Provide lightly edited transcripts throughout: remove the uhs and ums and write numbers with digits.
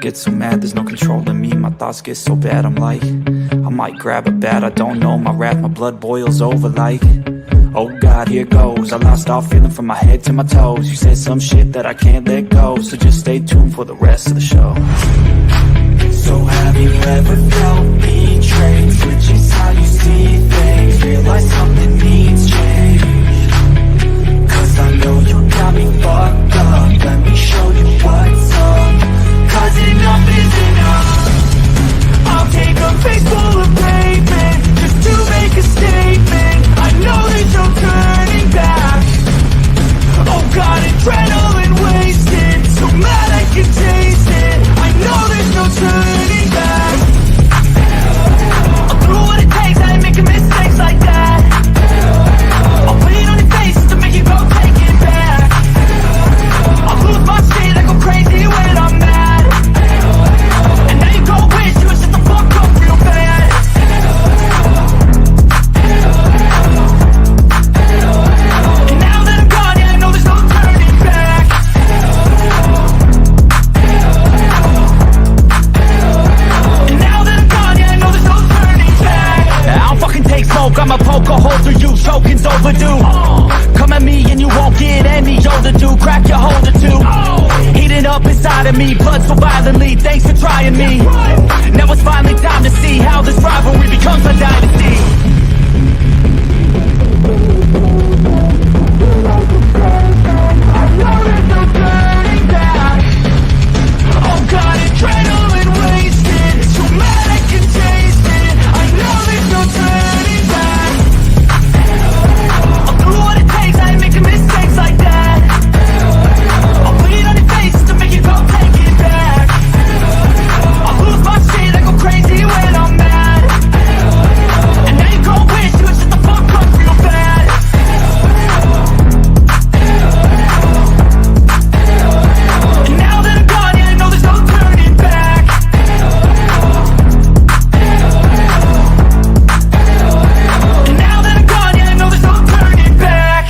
get so mad, there's no controlling me. My thoughts get so bad, I'm like, I might grab a bat, I don't know. My wrath, my blood boils over like, oh God, here goes. I lost all feeling from my head to my toes. You said some shit that I can't let go, so just stay tuned for the rest of the show. So have you ever felt betrayed? Switches how you see things, realize something needs change. Cause I know you got me fucked up, let me show you what's up. Cause enough is enough. I'll take a face full of pavement just to make a statement. I know there's no turning back. Oh God, adrenaline wasted, so mad I can taste it. I know there's no turning back. I'll do what it takes, I ain't making mistakes like that. I'll put it on your face to make you go take it back. I'll lose my shit, I go crazy when I'm mad. And now you go wish you would shut the fuck up real bad. And now that I'm gone, yeah, I know there's no turning back. And now that I'm gone, yeah, I know there's no turning back. I don't fucking take smoke, I'ma poke a hole through you, choking's overdue. Come at me and you won't get any older, dude. Crack your holder too. Heating up inside of me, blood so violently. Thanks for trying me. Now it's finally time to see how this rivalry becomes a dynasty. I know there's no turning back. Oh God, adrenaline wasted, so mad I can taste it. I know there's no turning back. I'll do what it takes, I ain't making mistakes like that. I'll put it on your face to make you go take it back. I'll lose my shit, I go crazy when I'm mad. And now you go wish you would shut the fuck up real bad. And now that I'm gone, yeah, I know there's no turning back. And now that I'm gone, yeah, I know there's no turning back.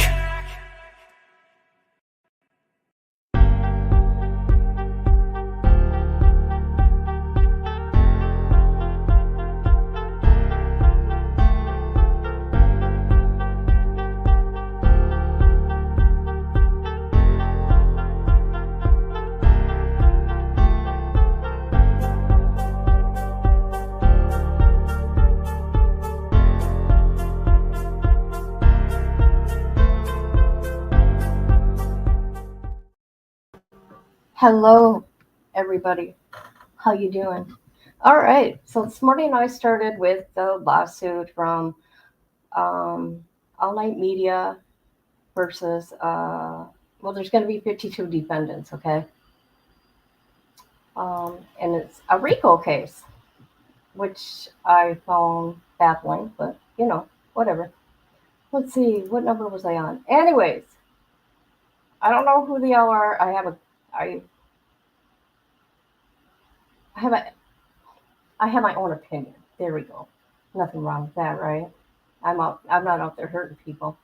Hello, everybody. How you doing? All right. So this morning I started with the lawsuit from All Night Media versus, well, there's going to be 52 defendants, okay? And it's a RICO case, which I found baffling, but, you know, whatever. Let's see, what number was I on? Anyways, I don't know who they all are. I have my own opinion. There we go. Nothing wrong with that, right? I'm not out there hurting people.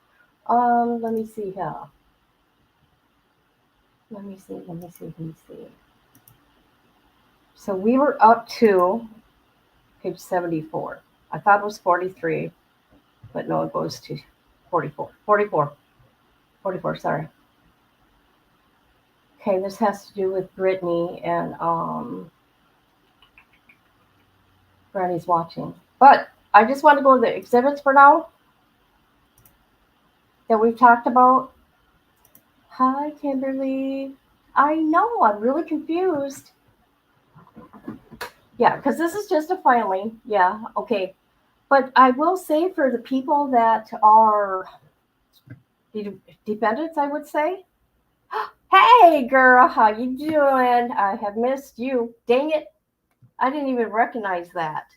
Let me see here. Let me see. So we were up to page 74. I thought it was 43, but no, it goes to 44. 44, sorry. Okay, this has to do with Brittany and Granny's watching. But I just want to go to the exhibits for now that we've talked about. Hi, Kimberly. I know, I'm really confused. Yeah, because this is just a filing. Yeah, okay. But I will say for the people that are defendants, I would say, hey, girl, how you doing? I have missed you. Dang it. I didn't even recognize that.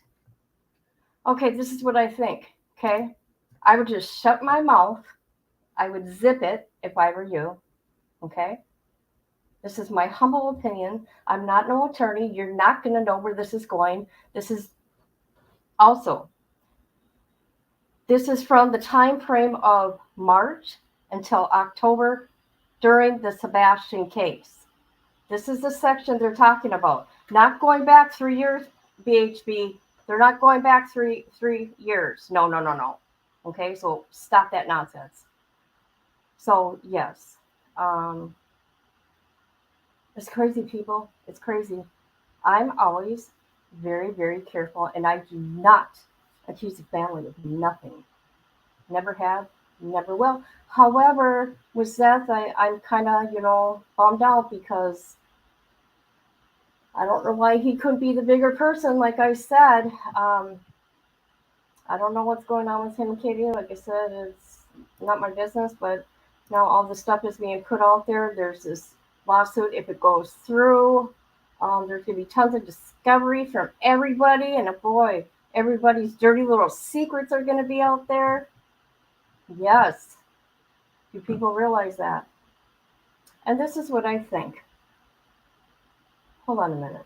Okay, this is what I think, okay? I would just shut my mouth. I would zip it if I were you, okay? This is my humble opinion. I'm not no attorney. You're not going to know where this is going. This is also, this is from the time frame of March until October during the Sebastian case. This is the section they're talking about. Not going back 3 years, BHB. They're not going back three years. No, no, no, no. Okay, so stop that nonsense. So yes, um, it's crazy, people. It's crazy. I'm always very, very careful, and I do not accuse the family of nothing. Never have, never will. However, with Seth, I'm kind of, bummed out because I don't know why he couldn't be the bigger person, like I said. I don't know what's going on with him and Katie. Like I said, it's not my business, but now all the stuff is being put out there. There's this lawsuit. If it goes through, there's going to be tons of discovery from everybody. And boy, everybody's dirty little secrets are going to be out there. Yes. Do people realize that? And this is what I think. Hold on a minute.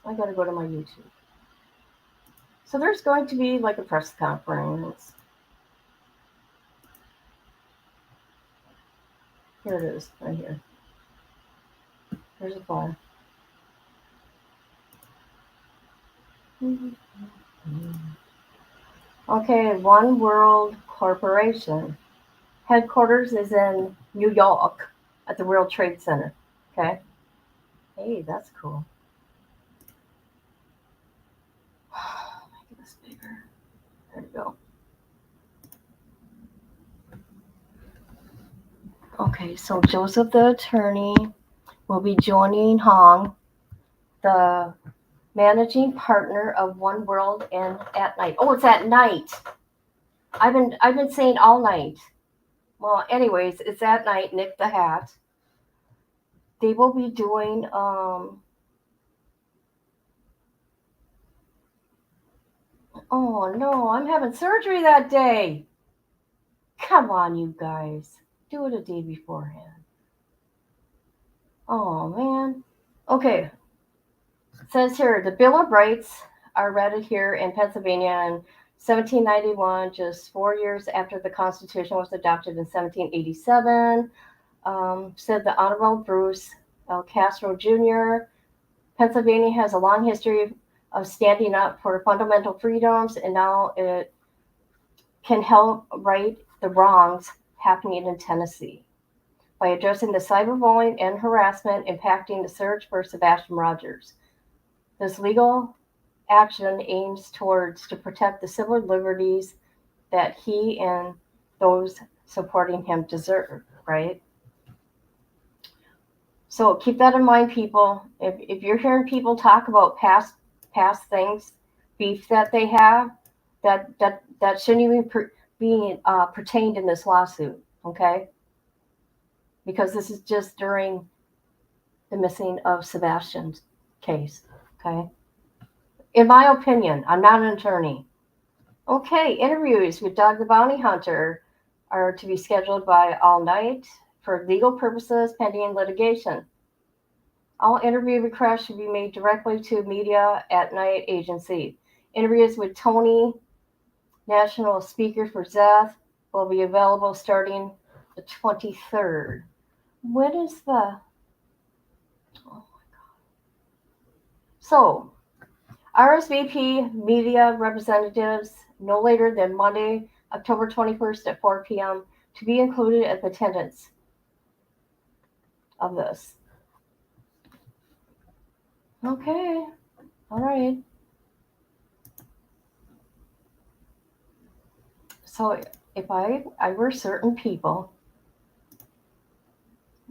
I got to go to my YouTube. So there's going to be like a press conference. Here it is, right here. There's a bar. Okay, One World Corporation. Headquarters is in New York at the World Trade Center. Okay. Hey, that's cool. Make this bigger. There we go. Okay, so Joseph the attorney will be joining Hong, the managing partner of One World and at night. Oh, it's at night. I've been saying all night. Well, anyways, it's at night. Nick the Hat. They will be doing Oh no, I'm having surgery that day. Come on, you guys. Do it a day beforehand. Oh man. Okay. It says here the Bill of Rights are read here in Pennsylvania in 1791, just 4 years after the Constitution was adopted in 1787. Said the Honorable Bruce L. Castro Jr. Pennsylvania has a long history of standing up for fundamental freedoms, and now it can help right the wrongs happening in Tennessee by addressing the cyberbullying and harassment impacting the search for Sebastian Rogers. This legal action aims towards to protect the civil liberties that he and those supporting him deserve, right? So keep that in mind, people. If you're hearing people talk about past things, beef that they have, that shouldn't even be pertained in this lawsuit, okay? Because this is just during the missing of Sebastian's case, okay? In my opinion, I'm not an attorney. Okay, interviews with Doug the Bounty Hunter are to be scheduled by all night for legal purposes pending litigation. All interview requests should be made directly to Media at Night agency. Interviews with Tony, national speaker for Zeth, will be available starting the 23rd. When is the... Oh my God. So, RSVP media representatives no later than Monday, October 21st at 4 p.m. to be included at the attendance of this. Okay, all right. So if I were certain people,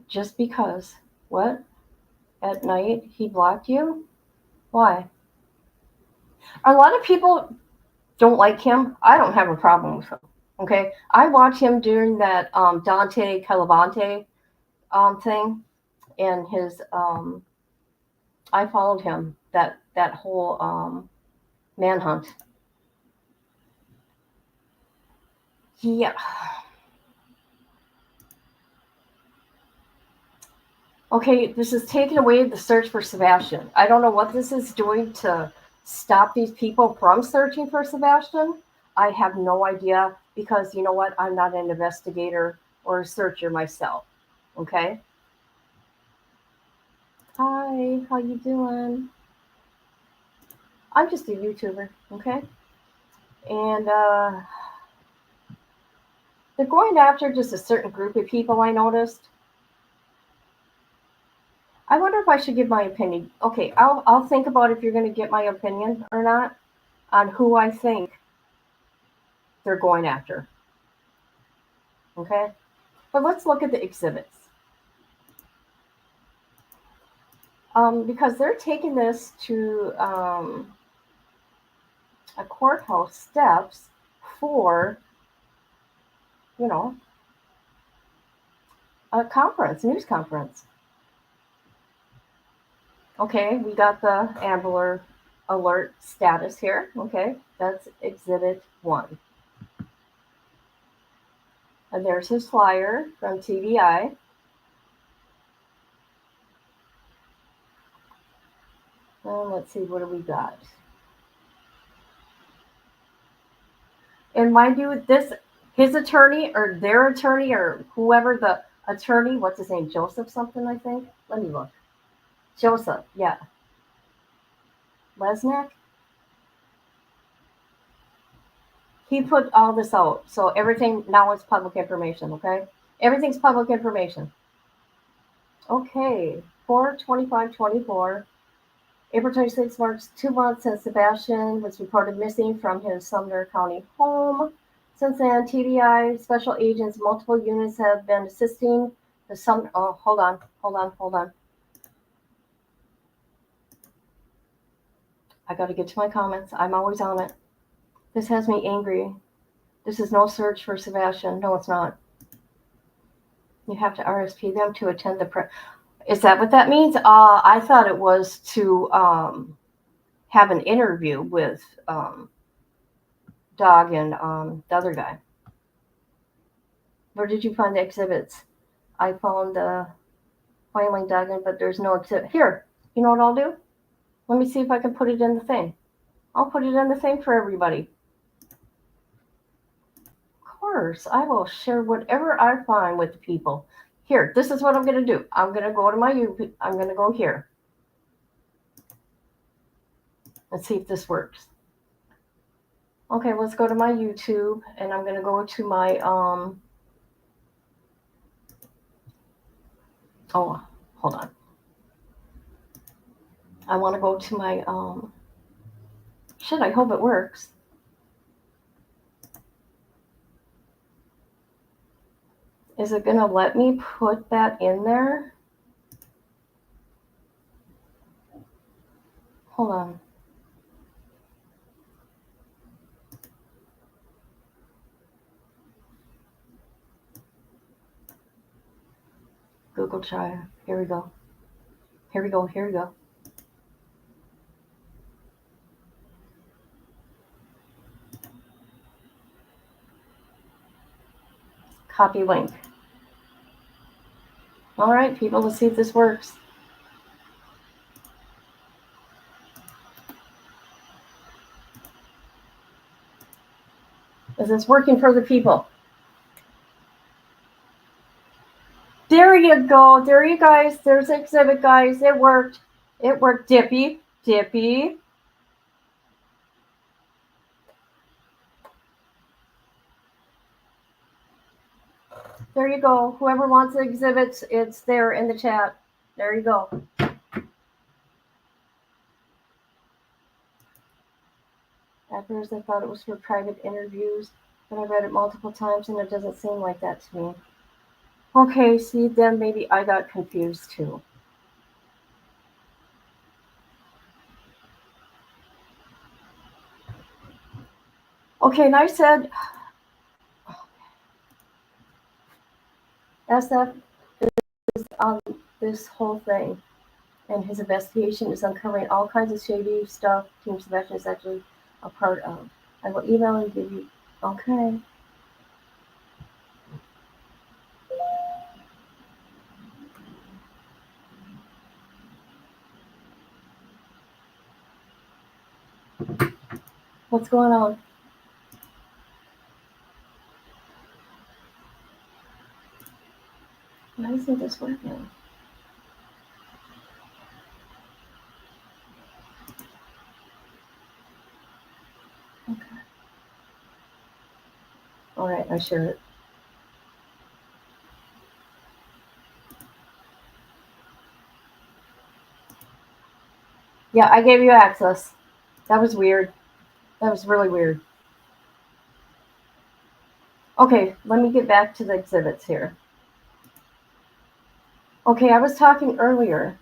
just because, what? At night he blocked you? Why? A lot of people don't like him. I don't have a problem with him. Okay, I watch him during that Dante Calavante thing, and his I followed him that whole manhunt. Yeah. Okay, this is taking away the search for Sebastian. I don't know what this is doing to stop these people from searching for Sebastian. I have no idea because you know what? I'm not an investigator or a searcher myself. Okay? Hi, how you doing? I'm just a YouTuber, okay? And they're going after just a certain group of people, I noticed. I wonder if I should give my opinion. Okay, I'll think about if you're going to get my opinion or not on who I think they're going after, okay? But let's look at the exhibits. Because they're taking this to a courthouse steps for, you know, a conference, news conference. Okay, we got the Amber Alert status here. Okay, that's Exhibit 1. And there's his flyer from TVI. And let's see, what do we got? And mind you, his attorney or their attorney or whoever the attorney, what's his name? Joseph something, I think. Let me look. Joseph, yeah. Lesniak? He put all this out. So everything now is public information, okay? Everything's public information. Okay, 4/25/24. April 26 marks 2 months since Sebastian was reported missing from his Sumner County home. Since then, TBI special agents, multiple units have been assisting the Sumner. Oh, hold on. I got to get to my comments. I'm always on it. This has me angry. This is no search for Sebastian. No, it's not. You have to RSP them to attend the. Is that what that means? I thought it was to have an interview with Dog and the other guy. Where did you find the exhibits? I found Filing Dog, but there's no exhibit. Here, you know what I'll do? Let me see if I can put it in the thing. I'll put it in the thing for everybody. Of course, I will share whatever I find with the people. Here, this is what I'm going to do. I'm going to go to I'm going to go here. Let's see if this works. Okay, let's go to my YouTube, and I'm going to go to my, oh, hold on. I want to go to my, shit, I hope it works. Is it going to let me put that in there? Hold on. Google Drive. Here we go. Here we go. Here we go. Copy link. All right, people, let's see if this works. Is this working for the people? There you go. There you guys. There's the exhibit, guys. It worked. It worked. Dippy. Dippy. There you go. Whoever wants the exhibits, it's there in the chat. There you go. At first, I thought it was for private interviews, but I read it multiple times and it doesn't seem like that to me. Okay, see, then maybe I got confused too. Okay, and I said SF is on this whole thing, and his investigation is uncovering all kinds of shady stuff Team Sebastian is actually a part of. I will email and give you. Okay. What's going on? Why isn't this working? All right, I share it. Yeah, I gave you access. That was weird. That was really weird. Okay, let me get back to the exhibits here. Okay, I was talking earlier.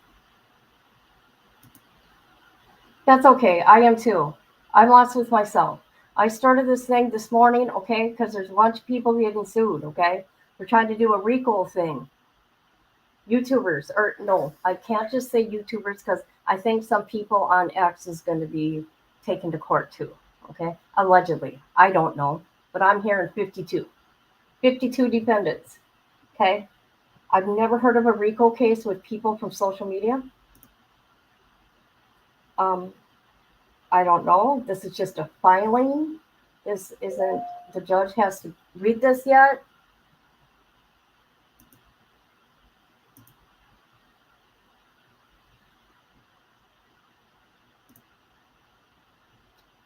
That's okay. I am too. I'm lost with myself. I started this thing this morning, okay, because there's a bunch of people getting sued, okay? We're trying to do a RICO thing. YouTubers, or no, I can't just say YouTubers because I think some people on X is going to be taken to court too, okay? Allegedly. I don't know, but I'm hearing 52. 52 dependents, okay? I've never heard of a RICO case with people from social media. Um, I don't know. This is just a filing. This isn't, the judge has to read this yet.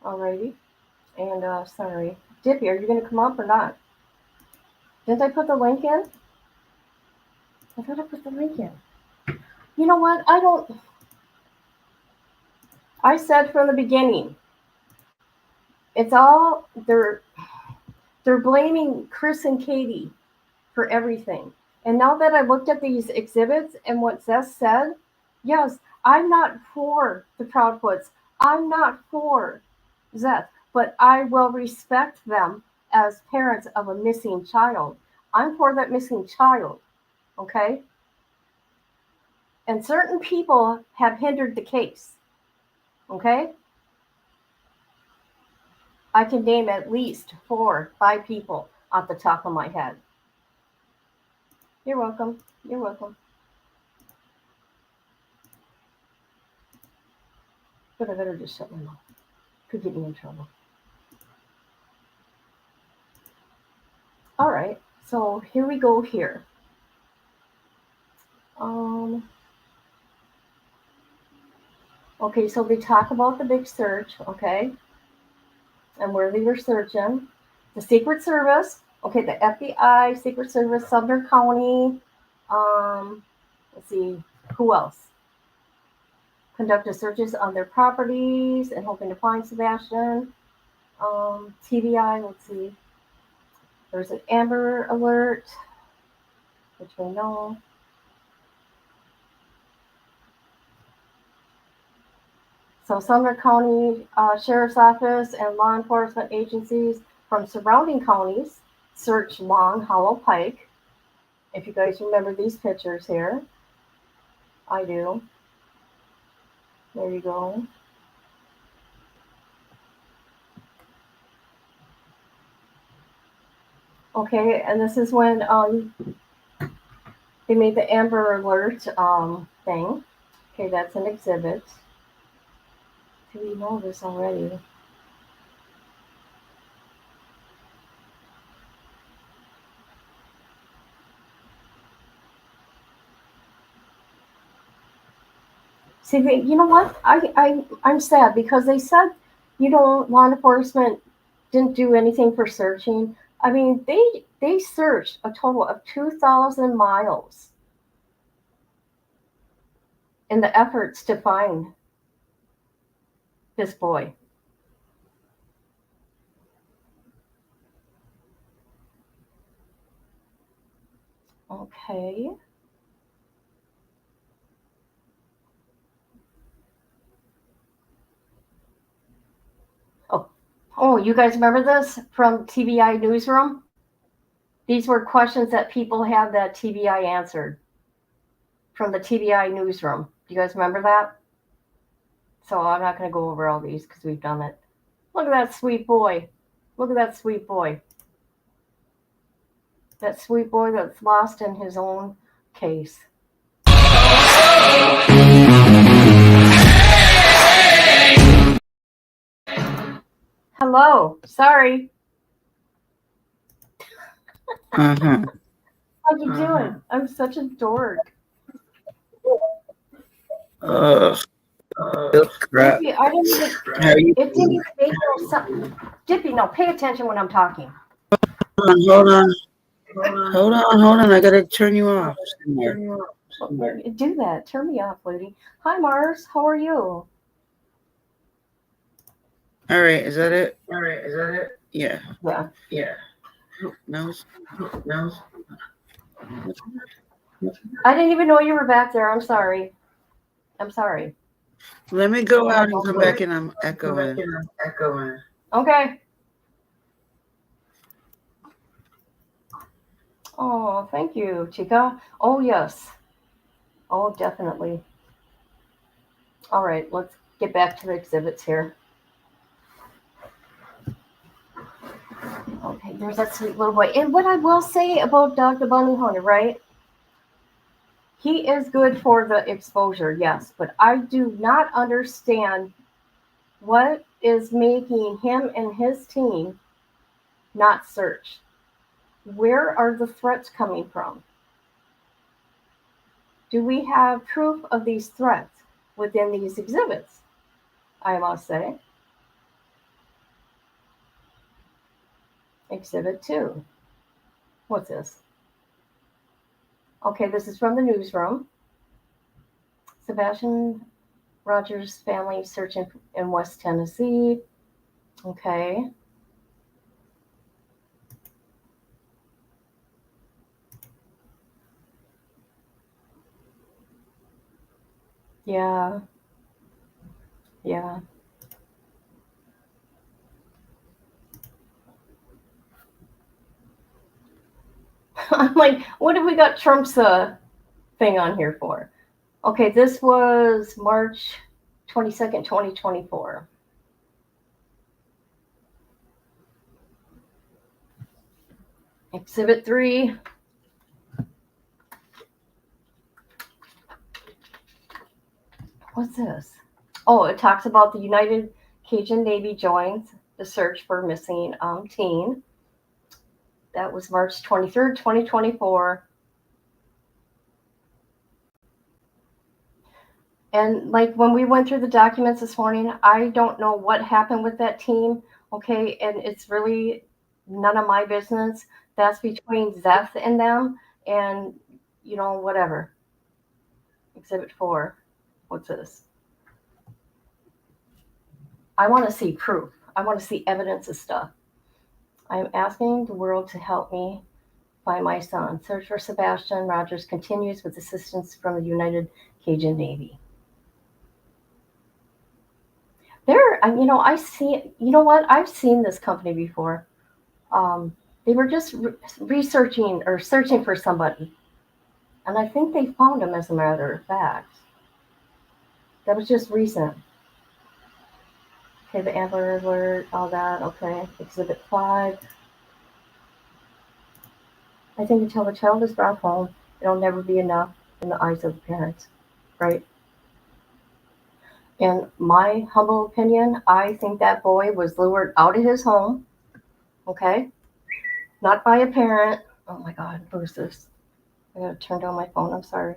Alrighty. And sorry. Dippy, are you going to come up or not? Didn't I put the link in? I thought I put the link in. You know what? I said from the beginning, it's all, they're blaming Chris and Katie for everything. And now that I looked at these exhibits and what Zess said, yes, I'm not for the Proudfoots. I'm not for Zeth, but I will respect them as parents of a missing child. I'm for that missing child, okay? And certain people have hindered the case, okay? I can name at least 4, 5 people off the top of my head. You're welcome. You're welcome. But I better just shut my mouth. Could get me in trouble. All right, so here we go here. Okay, so they talk about the big search, okay, and where they were searching. The Secret Service, okay, the FBI, Secret Service, Sumner County. Let's see, who else? Conducted searches on their properties and hoping to find Sebastian. TBI, let's see. There's an Amber Alert, which we know. So Sumner County Sheriff's Office and law enforcement agencies from surrounding counties search Long Hollow Pike. If you guys remember these pictures here, I do. There you go. Okay, and this is when they made the Amber Alert thing. Okay, that's an exhibit. Do we know this already? See, you know what? I'm sad because they said, law enforcement didn't do anything for searching. I mean, they searched a total of 2,000 miles in the efforts to find this boy. Okay. Oh, you guys remember this from TBI Newsroom? These were questions that people had that TBI answered from the TBI Newsroom. Do you guys remember that? So I'm not going to go over all these because we've done it. Look at that sweet boy. Look at that sweet boy. That sweet boy that's lost in his own case. Hello. Sorry. Uh-huh. How you doing? I'm such a dork. Ugh. Crap. Dippy, I didn't even. How are you? It didn't even make no sense. Dippy, no, pay attention when I'm talking. Hold on. Hold on. I gotta turn you off. Do that. Turn me off, lady. Hi, Mars. How are you? All right, is that it? Yeah. Yeah. No. I didn't even know you were back there. I'm sorry. Let me go out and come back, and I'm echoing. Okay. Oh, thank you, Chica. Oh, yes. Oh, definitely. All right, let's get back to the exhibits here. Okay, there's that sweet little boy. And what I will say about Doug the Bunny Hunter, right? He is good for the exposure, yes, but I do not understand what is making him and his team not search. Where are the threats coming from? Do we have proof of these threats within these exhibits? I must say. Exhibit 2. What's this? Okay, this is from the newsroom. Sebastian Rogers' family searching in West Tennessee. Okay. Yeah. Yeah. I'm like, what have we got Trump's thing on here for? Okay, this was March 22nd, 2024. Exhibit 3. What's this? Oh, it talks about the United Cajun Navy joins the search for missing teen. That was March 23rd, 2024. And like when we went through the documents this morning, I don't know what happened with that team. Okay, and it's really none of my business. That's between Zeth and them, and whatever. Exhibit 4. What's this? I want to see proof. I want to see evidence of stuff. I'm asking the world to help me find my son. Search for Sebastian Rogers continues with assistance from the United Cajun Navy. I see. You know what? I've seen this company before. They were just researching or searching for somebody, and I think they found him. As a matter of fact, that was just recent. Okay, the Amber Alert, all that. Okay, Exhibit 5. I think until the child is brought home, it'll never be enough in the eyes of the parents, right? In my humble opinion, I think that boy was lured out of his home, okay? Not by a parent. Oh my God, who's this? I gotta turn down my phone, I'm sorry.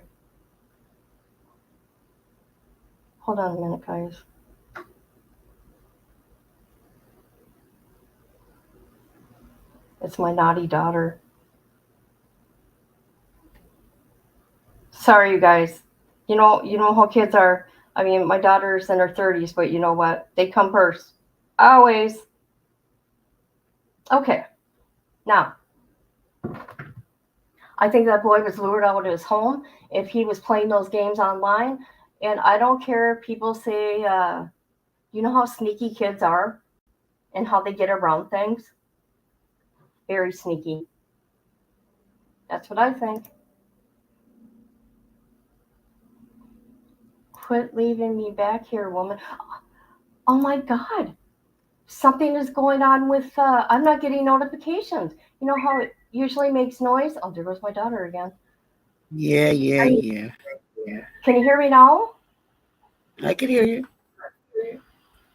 Hold on a minute, guys. It's my naughty daughter. Sorry, you guys. You know how kids are. I mean, my daughter's in her 30s, but you know what? They come first. Always. Okay. Now, I think that boy was lured out of his home if he was playing those games online. And I don't care if people say, you know how sneaky kids are and how they get around things? Very sneaky. That's what I think. Quit leaving me back here, woman. Oh my God. Something is going on with, I'm not getting notifications. You know how it usually makes noise? Oh, there goes my daughter again. Yeah. Can you hear me now? I can hear you.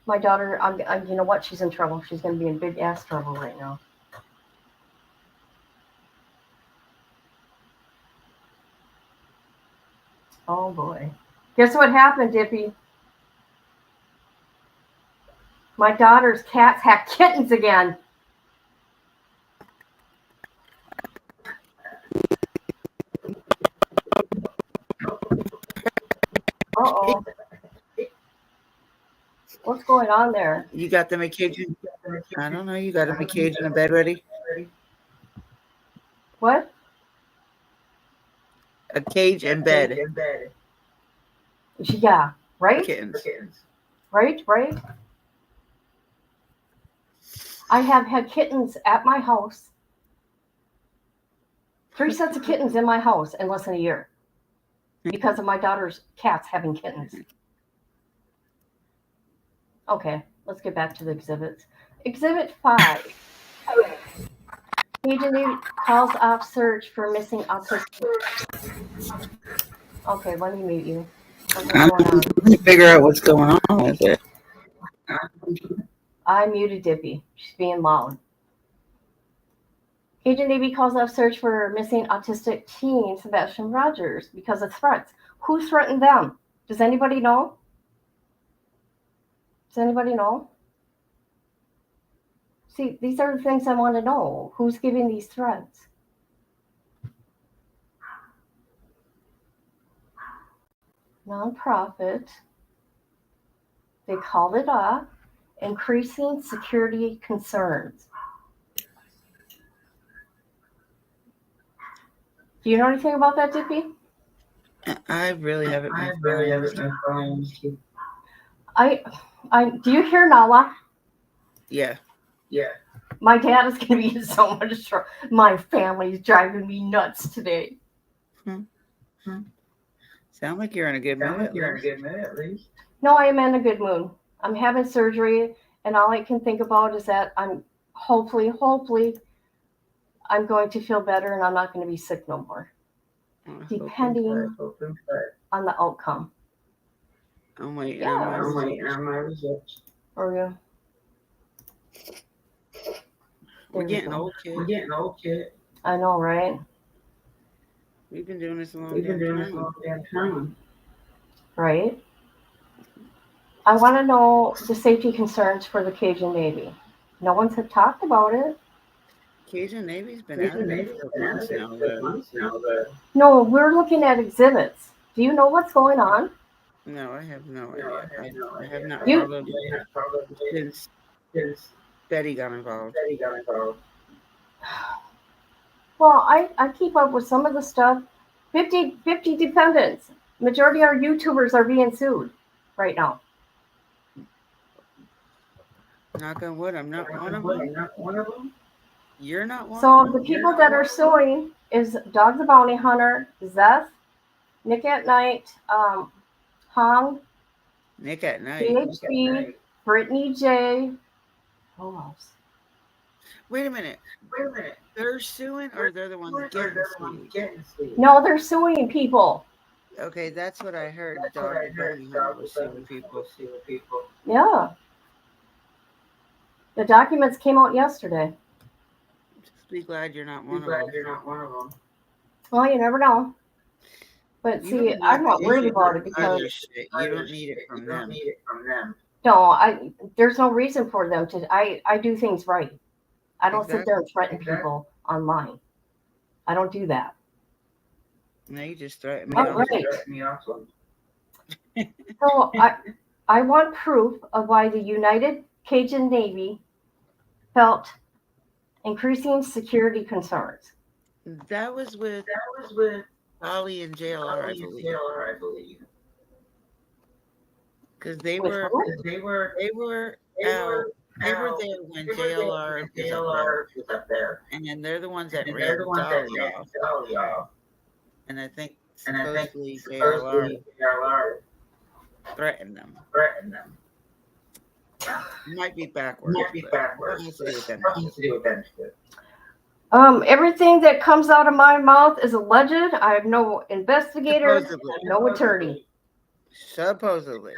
My daughter, you know what? She's in trouble. She's going to be in big ass trouble right now. Oh boy. Guess what happened, Dippy? My daughter's cats have kittens again. Uh-oh. What's going on there? You got them a cage. I don't know. You got them a cage and a bed ready. What? A cage and bed. Yeah, right? Kittens. Right? I have had kittens at my house. 3 sets of kittens in my house in less than a year because of my daughter's cats having kittens. Okay, let's get back to the exhibits. Exhibit 5. Agent calls off search for missing autistic. Okay, let me mute you. What's I'm going on? trying to figure out what's going on with it. I muted Dippy. She's being loud. Agent Navy calls off search for missing autistic teen Sebastian Rogers because of threats. Who threatened them? Does anybody know? Does anybody know? See, these are the things I want to know. Who's giving these threats? Nonprofit. They called it off. Increasing security concerns. Do you know anything about that, Dippy? I really haven't been following. Do you hear Nala? Yeah. My dad is going to be in so much trouble. My family's driving me nuts today. Sound like you're in a good mood. At least. No, I am in a good mood. I'm having surgery, and all I can think about is that I'm hopefully, I'm going to feel better, and I'm not going to be sick no more. Depending on the outcome. I'm waiting on my results. Are you? We're getting old, kid. I know, right? We've been doing this a long damn time. Right. I want to know the safety concerns for the Cajun Navy. No one's had talked about it. Cajun Navy's been out of it for months now. No, we're looking at exhibits. Do you know what's going on? No, I have no idea. I have not followed it since Betty got involved. Well, I keep up with some of the stuff. 50 defendants. Majority of our YouTubers are being sued right now. Knock on wood, I'm not one of them. You're not one So of them? the people that are suing is Dog the Bounty Hunter, Zeth, Nick at Night, Hong, Nick at Night. PHP, Brittany J. Who else? Wait a minute. They're suing, or they're the ones getting sued? No, they're suing people. Okay, that's what I heard. Dog the Bounty Hunter was suing people. Yeah. The documents came out yesterday. Just be glad you're not one of them. Well, you never know. But see, I'm not worried about it because you don't need it from them. No, there's no reason for them to. I do things right. I don't sit there and threaten people online. I don't do that. No, you just threaten me. Right. So I want proof of why the United Cajun Navy felt increasing security concerns. That was with Ollie and JLR, I believe. Because they were there when JLR was up there. And then they're the ones that ran Dolly off. And I think supposedly JLR threatened them. Might be backwards. Everything that comes out of my mouth is alleged. I have no investigators, no attorney. Supposedly.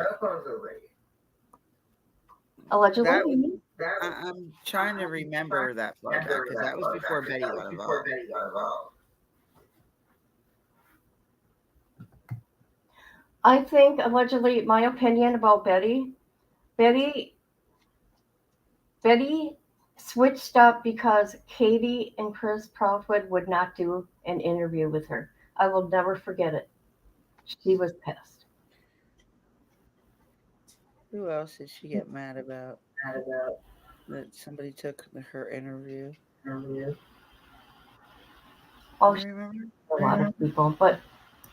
Allegedly. I'm trying to remember that far back because that was before Betty got involved. I think allegedly, my opinion about Betty switched up because Katie and Chris Proudfoot would not do an interview with her. I will never forget it. She was pissed. Who else did she get mad about? That somebody took her interview. Oh, You remember? a lot of people. But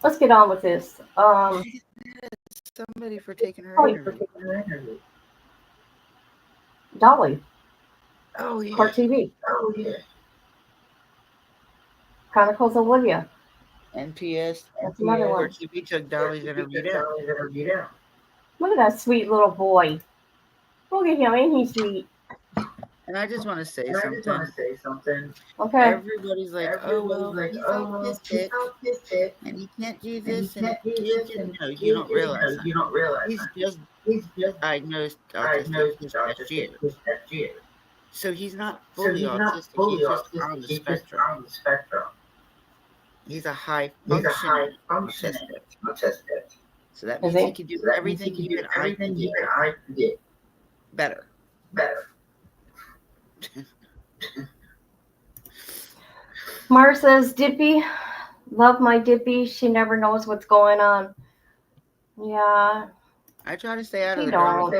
let's get on with this. Somebody for taking her interview. Dolly, Oh yeah. Court TV, Chronicles of Olivia. NPS That's another one. Court TV took Dolly's interview down. Look at that sweet little boy. Look at him, ain't he sweet? And I just want to say something. Okay. Everybody's like, oh well, he's autistic, and he can't do this, and he can't. No, you don't realize that. He's just diagnosed autistic this past year, so he's not fully autistic. He's just on the spectrum. He's a high functioning autistic. So that means he can do everything you and I can do better. Mara says, Dippy, love my Dippy. She never knows what's going on. Yeah. I try to stay out of the drama.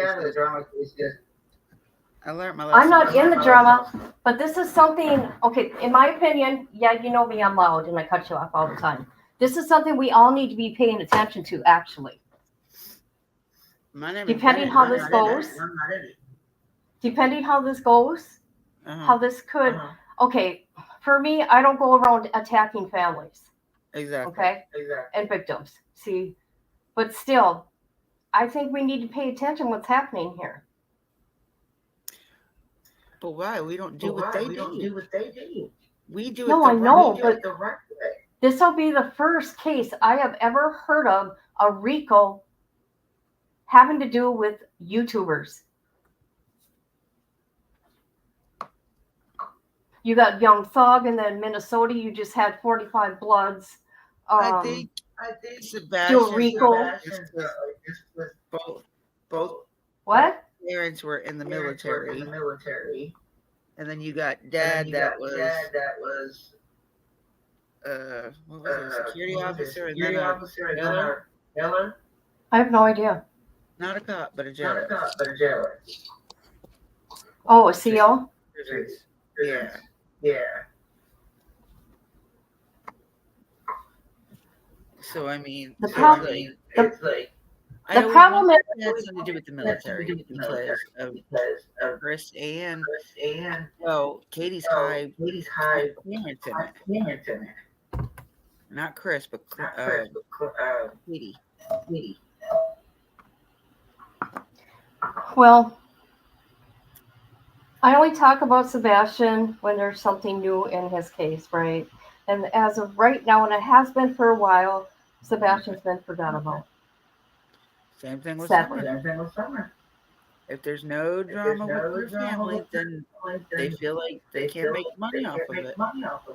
I learned my lesson. I'm not in the drama, but this is something, okay, in my opinion, yeah, you know me, I'm loud and I cut you off all the time. This is something we all need to be paying attention to, actually. Depending how this goes, how this could, okay, for me, I don't go around attacking families. Exactly. Okay? And victims. See? But still, I think we need to pay attention what's happening here. But why? We don't do what they do. We do it no, the I know, right but this will be the first case I have ever heard of a RICO having to do with YouTubers. You got Young Thug, and then Minnesota, you just had 45 Bloods. I think Sebastian. RICO. Both. What? Parents were in the military. And then you got dad that was what was it, a security officer, and then a jailer? I have no idea. Not a cop, but a jailer. Oh, a CO? Yeah. So I mean, the problem is it has something to do with the military because of Chris and Katie's high parents in it. Not Chris, but Katie. Well, I only talk about Sebastian when there's something new in his case, right? And as of right now, and it has been for a while, Sebastian's been forgotten about. Same thing with Summer. If there's no drama with your family, then they feel like they can't make money off of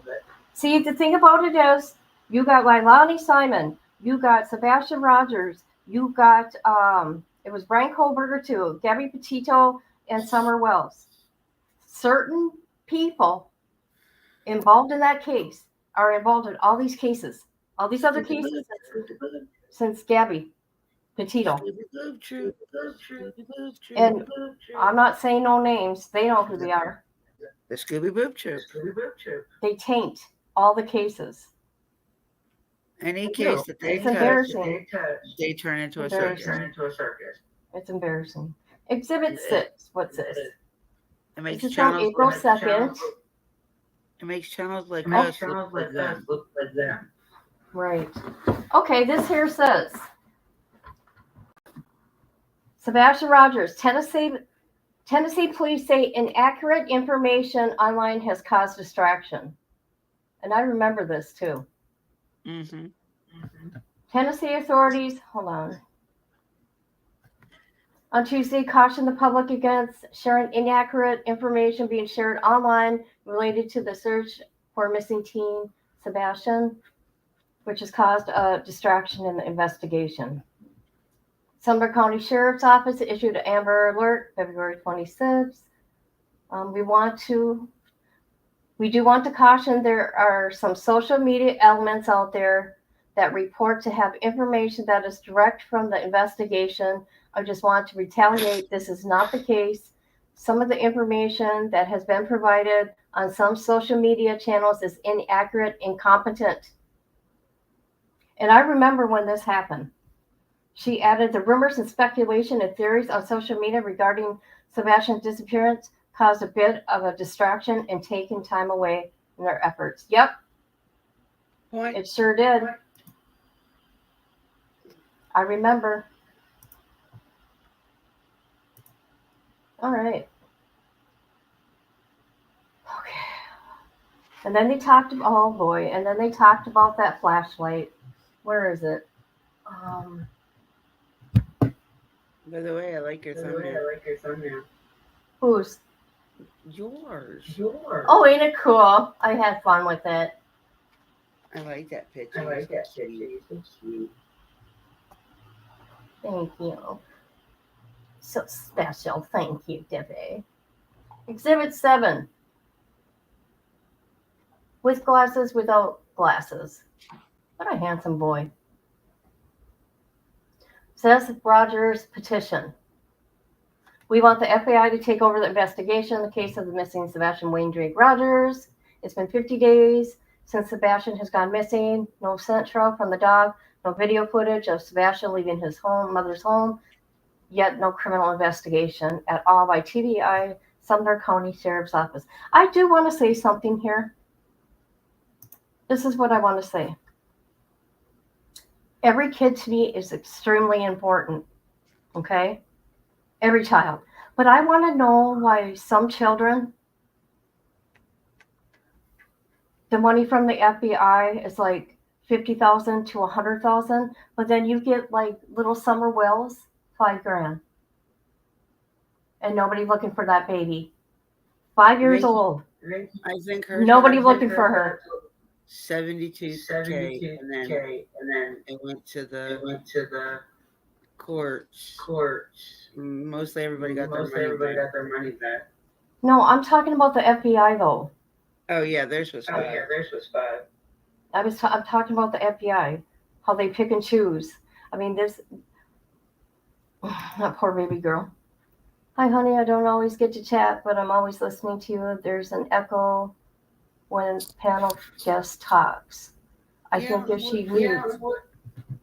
it. See, the thing about it is, you got Leilani Simon, you got Sebastian Rogers, you got, it was Brian Kohlberger too, Gabby Petito, and Summer Wells. Certain people involved in that case are involved in all these cases, all these other cases since Gabby Petito. And I'm not saying no names. They know who they are. The Scooby Boop Troop. They taint all the cases. Any case that they touch, they turn into a circus. It's embarrassing. Exhibit 6. What's this? It makes this is channels from April 2nd. It makes channels like us look like them. Right. Okay, this here says Sebastian Rogers, Tennessee police say inaccurate information online has caused distraction. And I remember this too. Mm-hmm. Tennessee authorities, hold on Tuesday, cautioned the public against sharing inaccurate information being shared online related to the search for missing teen Sebastian, which has caused a distraction in the investigation. Sumner County Sheriff's Office issued an Amber Alert February 26th. We do want to caution there are some social media elements out there that report to have information that is direct from the investigation I just want to retaliate. This is not the case. Some of the information that has been provided on some social media channels is inaccurate, incompetent. And I remember when this happened. She added the rumors and speculation and theories on social media regarding Sebastian's disappearance caused a bit of a distraction and taking time away in their efforts. Yep, Point. it sure did. I remember. All right. Okay. And then they talked about, oh boy, and then they talked about that flashlight. Where is it? By the way, I like your thumbnail. Whose? Yours. Oh, ain't it cool? I had fun with it. I like that picture. You're so cute. Thank you. So special. Thank you, Debbie. Exhibit 7. With glasses, without glasses. What a handsome boy. Says Rogers petition. We want the FBI to take over the investigation in the case of the missing Sebastian Wayne Drake Rogers. It's been 50 days since Sebastian has gone missing. No scent trail from the dog. No video footage of Sebastian leaving his mother's home. Yet no criminal investigation at all by TBI, Sumner County Sheriff's Office. I do want to say something here. This is what I want to say. Every kid to me is extremely important. Okay? Every child. But I want to know why some children, the money from the FBI is like 50,000 to 100,000, but then you get like little Summer Wells, $5,000, and nobody looking for that baby. 5 years old. I think her. Nobody looking for her. 72K, and then it went to the courts. Mostly everybody got their money back. No, I'm talking about the FBI though. Oh yeah, theirs was 5. I'm talking about the FBI, how they pick and choose. I mean, that poor baby girl. Hi, honey. I don't always get to chat, but I'm always listening to you. There's an echo when panel guest talks. I think if she leaves,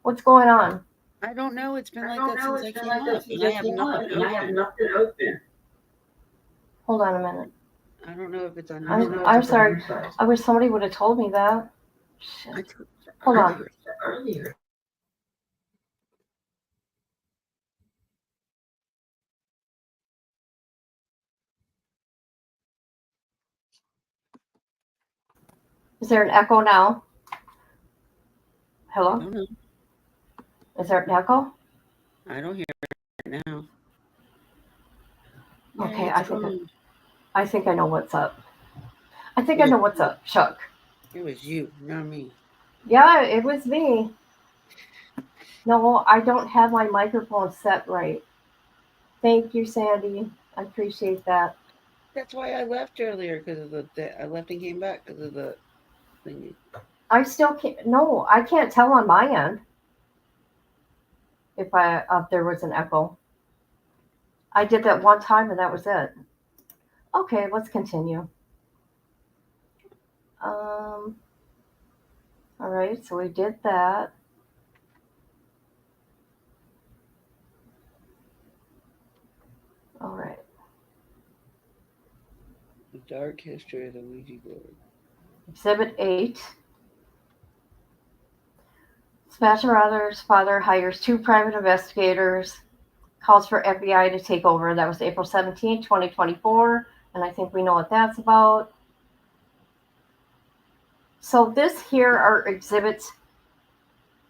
what's going on? I don't know. It's been like that since I came up, and I have nothing open. Hold on a minute. I don't know if it's on. I'm sorry. I wish somebody would have told me that. Shit. Hold on. Is there an echo now? Hello? I don't know. Is there an echo? I don't hear it now. Okay, Yay, I think I know what's up. I think I know what's up, Chuck. It was you, not me. Yeah, it was me. No, I don't have my microphone set right. Thank you, Sandy. I appreciate that. That's why I left earlier, because of I left and came back because of the thingy. I still can't. No, I can't tell on my end if there was an echo. I did that one time and that was it. Okay, let's continue. All right, so we did that. All right. The dark history of the Ouija board. Exhibit 8. Sebastian Rogers' father hires 2 private investigators, calls for FBI to take over. That was April 17, 2024, and I think we know what that's about. So this here are exhibits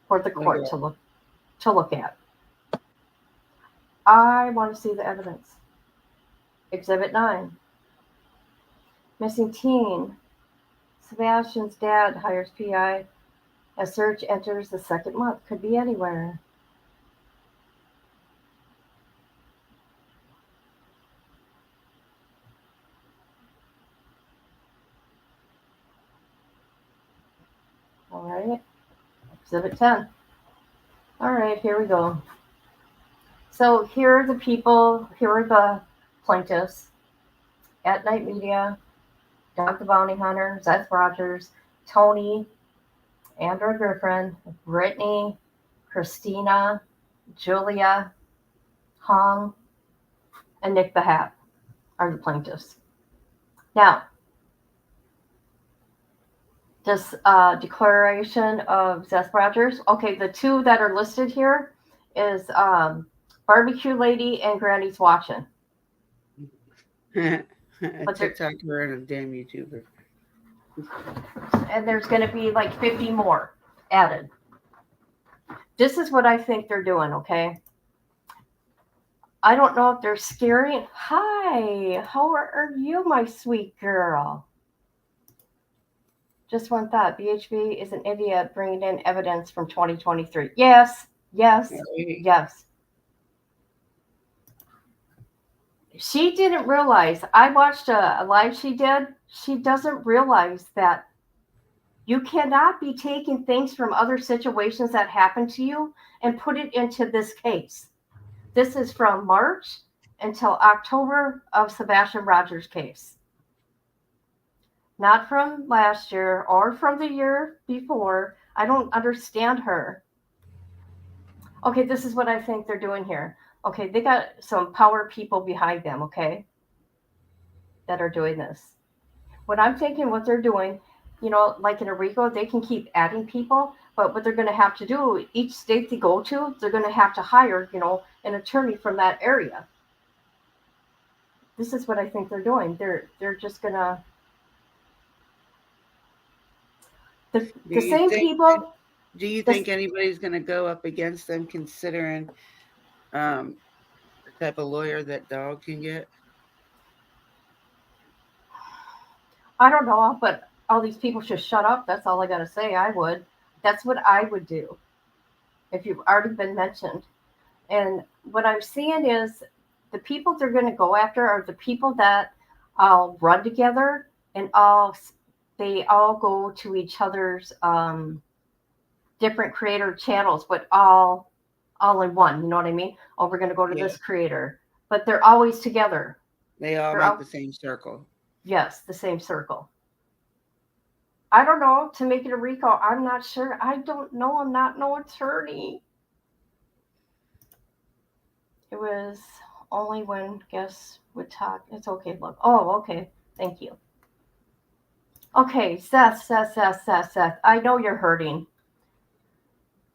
for the court to look at. I want to see the evidence. Exhibit 9. Missing teen. Sebastian's dad hires PI. A search enters the 2nd month. Could be anywhere. All right. Exhibit 10. All right, here we go. So here are the people, here are the plaintiffs: At Night Media, Doug the Bounty Hunter, Seth Rogers, Tony, Andrew Griffin, Brittany, Christina, Julia, Hong, and Nick the Hat are the plaintiffs. Now, this declaration of Seth Rogers, okay, the two that are listed here is Barbecue Lady and Granny's Watching. A But there, TikToker and a damn YouTuber. and there's going to be like 50 more added. This is what I think they're doing, okay? I don't know if they're scary. Hi, how are you, my sweet girl? Just one thought. BHB is an idiot bringing in evidence from 2023. Yes, yes, yes. She didn't realize. I watched a live she did. She doesn't realize that you cannot be taking things from other situations that happened to you and put it into this case. This is from March until October of Sebastian Rogers' case. Not from last year or from the year before. I don't understand her. Okay, this is what I think they're doing here. Okay, they got some power people behind them, okay, that are doing this. What I'm thinking what they're doing, like in a RICO, they can keep adding people, but what they're going to have to do, each state they go to, they're going to have to hire, an attorney from that area. This is what I think they're doing. They're just going to, the same people. Do you think anybody's going to go up against them, considering the type of lawyer that Dog can get? I don't know, but all these people should shut up. That's all I got to say. I would. That's what I would do if you've already been mentioned. And what I'm seeing is the people they're going to go after are the people that all run together and they all go to each other's different creator channels, but all in one. You know what I mean? Oh, we're going to go to this creator, but they're always together. They all make the same circle. Yes, the same circle. I don't know. To make it a RICO, I'm not sure. I don't know. I'm not no attorney. It was only when guests would talk. It's okay. Look. Oh, okay. Thank you. Okay, Seth. I know you're hurting.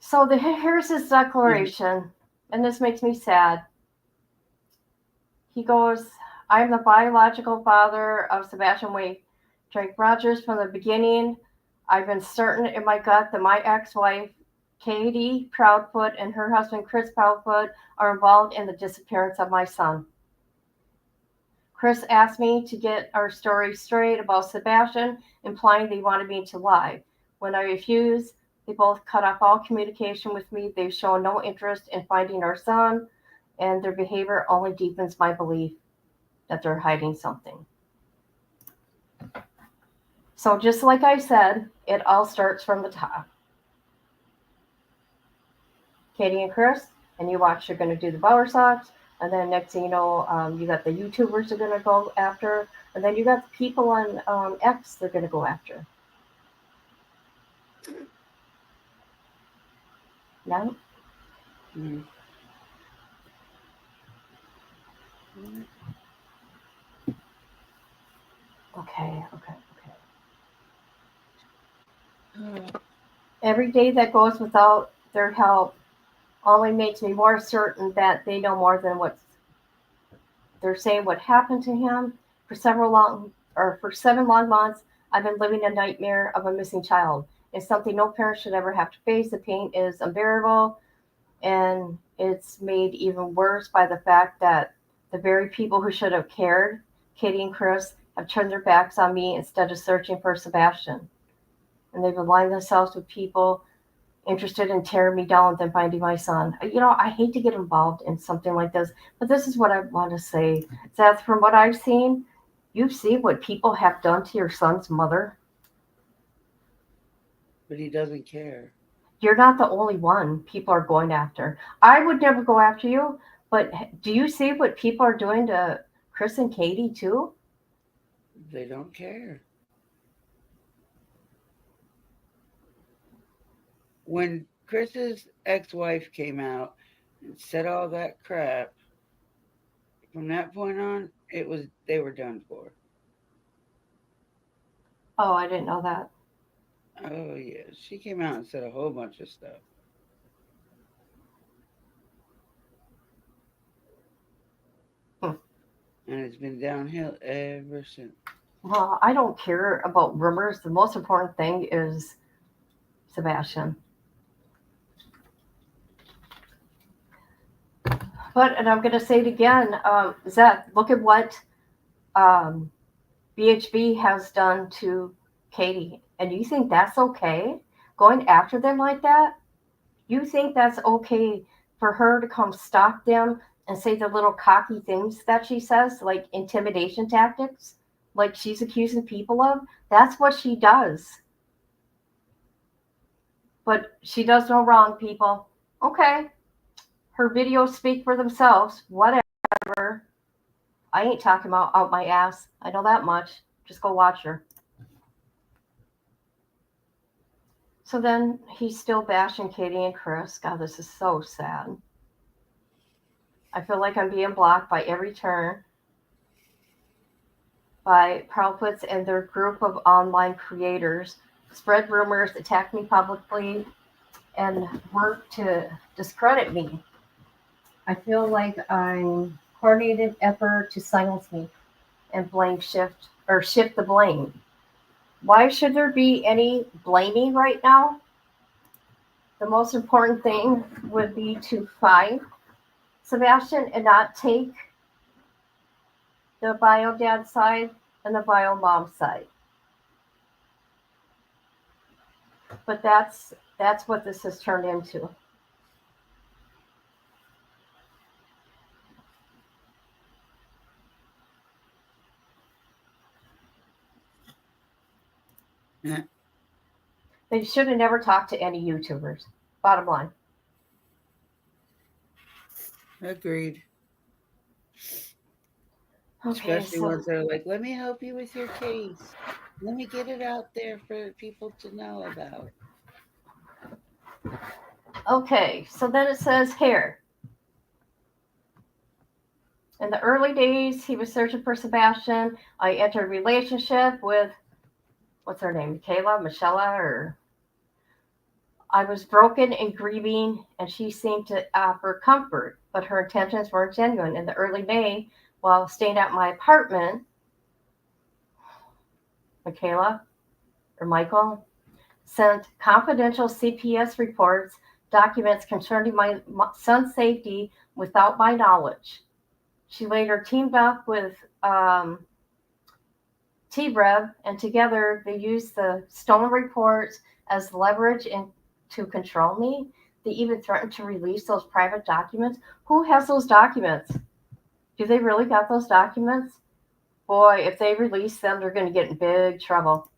So here's his declaration, and this makes me sad. He goes, I'm the biological father of Sebastian Wade Drake Rogers from the beginning. I've been certain in my gut that my ex-wife, Katie Proudfoot, and her husband, Chris Proudfoot, are involved in the disappearance of my son. Chris asked me to get our story straight about Sebastian, implying they wanted me to lie. When I refused, they both cut off all communication with me. They've shown no interest in finding our son, and their behavior only deepens my belief that they're hiding something. So just like I said, it all starts from the top. Katie and Chris, and you watch, you're going to do the Bower Sox, and then next thing you know, you got the YouTubers are going to go after, and then you got the people on X they're going to go after. No? Mm. Okay. Every day that goes without their help only makes me more certain that they know more than what they're saying what happened to him. For 7 long months, I've been living a nightmare of a missing child. It's something no parent should ever have to face. The pain is unbearable, and it's made even worse by the fact that the very people who should have cared, Katie and Chris, have turned their backs on me instead of searching for Sebastian. And they've aligned themselves with people interested in tearing me down than finding my son. I hate to get involved in something like this, but this is what I want to say. Seth, from what I've seen, you've seen what people have done to your son's mother. But he doesn't care. You're not the only one people are going after. I would never go after you, But do you see what people are doing to Chris and Katie too? They don't care. When Chris's ex-wife came out and said all that crap, from that point on, they were done for. Oh, I didn't know that. Oh yeah, she came out and said a whole bunch of stuff, Hmm. and it's been downhill ever since. Well, I don't care about rumors. The most important thing is Sebastian. But, and I'm going to say it again, Zeth, look at what um, BHB has done to Katie. And you think that's okay? Going after them like that? You think that's okay for her to come stalk them and say the little cocky things that she says, like intimidation tactics, like she's accusing people of? That's what she does. But she does no wrong, people. Okay. Her videos speak for themselves. Whatever. I ain't talking about out my ass. I know that much. Just go watch her. So then he's still bashing Katie and Chris. God, this is so sad. I feel like I'm being blocked by every turn by Proudfoots and their group of online creators. Spread rumors, attack me publicly, and work to discredit me. I feel like I'm coordinated effort to silence me and blame shift the blame. Why should there be any blaming right now? The most important thing would be to find Sebastian and not take the bio dad side and the bio mom side. But that's what this has turned into. They should have never talked to any YouTubers. Bottom line. Agreed. Okay, Especially so once they're like, "Let me help you with your case. Let me get it out there for people to know about." then it says here. In the early days, he was searching for Sebastian. I entered a relationship with what's her name, Michelle, or I was broken and grieving, and she seemed to offer comfort, but her intentions weren't genuine. In the early May, while staying at my apartment, Michaela or Michael sent confidential CPS reports, documents concerning my son's safety without my knowledge. She later teamed up with T-Rev, and together they used the stolen reports as leverage to control me. They even threatened to release those private documents. Who has those documents? Do they really got those documents? Boy, if they release them, they're going to get in big trouble.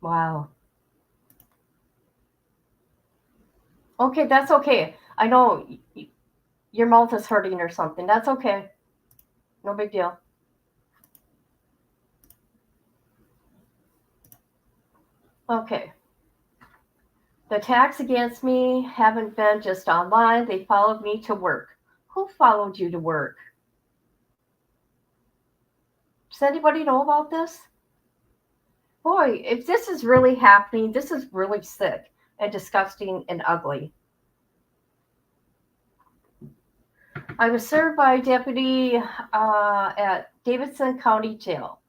Wow. Okay, that's okay. I know your mouth is hurting or something. That's okay. No big deal. Okay. The attacks against me haven't been just online. They followed me to work. Who followed you to work? Does anybody know about this? Boy, if this is really happening, this is really sick and disgusting and ugly. I was served by a deputy at Davidson County Jail.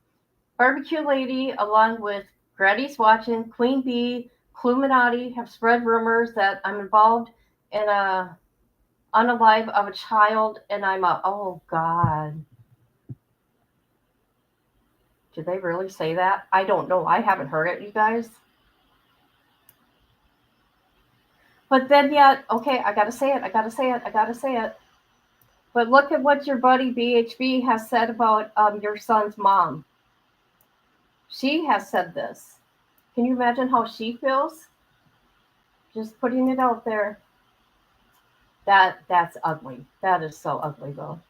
Barbecue Lady, along with Granny's Watching, Queen Bee, Cluminati, have spread rumors that I'm involved in a unalive of a child, and oh God. Did they really say that? I don't know. I haven't heard it, you guys. But then yet, okay, I gotta say it. But look at what your buddy BHB has said about your son's mom. She has said this. Can you imagine how she feels? Just putting it out there. That's ugly. That is so ugly, though.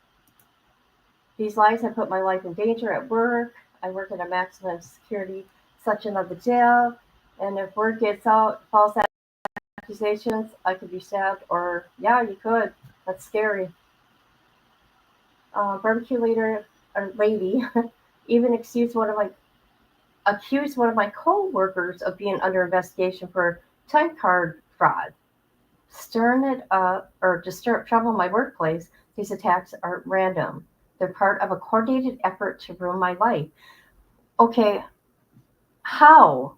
These lies have put my life in danger at work. I work at a maximum security section of the jail, and if word gets out, false accusations, I could be stabbed, or yeah, you could. That's scary. Barbecue leader or lady even accused one of my co-workers of being under investigation for time card fraud. Stirring it up or to stir up trouble in my workplace, these attacks aren't random. They're part of a coordinated effort to ruin my life. Okay, how?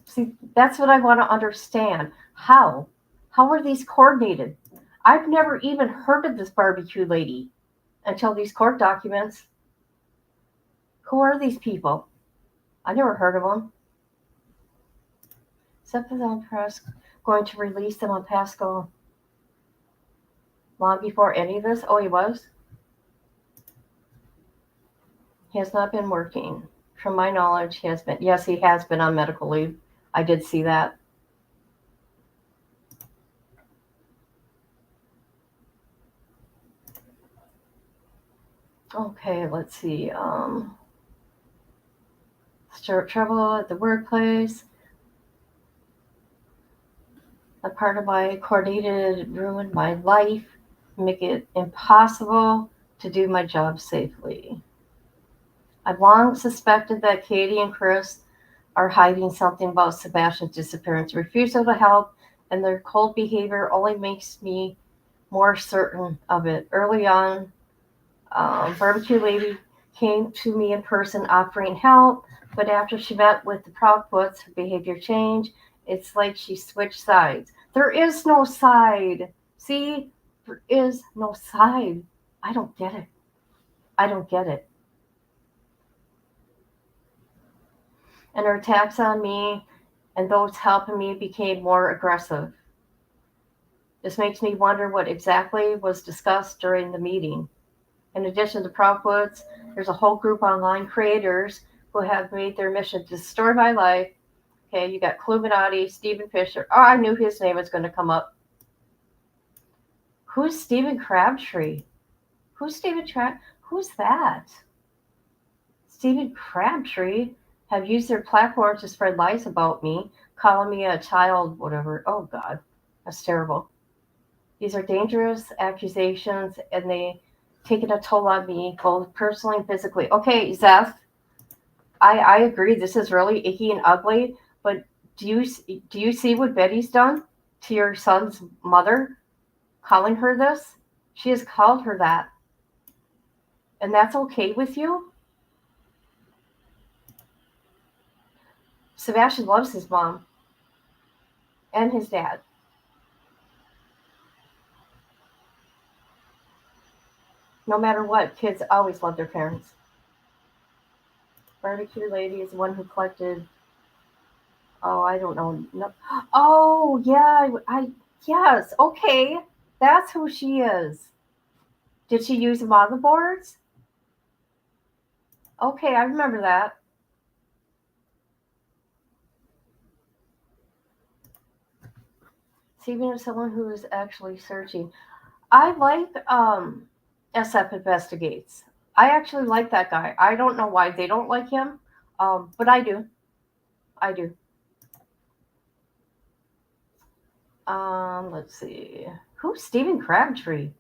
See, that's what I want to understand. How? How are these coordinated? I've never even heard of this barbecue lady until these court documents. Who are these people? I never heard of them. Except for the press going to release them on Pascal long before any of this. Oh, he was? He has not been working. From my knowledge, he has been. Yes, he has been on medical leave. I did see that. Okay, let's see. Stir trouble at the workplace. A part of my coordinated ruined my life, make it impossible to do my job safely. I've long suspected that Katie and Chris are hiding something about Sebastian's disappearance. Refusal to help and their cold behavior only makes me more certain of it. Early on, barbecue lady came to me in person offering help, but after she met with the Proudfoots, her behavior changed. It's like she switched sides. There is no side. See, there is no side. I don't get it. I don't get it. And her attacks on me and those helping me became more aggressive. This makes me wonder what exactly was discussed during the meeting. In addition to Proudfoots, there's a whole group of online creators who have made their mission to destroy my life. Okay, you got Cluminati, Stephen Fisher. Oh, I knew his name was going to come up. Who's Stephen Crabtree? Who's that? Stephen Crabtree have used their platform to spread lies about me, calling me a child, whatever. Oh, God, that's terrible. These are dangerous accusations, and they taken a toll on me, both personally and physically. Okay, Zeph, I agree. This is really icky and ugly. But do you see what Betty's done to your son's mother, calling her this? She has called her that, and that's okay with you? Sebastian loves his mom and his dad. No matter what, kids always love their parents. Barbecue lady is the one who collected. Oh, I don't know. No. Oh, yeah. Yes. Okay, that's who she is. Did she use motherboards? Okay, I remember that. See, even as someone who is actually searching, I like SF Investigates. I actually like that guy. I don't know why they don't like him, but I do. I do. Let's see. Who's Stephen Crabtree?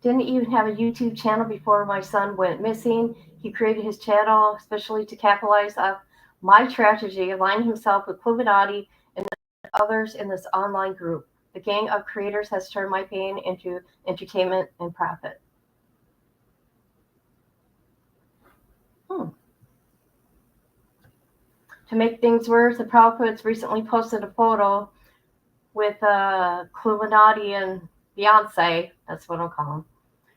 Didn't even have a YouTube channel before my son went missing. He created his channel especially to capitalize off my tragedy, aligning himself with Illuminati and others in this online group. The gang of creators has turned my pain into entertainment and profit. Hmm. To make things worse, the Proudfoots recently posted a photo with Illuminati and Beyonce, that's what I'll call them,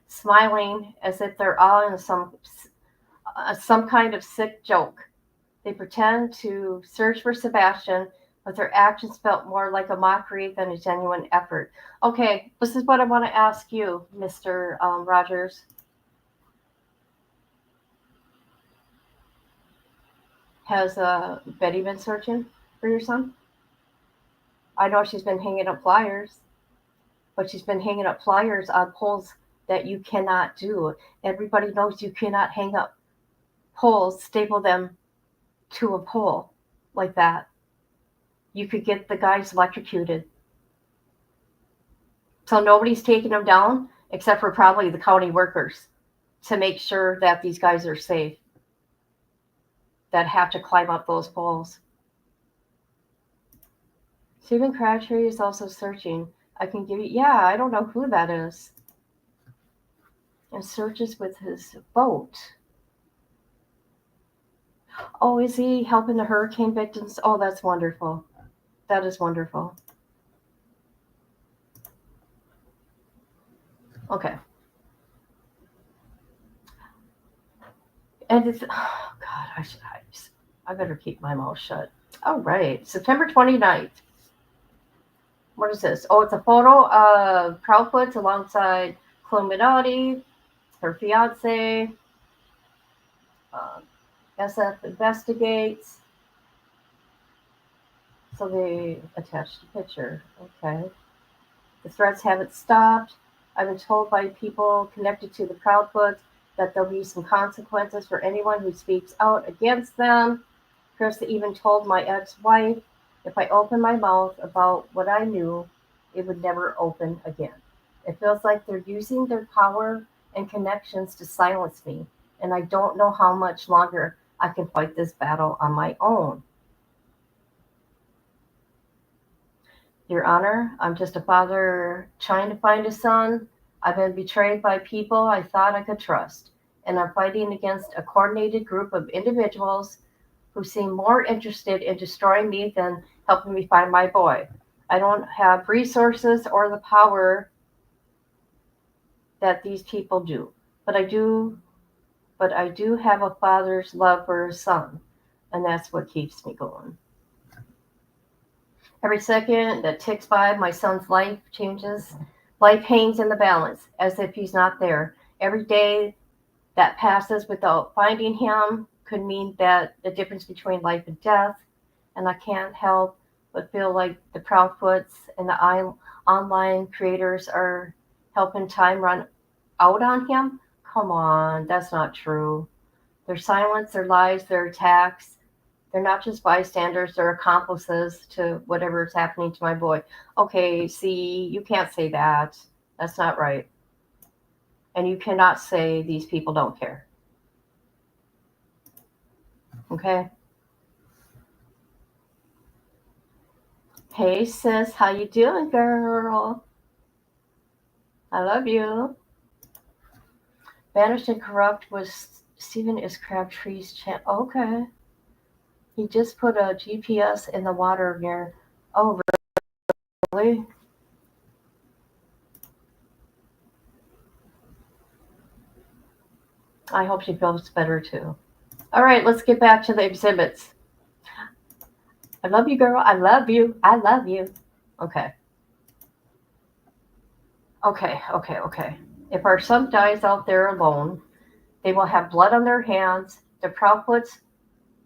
smiling as if they're all in some kind of sick joke. They pretend to search for Sebastian, but their actions felt more like a mockery than a genuine effort. Okay, this is what I want to ask you, Mr. Rogers. Has Betty been searching for your son? I know she's been hanging up flyers, but she's been hanging up flyers on poles that you cannot do. Everybody knows you cannot hang up poles, staple them to a pole like that. You could get the guys electrocuted. So nobody's taking them down except for probably the county workers to make sure that these guys are safe that have to climb up those poles. Stephen Crabtree is also searching. I can give you, yeah, I don't know who that is. And searches with his boat. Oh, is he helping the hurricane victims? Oh, that's wonderful. That is wonderful. Okay. And it's, oh God, I better keep my mouth shut. All right, September 29th. What is this? Oh, it's a photo of Proudfoot alongside Chloe Minotti, her fiance. SF investigates. So they attached a picture. Okay. The threats haven't stopped. I've been told by people connected to the Proudfoots that there'll be some consequences for anyone who speaks out against them. Chris even told my ex-wife if I opened my mouth about what I knew, it would never open again. It feels like they're using their power and connections to silence me, and I don't know how much longer I can fight this battle on my own. Your Honor, I'm just a father trying to find a son. I've been betrayed by people I thought I could trust, and I'm fighting against a coordinated group of individuals who seem more interested in destroying me than helping me find my boy. I don't have resources or the power that these people do, but I do have a father's love for his son, and that's what keeps me going. Every second that ticks by, my son's life changes. Life hangs in the balance as if he's not there. Every day that passes without finding him could mean that the difference between life and death. And I can't help but feel like the Proudfoots and the online creators are helping time run out on him. Come on, that's not true. Their silence, their lies, their attacks, they're not just bystanders, they're accomplices to whatever is happening to my boy. Okay, see, you can't say that. That's not right. And you cannot say these people don't care. Okay? Hey sis, how you doing, girl? I love you. Banished and Corrupt was Stephen is Crabtree's channel. Okay. He just put a GPS in the water near. Oh, really? I hope she feels better too. All right, let's get back to the exhibits. I love you, girl. I love you. I love you. Okay. Okay. If our son dies out there alone, they will have blood on their hands. The Proudfoots,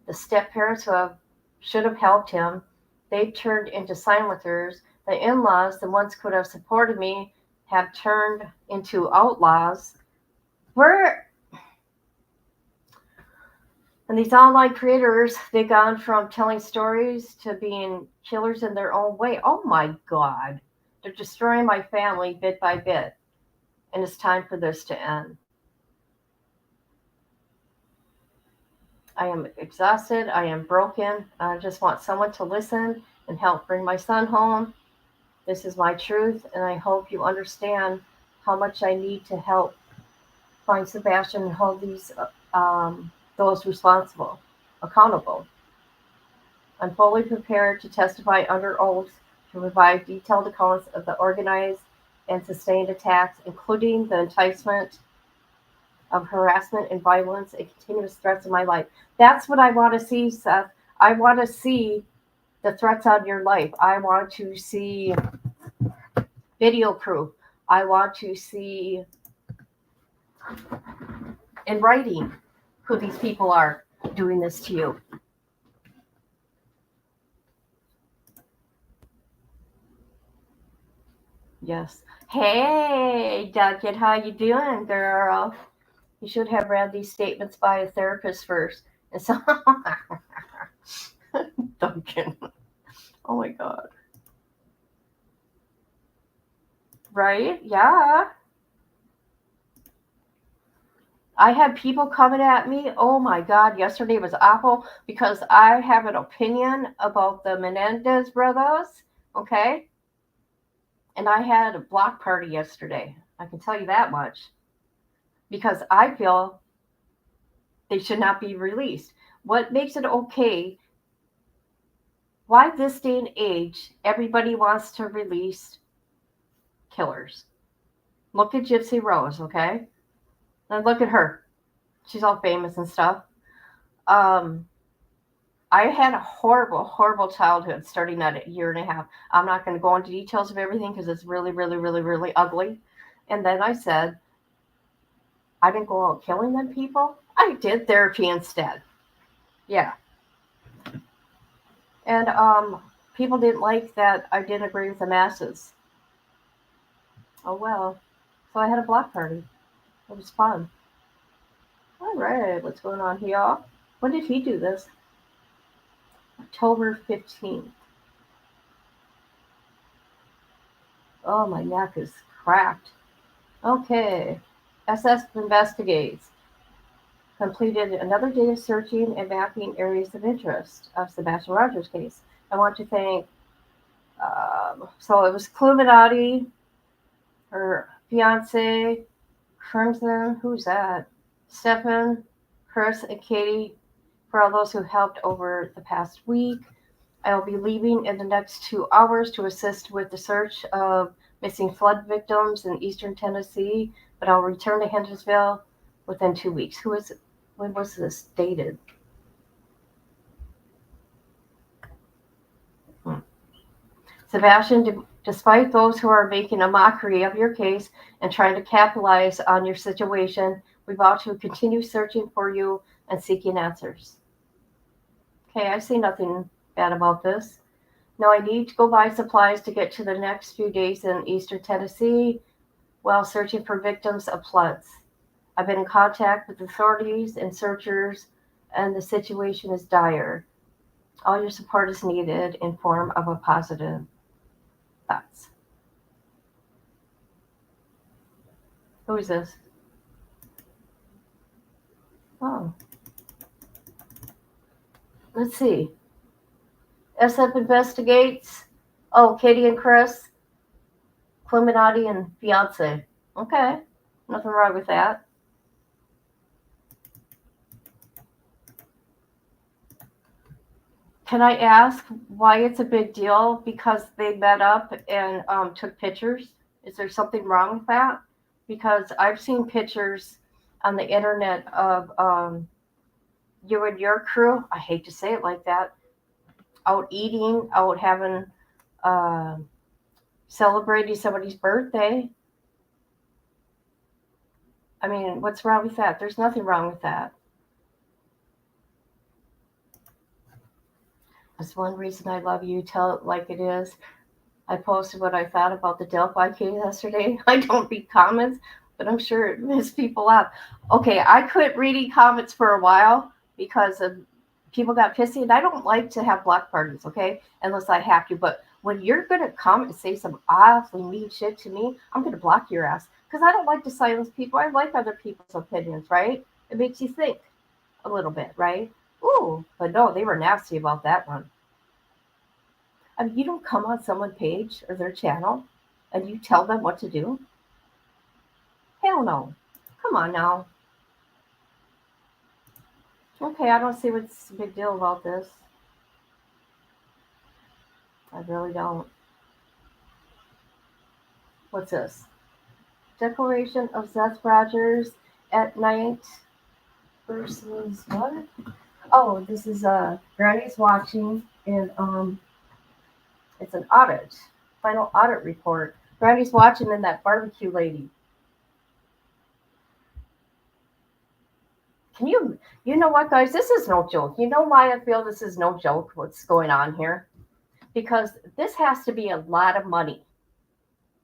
the step-parents should have helped him, they've turned into silencers. The in-laws, the ones who could have supported me, have turned into outlaws. And these online creators, they've gone from telling stories to being killers in their own way. Oh my God. They're destroying my family bit by bit. And it's time for this to end. I am exhausted. I am broken. I just want someone to listen and help bring my son home. This is my truth, and I hope you understand how much I need to help find Sebastian and hold those responsible accountable. I'm fully prepared to testify under oath to provide detailed accounts of the organized and sustained attacks, including the enticement of harassment and violence and continuous threats in my life. That's what I want to see, Seth. I want to see the threats on your life. I want to see video proof. I want to see in writing who these people are doing this to you. Yes. Hey, Duncan, how you doing, girl? You should have read these statements by a therapist first. And so, Duncan. Oh my God. Right? Yeah. I had people coming at me. Oh my God. Yesterday was awful because I have an opinion about the Menendez brothers. Okay. And I had a block party yesterday. I can tell you that much because I feel they should not be released. What makes it okay? Why this day and age everybody wants to release killers? Look at Gypsy Rose, okay? And look at her. She's all famous and stuff. Um, I had a horrible, horrible childhood starting at a year and a half. I'm not going to go into details of everything because it's really, really, really, really ugly. And then I said, I didn't go out killing them people. I did therapy instead. Yeah. And people didn't like that I didn't agree with the masses. Oh well. So I had a block party. It was fun. All right, what's going on here? When did he do this? October 15th. Oh, my neck is cracked. Okay. SS investigates. Completed another day of searching and mapping areas of interest of Sebastian Rogers' case. I want to thank, so it was Cluminati, her fiance, Crimson, who's that? Stefan, Chris, and Katie for all those who helped over the past week. I will be leaving in the next 2 hours to assist with the search of missing flood victims in eastern Tennessee, but I'll return to Hendersonville within 2 weeks. When was this dated? Sebastian, despite those who are making a mockery of your case and trying to capitalize on your situation, we vow to continue searching for you and seeking answers. Okay, I see nothing bad about this. Now I need to go buy supplies to get to the next few days in eastern Tennessee while searching for victims of floods. I've been in contact with authorities and searchers, and the situation is dire. All your support is needed in form of a positive thoughts. Who is this? Oh, let's see. SF investigates. Oh, Katie and Chris, Clementati and fiance. Okay, nothing wrong with that. Can I ask why it's a big deal? Because they met up and took pictures. Is there something wrong with that? Because I've seen pictures on the internet of you and your crew. I hate to say it like that. Out eating, out having, uh, celebrating somebody's birthday. I mean, what's wrong with that? There's nothing wrong with that. That's one reason I love you. Tell it like it is. I posted what I thought about the Delphi case yesterday. I don't read comments, but I'm sure it missed people up. Okay, I quit reading comments for a while because of people got pissy, and I don't like to have block parties, okay, unless I have to. But when you're going to come and say some awfully mean shit to me, I'm going to block your ass because I don't like to silence people. I like other people's opinions, right? It makes you think a little bit, right? Ooh, but no, they were nasty about that one. I mean, you don't come on someone's page or their channel and you tell them what to do. Hell no. Come on now. Okay, I don't see what's the big deal about this. I really don't. What's this? Declaration of Seth Rogers at night versus what? Oh, this is Granny's watching, and it's an audit, final audit report. Granny's watching and that barbecue lady. You know what, guys? This is no joke. You know why I feel this is no joke, what's going on here? Because this has to be a lot of money.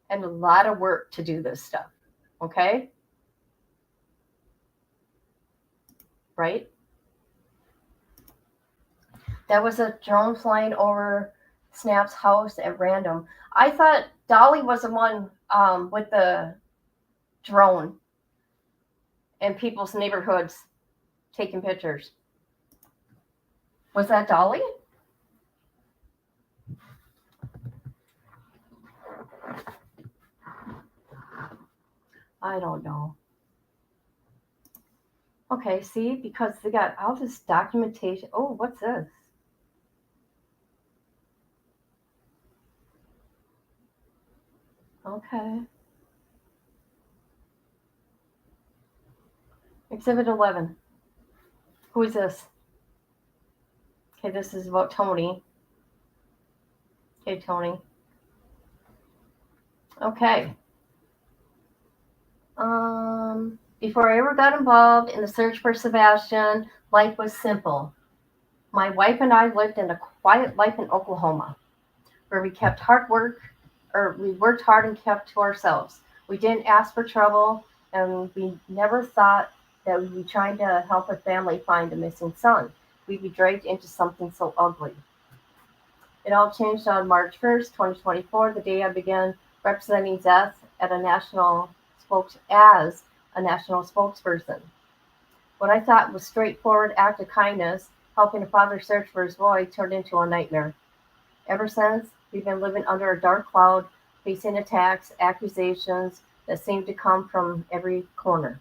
and a lot of work to do this stuff. Okay? Right? That was a drone flying over Snap's house at random. I thought Dolly was the one with the drone in people's neighborhoods taking pictures. Was that Dolly? I don't know. Okay, see, because they got all this documentation. Oh, what's this? Okay. Exhibit 11. Who is this? Okay, this is about Tony. Okay, Tony. Okay. Before I ever got involved in the search for Sebastian, life was simple. My wife and I lived in a quiet life in Oklahoma, where we worked hard and kept to ourselves. We didn't ask for trouble, and we never thought that we'd be trying to help a family find a missing son. We'd be dragged into something so ugly. It all changed on March 1st, 2024, the day I began representing Zeth at as a national spokesperson. What I thought was straightforward act of kindness, helping a father search for his boy, turned into a nightmare. Ever since, we've been living under a dark cloud, facing attacks, accusations that seem to come from every corner.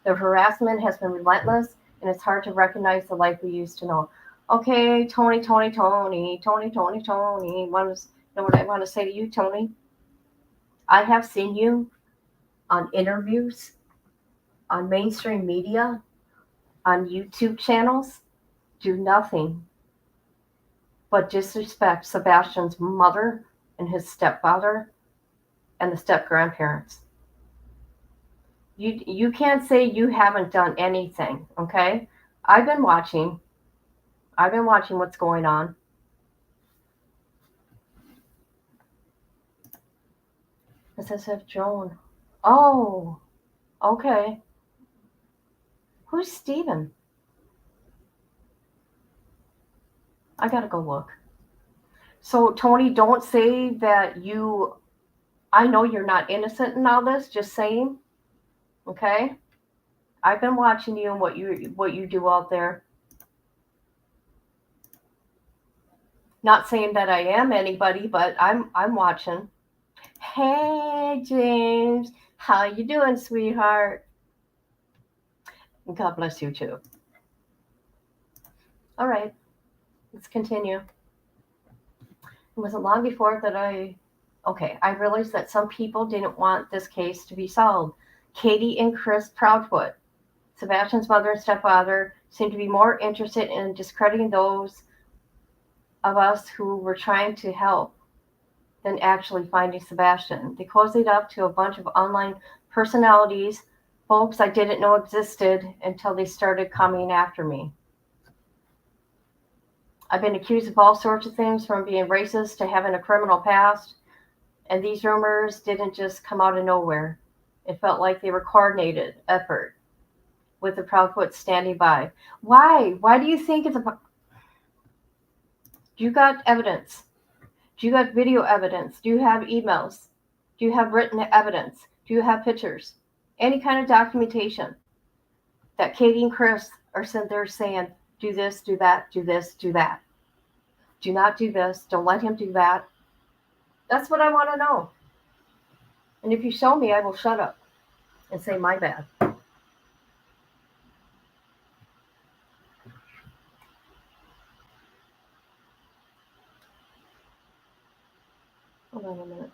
The harassment has been relentless, and it's hard to recognize the life we used to know. Okay, Tony. Want to know what I want to say to you, Tony? I have seen you on interviews, on mainstream media, on YouTube channels, do nothing but disrespect Sebastian's mother and his stepfather and the step grandparents. You can't say you haven't done anything, okay? I've been watching what's going on. It says if Joan. Oh, okay. Who's Steven? I gotta go look. So, Tony, don't say that I know you're not innocent in all this, just saying. Okay? I've been watching you and what you do out there. Not saying that I am anybody, but I'm watching. Hey, James. How you doing, sweetheart? God bless you too. All right. Let's continue. It wasn't long before that I realized that some people didn't want this case to be solved. Katie and Chris Proudfoot, Sebastian's mother and stepfather, seemed to be more interested in discrediting those of us who were trying to help than actually finding Sebastian. They closed it up to a bunch of online personalities, folks I didn't know existed until they started coming after me. I've been accused of all sorts of things, from being racist to having a criminal past, and these rumors didn't just come out of nowhere. It felt like they were coordinated effort with the Proudfoot standing by. Why? Why do you think it's a... Do you got evidence? Do you got video evidence? Do you have emails? Do you have written evidence? Do you have pictures? Any kind of documentation that Katie and Chris are sitting there saying, do this, do that, do this, do that. Do not do this. Don't let him do that. That's what I want to know. And if you show me, I will shut up and say my bad. Hold on a minute.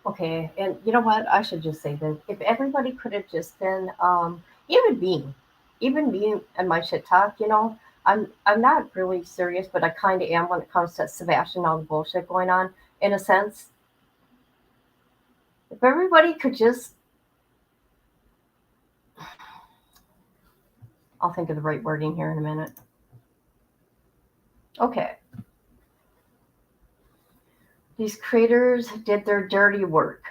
Okay, and you know what? I should just say that if everybody could have just been, even me and my shit talk, I'm not really serious, but I kind of am when it comes to Sebastian, all the bullshit going on. In a sense, if everybody could just I'll think of the right wording here in a minute. Okay. These creators did their dirty work.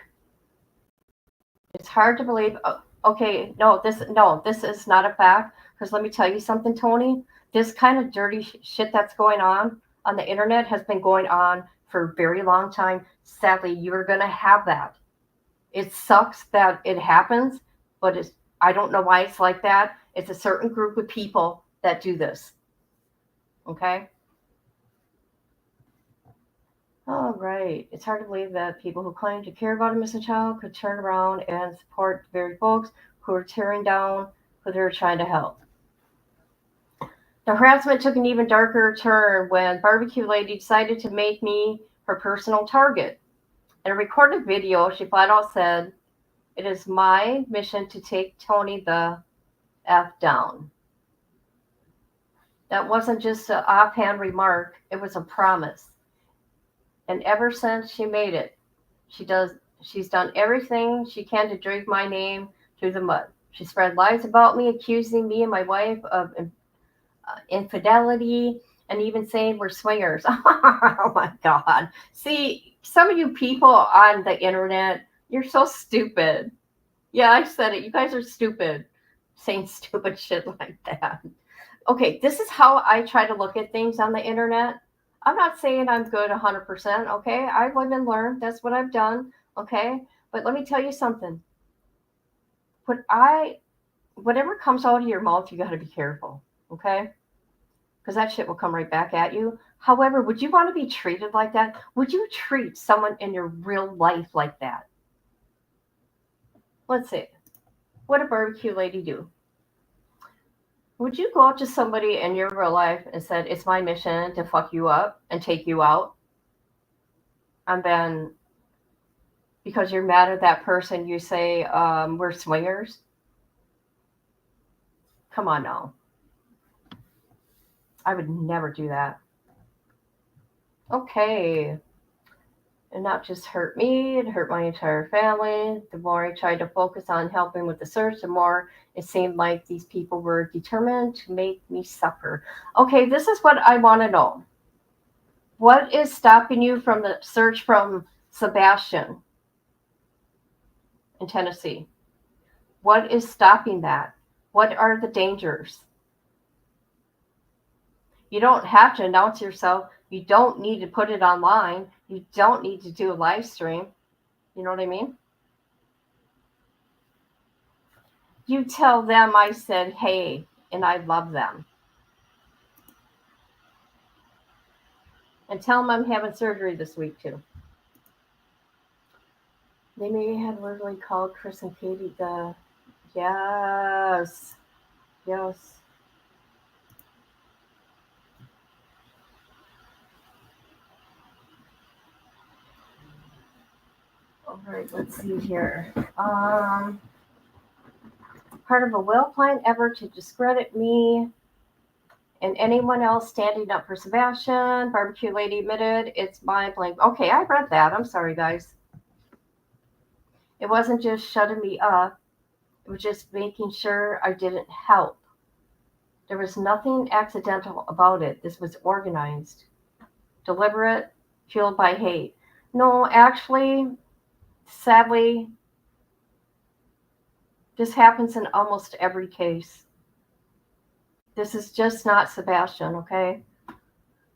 It's hard to believe. Okay, no, this is not a fact. Because let me tell you something, Tony. This kind of dirty shit that's going on the internet has been going on for a very long time. Sadly, you're going to have that. It sucks that it happens, but I don't know why it's like that. It's a certain group of people that do this. Okay? All right. It's hard to believe that people who claim to care about a missing child could turn around and support the very folks who are tearing down who they're trying to help. The harassment took an even darker turn when Barbecue Lady decided to make me her personal target. In a recorded video, she flat out said, "It is my mission to take Tony the F down." That wasn't just an offhand remark, it was a promise. And ever since she made it, she's done everything she can to drag my name through the mud. She spread lies about me, accusing me and my wife of infidelity, and even saying we're swingers. Oh my God. See, some of you people on the internet, you're so stupid. Yeah, I said it. You guys are stupid saying stupid shit like that. Okay, this is how I try to look at things on the internet. I'm not saying I'm good 100%, okay? I live and learn. That's what I've done, okay? But let me tell you something. Whatever comes out of your mouth, you got to be careful, okay? Because that shit will come right back at you. However, would you want to be treated like that? Would you treat someone in your real life like that? Let's see. What did Barbecue Lady do? Would you go up to somebody in your real life and said, "It's my mission to fuck you up and take you out"? And then, because you're mad at that person, you say, "We're swingers"? Come on now. I would never do that. Okay. And not just hurt me, it hurt my entire family. The more I tried to focus on helping with the search, the more it seemed like these people were determined to make me suffer. Okay, this is what I want to know. What is stopping you from the search from Sebastian in Tennessee? What is stopping that? What are the dangers? You don't have to announce yourself. You don't need to put it online. You don't need to do a live stream. You know what I mean? You tell them I said, hey, and I love them. And tell them I'm having surgery this week, too. They may have literally called Chris and Katie the... Yes. Yes. All right, let's see here. Part of a well planned effort to discredit me and anyone else standing up for Sebastian, Barbecue Lady admitted it's my blank. Okay, I read that. I'm sorry, guys. It wasn't just shutting me up. It was just making sure I didn't help. There was nothing accidental about it. This was organized, deliberate, fueled by hate. No, actually, sadly, this happens in almost every case. This is just not Sebastian, okay?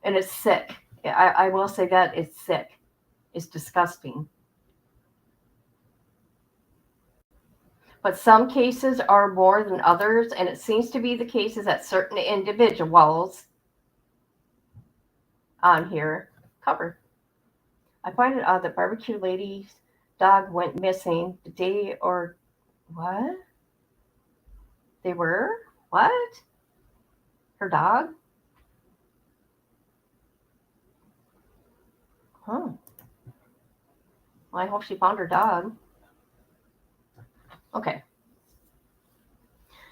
And it's sick. I will say that it's sick. It's disgusting. But some cases are more than others, and it seems to be the cases that certain individuals on here cover. I find it odd that Barbecue Lady's dog went missing the day or... What? They were? What? Her dog? Huh. Well, I hope she found her dog. Okay.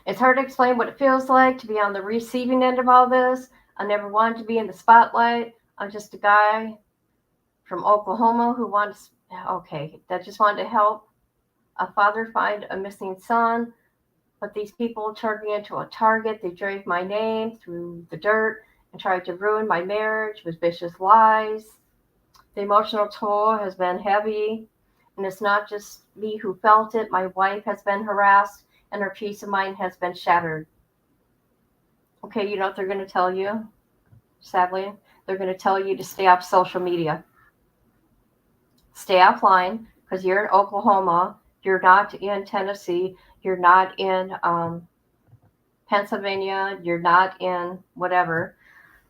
It's hard to explain what it feels like to be on the receiving end of all this. I never wanted to be in the spotlight. I'm just a guy from Oklahoma who that just wanted to help a father find a missing son. But these people turned me into a target. They dragged my name through the dirt and tried to ruin my marriage with vicious lies. The emotional toll has been heavy, and it's not just me who felt it. My wife has been harassed, and her peace of mind has been shattered. Okay, you know what they're going to tell you? Sadly, they're going to tell you to stay off social media. Stay offline because you're in Oklahoma. You're not in Tennessee. You're not in Pennsylvania. You're not in whatever.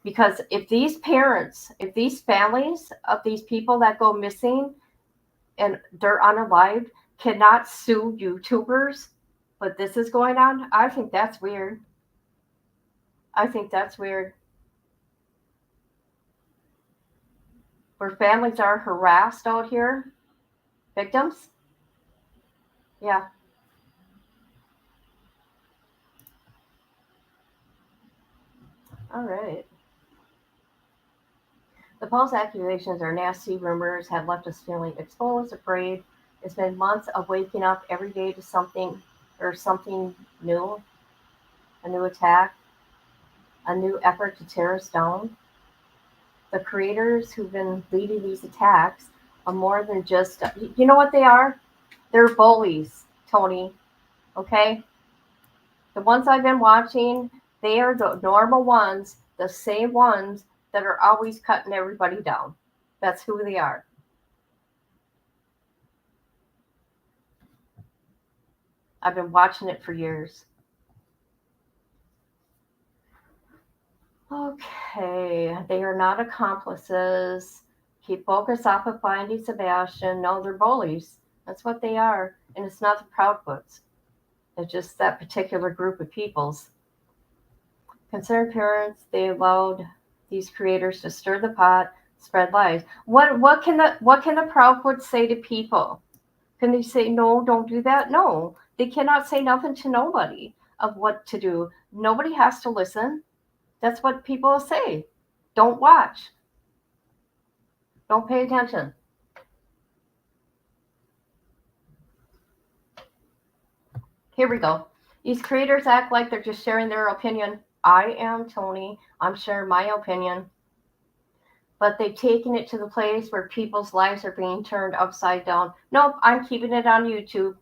Because if these parents, if these families of these people that go missing and they're unalived cannot sue YouTubers, but this is going on, I think that's weird. I think that's weird. Where families are harassed out here, victims. Yeah. All right. The false accusations or nasty rumors have left us feeling exposed, afraid. It's been months of waking up every day to something new, a new attack, a new effort to tear us down. The creators who've been leading these attacks are more than just, you know what they are? They're bullies, Tony. Okay? The ones I've been watching, they are the normal ones, the same ones that are always cutting everybody down. That's who they are. I've been watching it for years. Okay, they are not accomplices. Keep focus off of finding Sebastian. No, they're bullies. That's what they are. And it's not the Proudfoots. It's just that particular group of peoples. Concerned parents, they allowed these creators to stir the pot, spread lies. What can the Proudfoots say to people? Can they say no, don't do that? No. They cannot say nothing to nobody of what to do. Nobody has to listen. That's what people say. Don't watch. Don't pay attention. Here we go. These creators act like they're just sharing their opinion. I am Tony. I'm sharing my opinion. But they've taken it to the place where people's lives are being turned upside down. Nope, I'm keeping it on YouTube.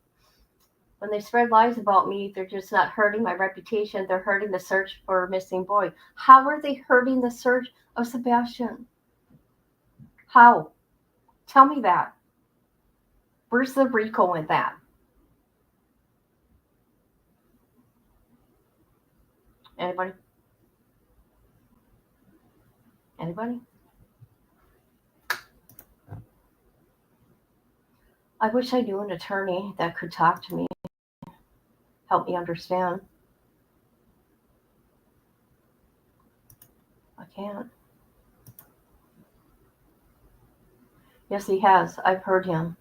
When they spread lies about me, they're just not hurting my reputation. They're hurting the search for a missing boy. How are they hurting the search of Sebastian? How? Tell me that. Where's the Rico in that? Anybody? Anybody? I wish I knew an attorney that could talk to me, help me understand. I can't. Yes, he has. I've heard him.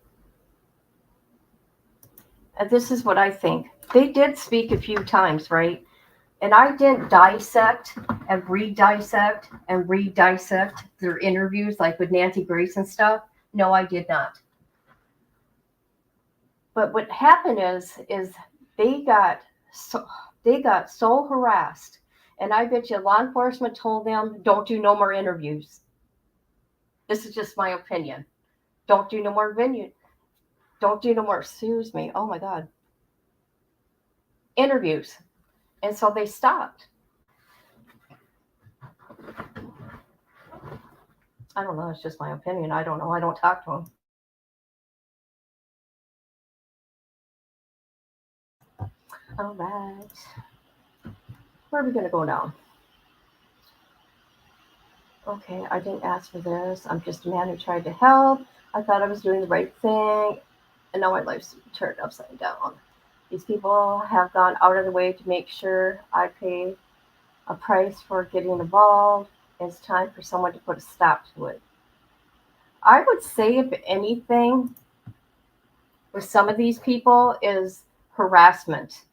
And this is what I think. They did speak a few times, right? And I didn't dissect and re-dissect and re-dissect their interviews, like with Nancy Grace and stuff. No, I did not. But what happened is they got so harassed, and I bet you law enforcement told them, "Don't do no more interviews." This is just my opinion. Don't do no more venue. Don't do no more. Excuse me. Oh my God. Interviews, and so they stopped. I don't know. It's just my opinion. I don't know. I don't talk to them. All right. Where are we going to go now? Okay, I didn't ask for this. I'm just a man who tried to help. I thought I was doing the right thing, and now my life's turned upside down. These people have gone out of the way to make sure I pay a price for getting involved. It's time for someone to put a stop to it. I would say, if anything, with some of these people is harassment,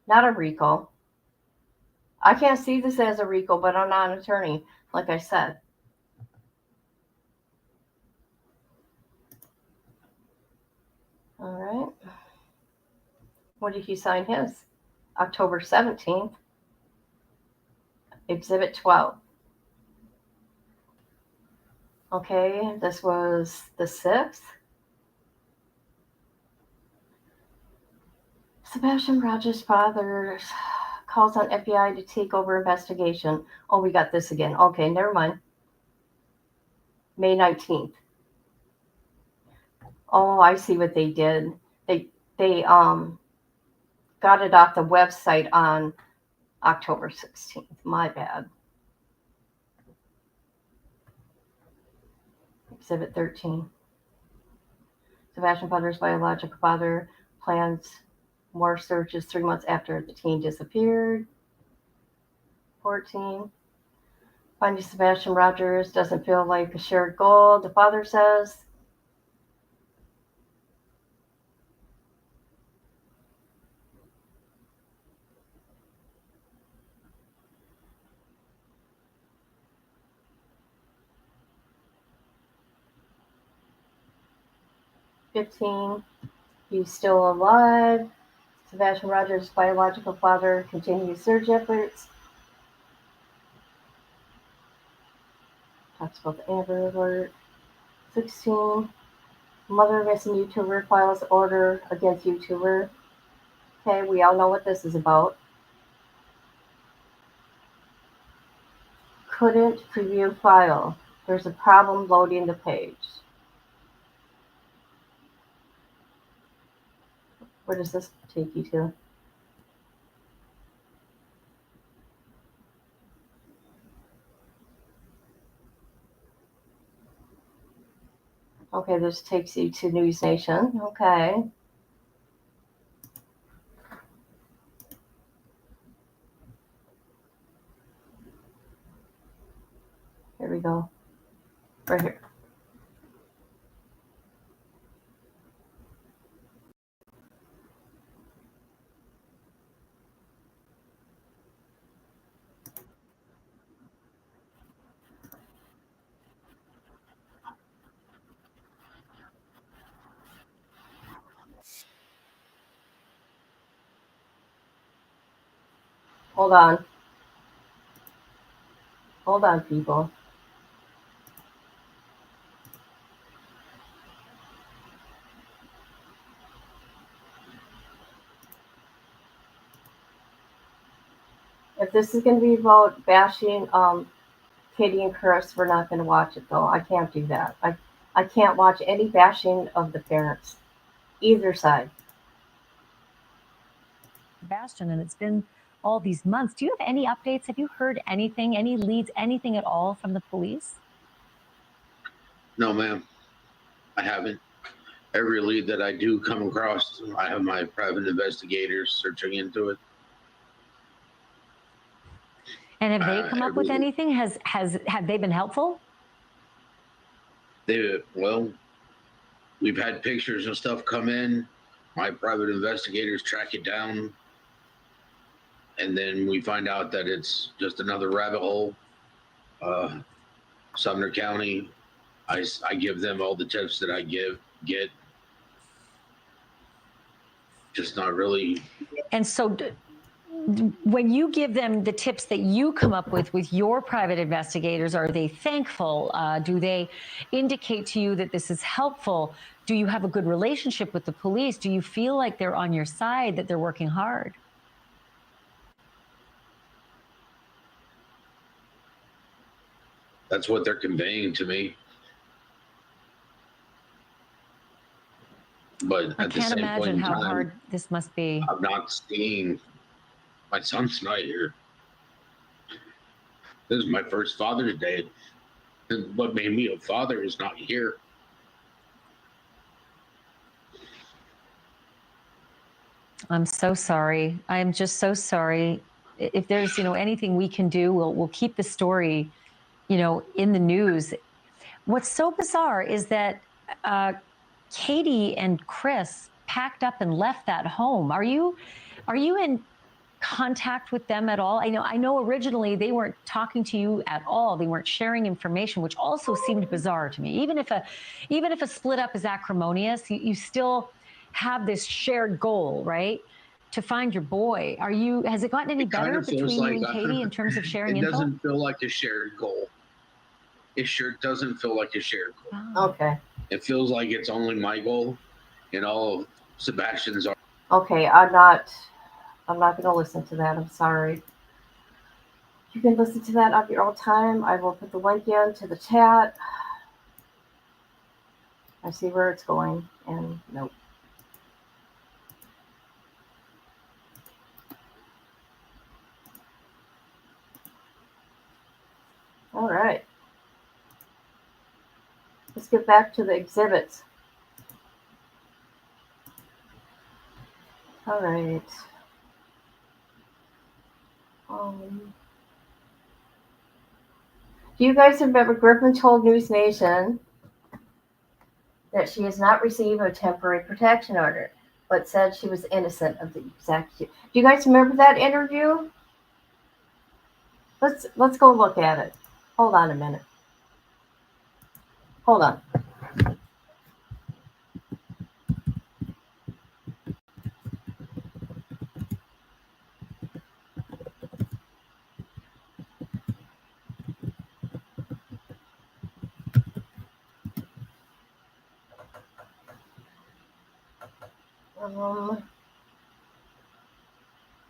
not a RICO. I can't see this as a RICO, but I'm not an attorney, like I said. All right. When did he sign his? October 17th. Exhibit 12. Okay, this was the 6th. Sebastian Rogers' father calls on FBI to take over investigation. Oh, we got this again. Okay, never mind. May 19th. Oh, I see what they did. They got it off the website on October 16th. My bad. Exhibit 13. Sebastian Butler's biological father plans more searches 3 months after the teen disappeared. 14. Finding Sebastian Rogers doesn't feel like a shared goal, the father says. "15. He's still alive. Sebastian Rogers' biological father continues search efforts." Talks about the Amber Alert. 16. Mother missing YouTuber files order against YouTuber. Okay, we all know what this is about. Couldn't preview file. There's a problem loading the page. Where does this take you to? Okay, this takes you to News Nation. Okay. Here we go. Right here. Hold on. Hold on, people. If this is going to be about bashing Katie and Chris, we're not going to watch it, though. I can't do that. I can't watch any bashing of the parents, either side. Sebastian, and it's been all these months. Do you have any updates? Have you heard anything, any leads, anything at all from the police? No, ma'am. I haven't. Every lead that I do come across, I have my private investigators searching into it. And have they come up with anything? Have they been helpful? Well, we've had pictures and stuff come in. My private investigators track it down. And then we find out that it's just another rabbit hole. Sumner County, I give them all the tips that I get. Just not really. And so when you give them the tips that you come up with your private investigators, are they thankful? Do they indicate to you that this is helpful? Do you have a good relationship with the police? Do you feel like they're on your side, that they're working hard? That's what they're conveying to me. But I at the can't same imagine point in how time, hard this must be. I'm not seeing my son's not here. This is my first Father's Day. And what made me a father is not here. I'm so sorry. I am just so sorry. If there's, anything we can do, we'll keep the story, in the news. What's so bizarre is that Katie and Chris packed up and left that home. Are you in contact with them at all? I know originally they weren't talking to you at all. They weren't sharing information, which also seemed bizarre to me. Even if a split up is acrimonious, you still have this shared goal, right? to find your boy. Has it gotten any better between you and Katie in terms of sharing info? It doesn't feel like a shared goal. It sure doesn't feel like a shared goal. Oh. Okay. It feels like it's only my goal and all of Sebastian's. Okay, I'm not going to listen to that. I'm sorry. You can listen to that on your own time. I will put the link into the chat. I see where it's going, and nope. All right. Let's get back to the exhibits. All right. Do you guys remember Griffin told News Nation that she has not received a temporary protection order, but said she was innocent of the executive? Do you guys remember that interview? Let's go look at it. Hold on a minute. Hold on.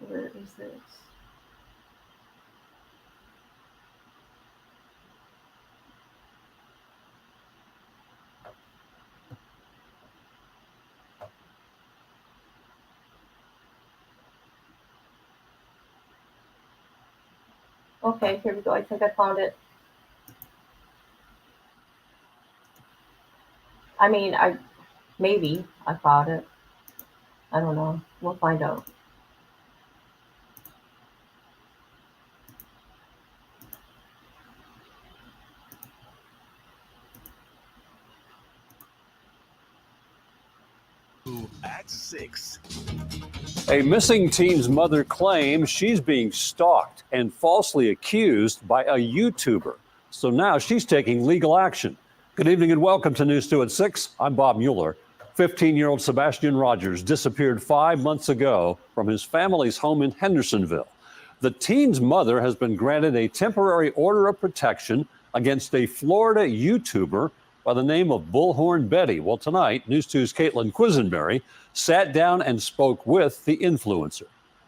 Where is this? Okay, here we go. I think I found it. I mean, maybe I found it. I don't know. We'll find out. At 6. A missing teen's mother claims she's being stalked and falsely accused by a YouTuber. So now she's taking legal action. Good evening and welcome to News 2 at 6. I'm Bob Mueller. 15-year-old Sebastian Rogers disappeared 5 months ago from his family's home in Hendersonville. The teen's mother has been granted a temporary order of protection against a Florida YouTuber by the name of Bullhorn Betty. Well, tonight, News 2's Caitlin Quisenberry sat down and spoke with the influencer.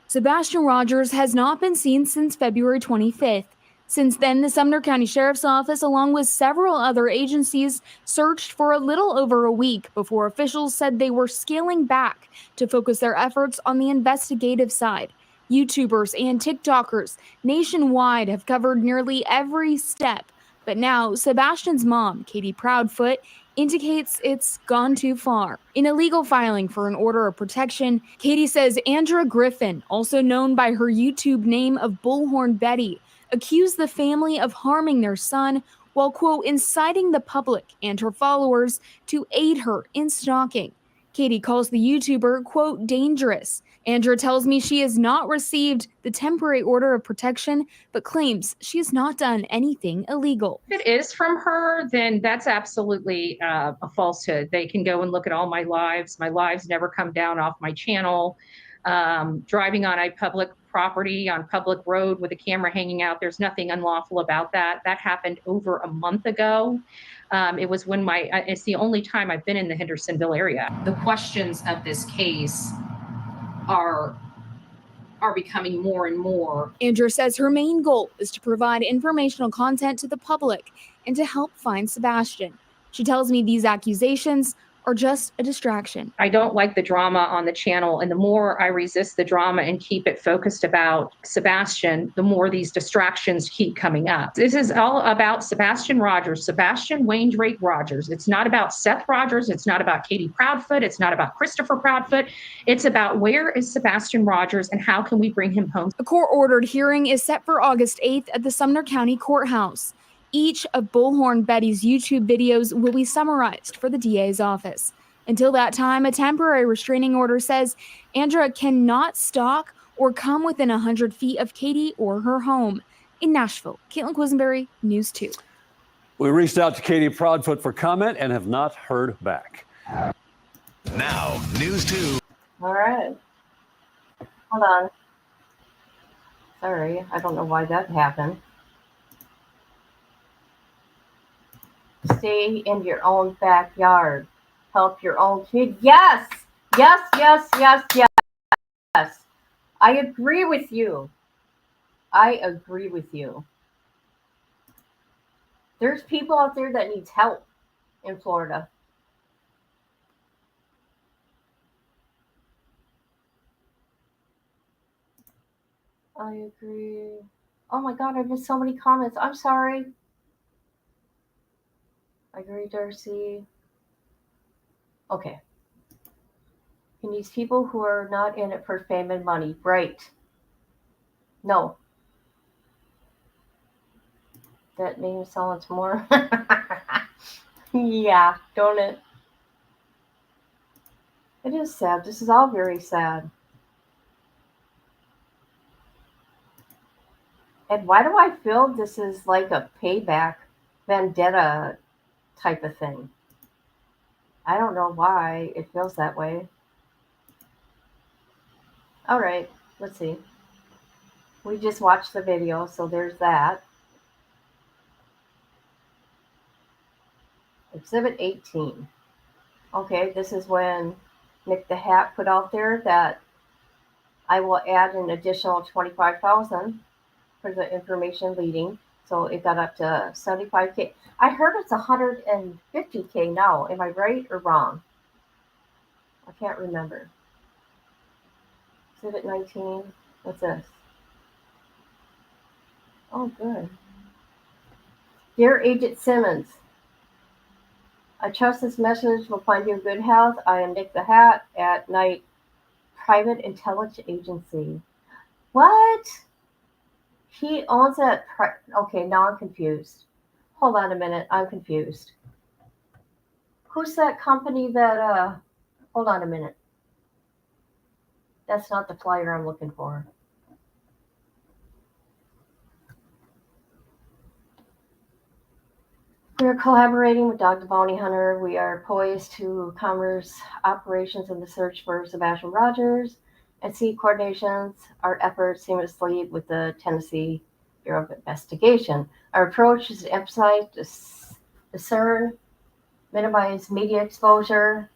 Sebastian Rogers has not been seen since February 25th. Since then, the Sumner County Sheriff's Office, along with several other agencies, searched for a little over a week before officials said they were scaling back to focus their efforts on the investigative side. YouTubers and TikTokers nationwide have covered nearly every step. But now, Sebastian's mom, Katie Proudfoot, indicates it's gone too far. In a legal filing for an order of protection, Katie says Andrea Griffin, also known by her YouTube name of Bullhorn Betty, accused the family of harming their son while, quote, inciting the public and her followers to aid her in stalking. Katie calls the YouTuber, quote, dangerous. Andrea tells me she has not received the temporary order of protection, but claims she has not done anything illegal. If it is from her, then that's absolutely a falsehood. They can go and look at all my lives. My lives never come down off my channel. Driving on a public property, on public road with a camera hanging out, there's nothing unlawful about that. That happened over a month ago. It was when it's the only time I've been in the Hendersonville area. The questions of this case are becoming more and more. Andrea says her main goal is to provide informational content to the public and to help find Sebastian. She tells me these accusations are just a distraction. I don't like the drama on the channel, and the more I resist the drama and keep it focused about Sebastian, the more these distractions keep coming up. This is all about Sebastian Rogers, Sebastian Wayne Drake Rogers. It's not about Seth Rogers. It's not about Katie Proudfoot. It's not about Christopher Proudfoot. It's about where is Sebastian Rogers and how can we bring him home. A court-ordered hearing is set for August 8th at the Sumner County Courthouse. Each of Bullhorn Betty's YouTube videos will be summarized for the DA's office. Until that time, a temporary restraining order says Andrea cannot stalk or come within 100 feet of Katie or her home. In Nashville, Caitlin Quisenberry, News 2. We reached out to Katie Proudfoot for comment and have not heard back. Now, News 2. All right. Hold on. Sorry, I don't know why that happened. Stay in your own backyard. Help your own kid. Yes! Yes, yes, yes, yes. I agree with you. I agree with you. There's people out there that needs help in Florida. I agree. Oh my God, I missed so many comments. I'm sorry. I agree, Darcy. Okay. He needs people who are not in it for fame and money. Right. No. That name sounds more. Yeah, don't it? It is sad. This is all very sad. And why do I feel this is like a payback vendetta type of thing? I don't know why it feels that way. All right, let's see. We just watched the video, so there's that. Exhibit 18. Okay, this is when Nick the Hat put out there that I will add an additional 25,000 for the information leading. So it got up to 75K. I heard it's 150K now. Am I right or wrong? I can't remember. Exhibit 19. What's this? Oh, good. Dear Agent Simmons, I trust this message will find you in good health. I am Nick the Hat at Night Private Intelligence Agency. What? He owns that. Okay, now I'm confused. Hold on a minute. I'm confused. Who's that company that, hold on a minute. That's not the flyer I'm looking for. We are collaborating with Dog the Bounty Hunter. We are poised to commerce operations in the search for Sebastian Rogers and see coordinations our efforts seamlessly with the Tennessee Bureau of Investigation. Our approach is to emphasize, discern, minimize media exposure,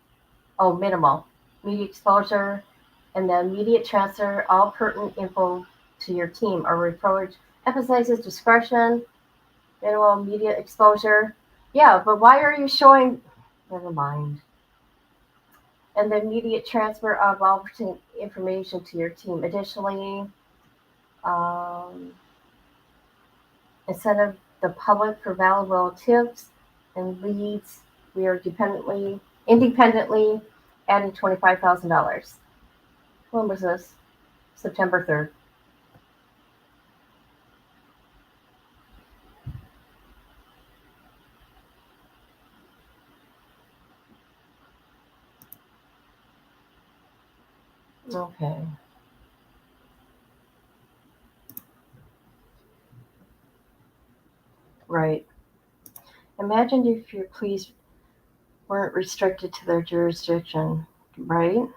minimal media exposure, and the immediate transfer all pertinent info to your team. Our approach emphasizes discretion, minimal media exposure. Yeah, but why are you showing? Never mind. And the immediate transfer of all pertinent information to your team. Additionally, instead of the public for valuable tips and leads, we are independently adding $25,000. When was this? September 3rd. Okay. Right. Imagine if your police weren't restricted to their jurisdiction, right?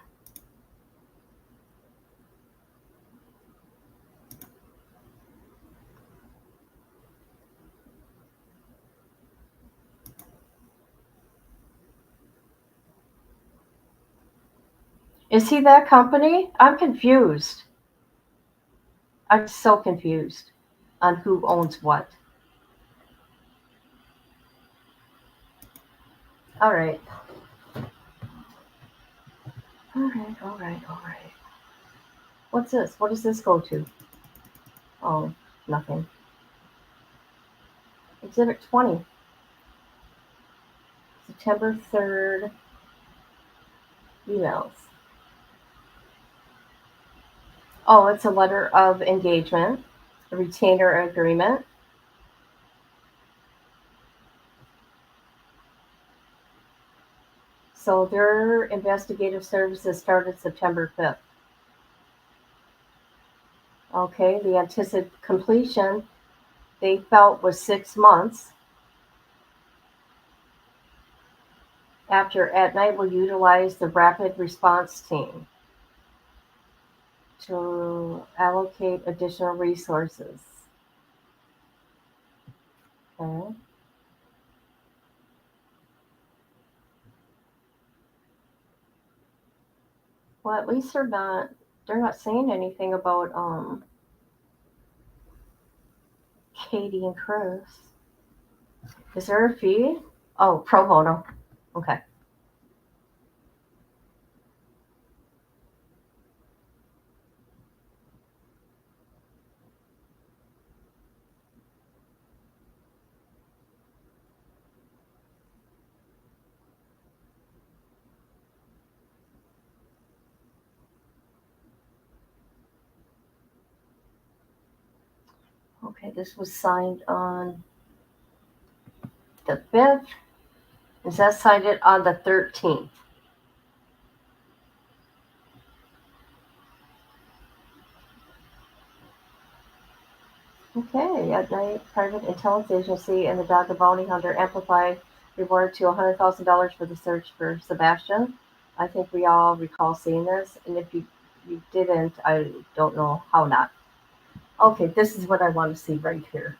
Is he that company? I'm confused. I'm so confused on who owns what. All right. All right, all right, all right. What's this? What does this go to? Oh, nothing. Exhibit 20. September 3rd. Emails. Oh, it's a letter of engagement, a retainer agreement. So their investigative services started September 5th. Okay, the anticipated completion they felt was 6 months. After at night will utilize the rapid response team. to allocate additional resources. Okay. Well, at least they're not saying anything about Katie and Chris. Is there a fee? Oh, pro bono. Okay. Okay, this was signed on the 5th. Is that signed it on the 13th? Okay, at night, private intelligence agency and the dog of bounty hunter amplified reward to $100,000 for the search for Sebastian. I think we all recall seeing this, and if you didn't, I don't know how not. Okay, this is what I want to see right here.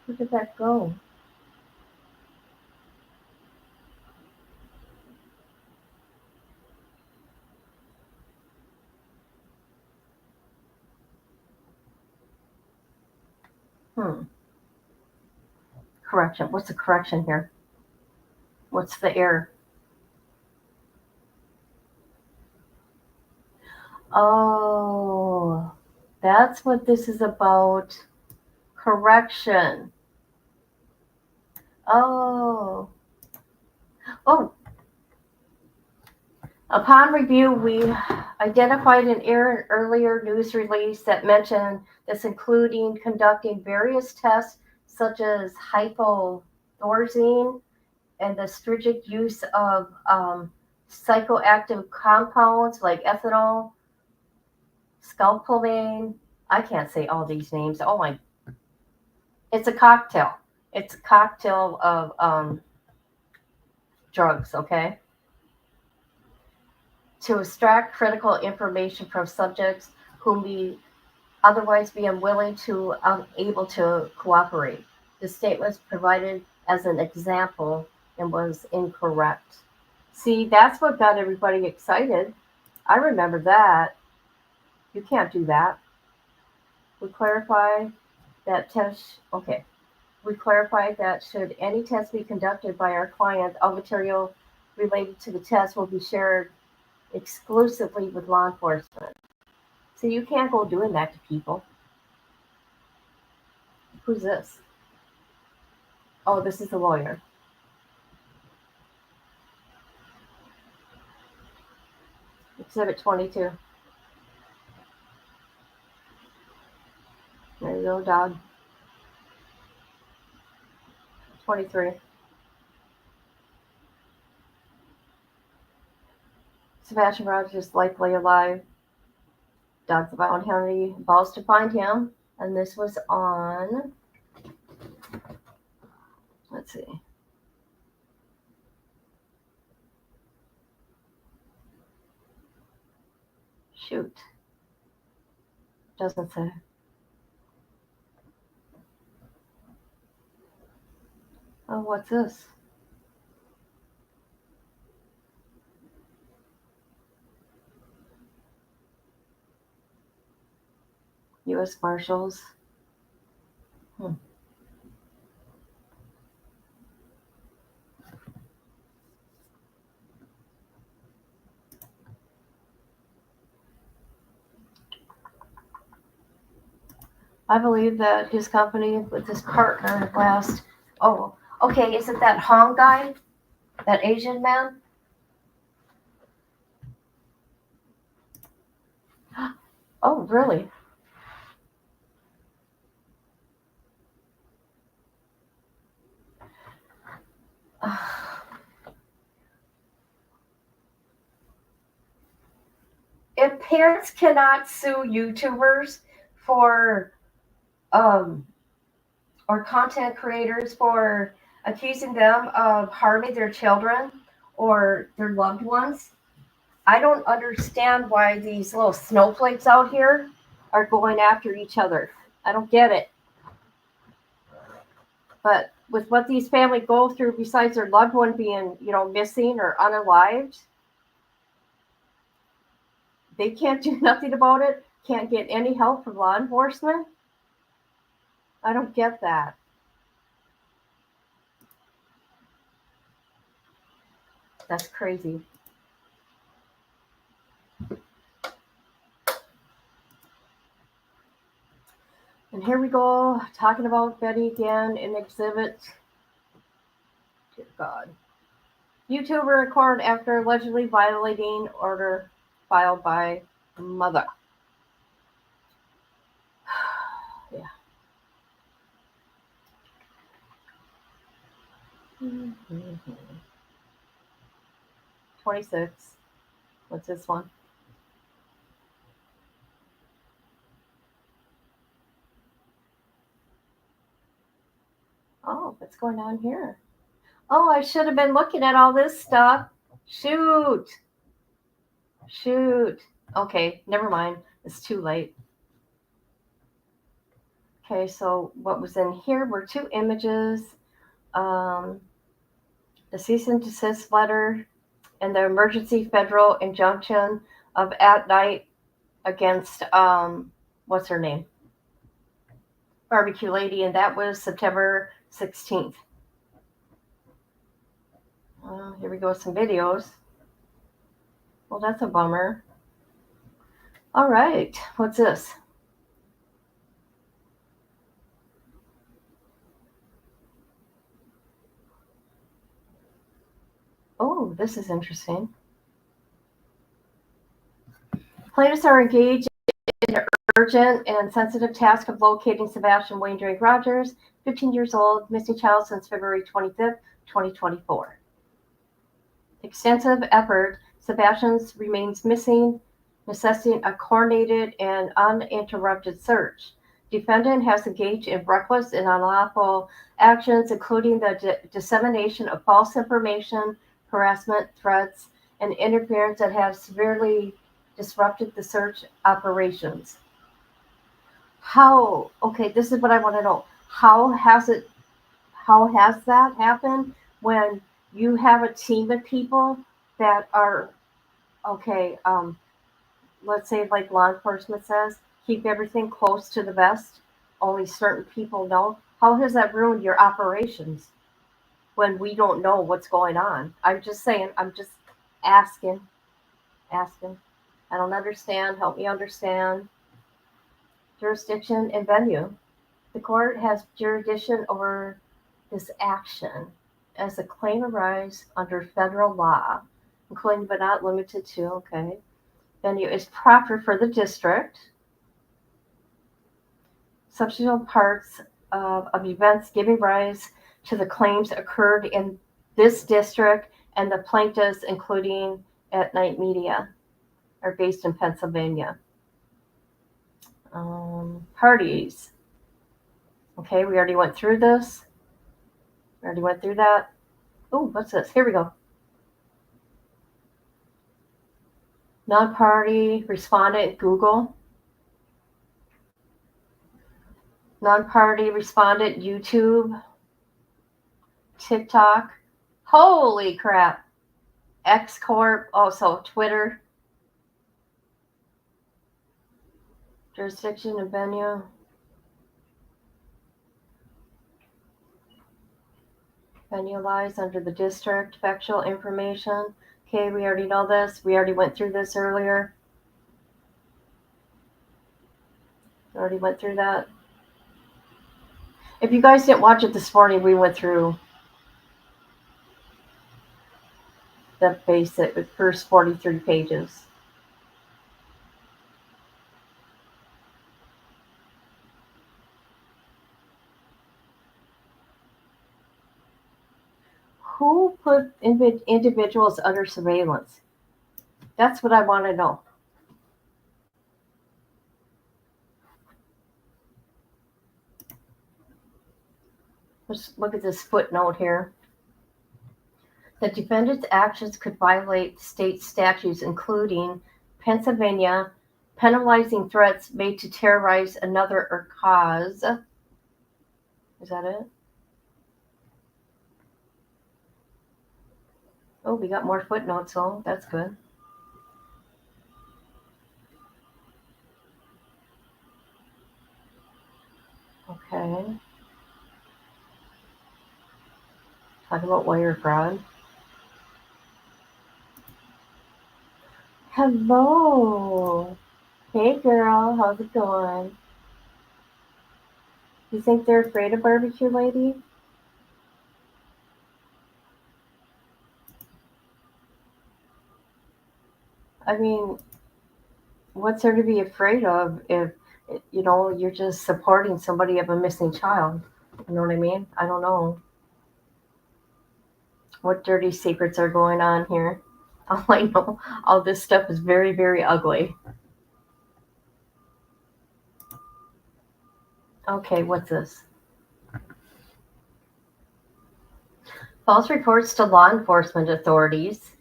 Where did that go? Correction. What's the correction here? What's the error? Oh, that's what this is about. Correction. Oh. Oh. Upon review, we identified an error in earlier news release that mentioned this, including conducting various tests such as hypothorzine and the stringent use of psychoactive compounds like ethanol, scopolamine. I can't say all these names. Oh my! It's a cocktail. It's a cocktail of drugs. Okay. To extract critical information from subjects whom we otherwise be unwilling to unable to cooperate. The statement provided as an example and was incorrect. See, that's what got everybody excited. I remember that. You can't do that. We clarify that test. Okay. We clarify that should any test be conducted by our client, all material related to the test will be shared exclusively with law enforcement. So you can't go doing that to people. Who's this? Oh, this is the lawyer. Exhibit 22. There you go, dog. 23. Sebastian Rogers likely alive. Dog's about how many balls to find him. And this was on, let's see. Shoot. Doesn't say. Oh, what's this? U.S. Marshals. I believe that his company with his partner last. Oh, okay. Is it that Hong guy? That Asian man? Oh, really? If parents cannot sue YouTubers for or content creators for accusing them of harming their children or their loved ones, I don't understand why these little snowflakes out here are going after each other. I don't get it. But with what these families go through, besides their loved one being, missing or unalived, they can't do nothing about it, can't get any help from law enforcement. I don't get that. That's crazy. And here we go, talking about Betty again in exhibit. Dear God. YouTuber in court after allegedly violating order filed by mother. Yeah. 26. What's this one? Oh, what's going on here? Oh, I should have been looking at all this stuff. Shoot. Okay, never mind. It's too late. Okay, so what was in here were 2 images. The cease and desist letter and the emergency federal injunction of at night against what's her name? Barbecue Lady, and that was September 16th. Here we go with some videos. Well, that's a bummer. All right, what's this? Oh, this is interesting. Plaintiffs are engaged in an urgent and sensitive task of locating Sebastian Wayne Drake Rogers, 15 years old, missing child since February 25th, 2024. Extensive effort, Sebastian remains missing, necessitating a coordinated and uninterrupted search. Defendant has engaged in reckless and unlawful actions, including the dissemination of false information, harassment, threats, and interference that have severely disrupted the search operations. Okay, this is what I want to know. How has that happened when you have a team of people that are, okay, let's say like law enforcement says, keep everything close to the vest, only certain people know. How has that ruined your operations when we don't know what's going on? I'm just saying, I'm just asking. I don't understand. Help me understand. Jurisdiction and venue. The court has jurisdiction over this action as the claim arises under federal law, including but not limited to, okay. Venue is proper for the district. Substantial parts of events giving rise to the claims occurred in this district, and the plaintiffs, including At Night Media, are based in Pennsylvania. Parties. Okay, we already went through this. We already went through that. Oh, what's this? Here we go. Non-party respondent, Google. Non-party respondent, YouTube. TikTok. Holy crap. X Corp. Also Twitter. Jurisdiction and venue. Venue lies under the district. Factual information. Okay, we already know this. We already went through this earlier. Already went through that. If you guys didn't watch it this morning, we went through the basic, the first 43 pages. Who put individuals under surveillance? That's what I want to know. Let's look at this footnote here. The defendant's actions could violate state statutes, including Pennsylvania penalizing threats made to terrorize another or cause. Is that it? Oh, we got more footnotes, so that's good. Okay. Talk about wire fraud. Hello. Hey, girl. How's it going? You think they're afraid of Barbecue Lady? I mean, what's there to be afraid of if, you're just supporting somebody of a missing child? You know what I mean? I don't know what dirty secrets are going on here. All I know, all this stuff is very, very ugly. Okay, what's this? False reports to law enforcement authorities,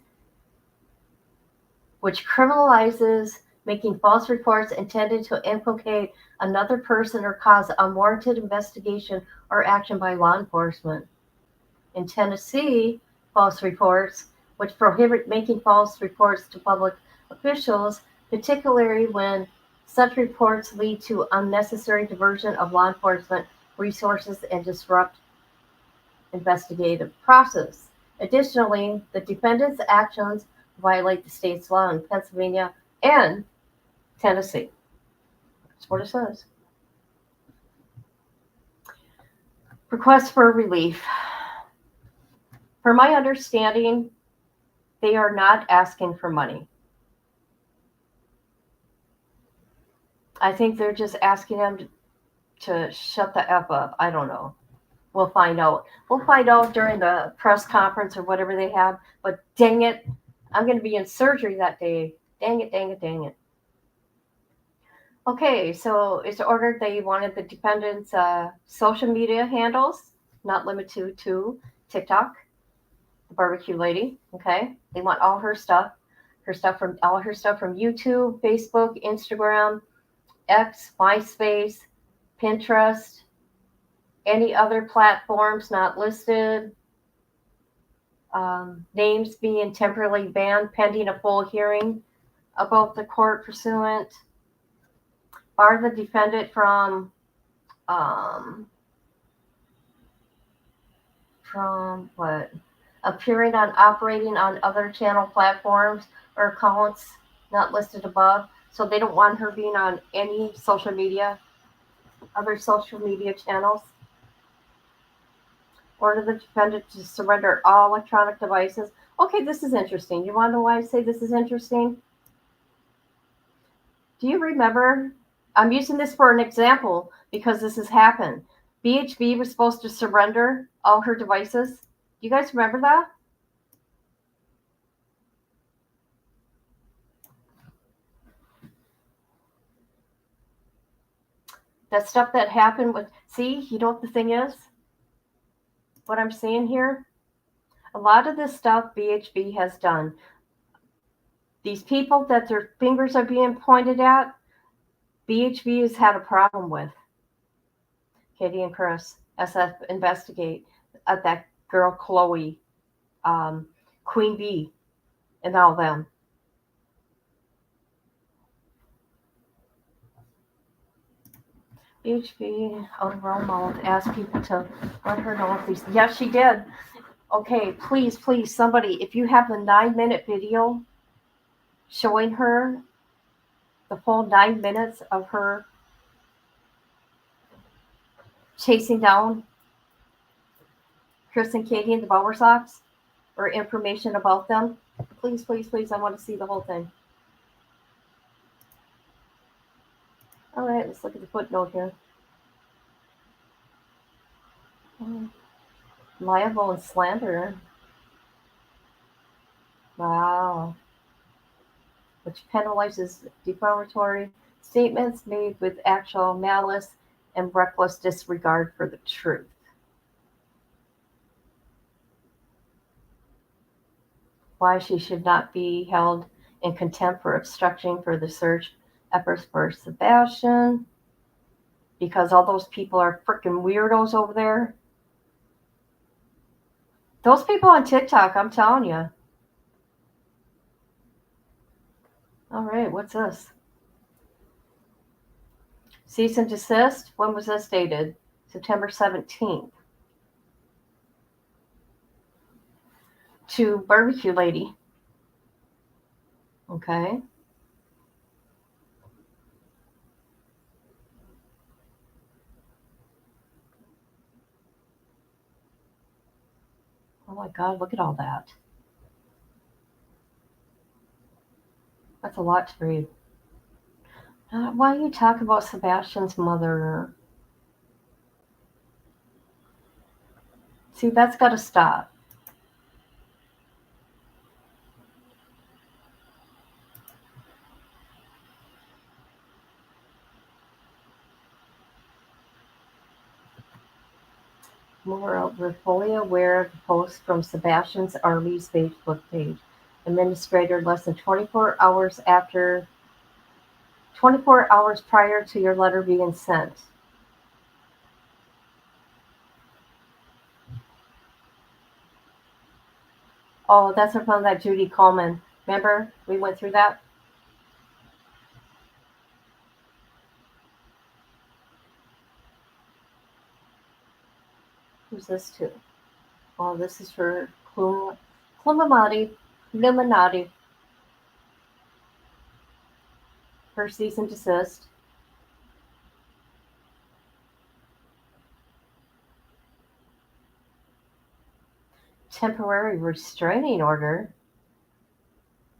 which criminalizes making false reports intended to implicate another person or cause unwarranted investigation or action by law enforcement. In Tennessee, false reports, which prohibit making false reports to public officials, particularly when such reports lead to unnecessary diversion of law enforcement resources and disrupt investigative process. Additionally, the defendant's actions violate the state's law in Pennsylvania and Tennessee. That's what it says. Request for relief. From my understanding, they are not asking for money. I think they're just asking them to shut the F up. I don't know. We'll find out. We'll find out during the press conference or whatever they have. But dang it, I'm going to be in surgery that day. Dang it, dang it, dang it. Okay, so it's ordered they wanted the defendant's social media handles, not limited to TikTok, the Barbecue Lady. Okay, they want all her stuff from YouTube, Facebook, Instagram, X, MySpace, Pinterest, any other platforms not listed. Names being temporarily banned pending a full hearing about the court pursuant. Bar the defendant from what? Appearing on operating on other channel platforms or accounts not listed above. So they don't want her being on any other social media channels. Order the defendant to surrender all electronic devices. Okay, this is interesting. You want to know why I say this is interesting? Do you remember? I'm using this for an example because this has happened. BHB was supposed to surrender all her devices. You guys remember that? That stuff that happened with, see, you know what the thing is? What I'm saying here? A lot of this stuff BHB has done. These people that their fingers are being pointed at, BHB has had a problem with. Katie and Chris, SF investigate that girl Chloe, Queen Bee, and all them. BHB out of her own mouth asked people to let her know if these. Yes, she did. Okay, please, somebody, if you have the 9-minute video showing her the full 9 minutes of her chasing down Chris and Katie and the Bauer Sox, or information about them, please, I want to see the whole thing. All right, let's look at the footnote here. Liable and slander. Wow. Which penalizes defamatory statements made with actual malice and reckless disregard for the truth. why she should not be held in contempt for obstructing for the search efforts for Sebastian. Because all those people are freaking weirdos over there. Those people on TikTok, I'm telling you. All right, what's this? Cease and desist. When was this dated? September 17th. To Barbecue Lady. Okay. Oh my God, look at all that. That's a lot to read. Why do you talk about Sebastian's mother? See, that's got to stop. Moreover, we're fully aware of the post from Sebastian's RV's Facebook page. Administrator less than 24 hours prior to your letter being sent. Oh, that's from that Judy Coleman. Remember? We went through that? Who's this to? Oh, this is for Illuminati. Her cease and desist. Temporary restraining order.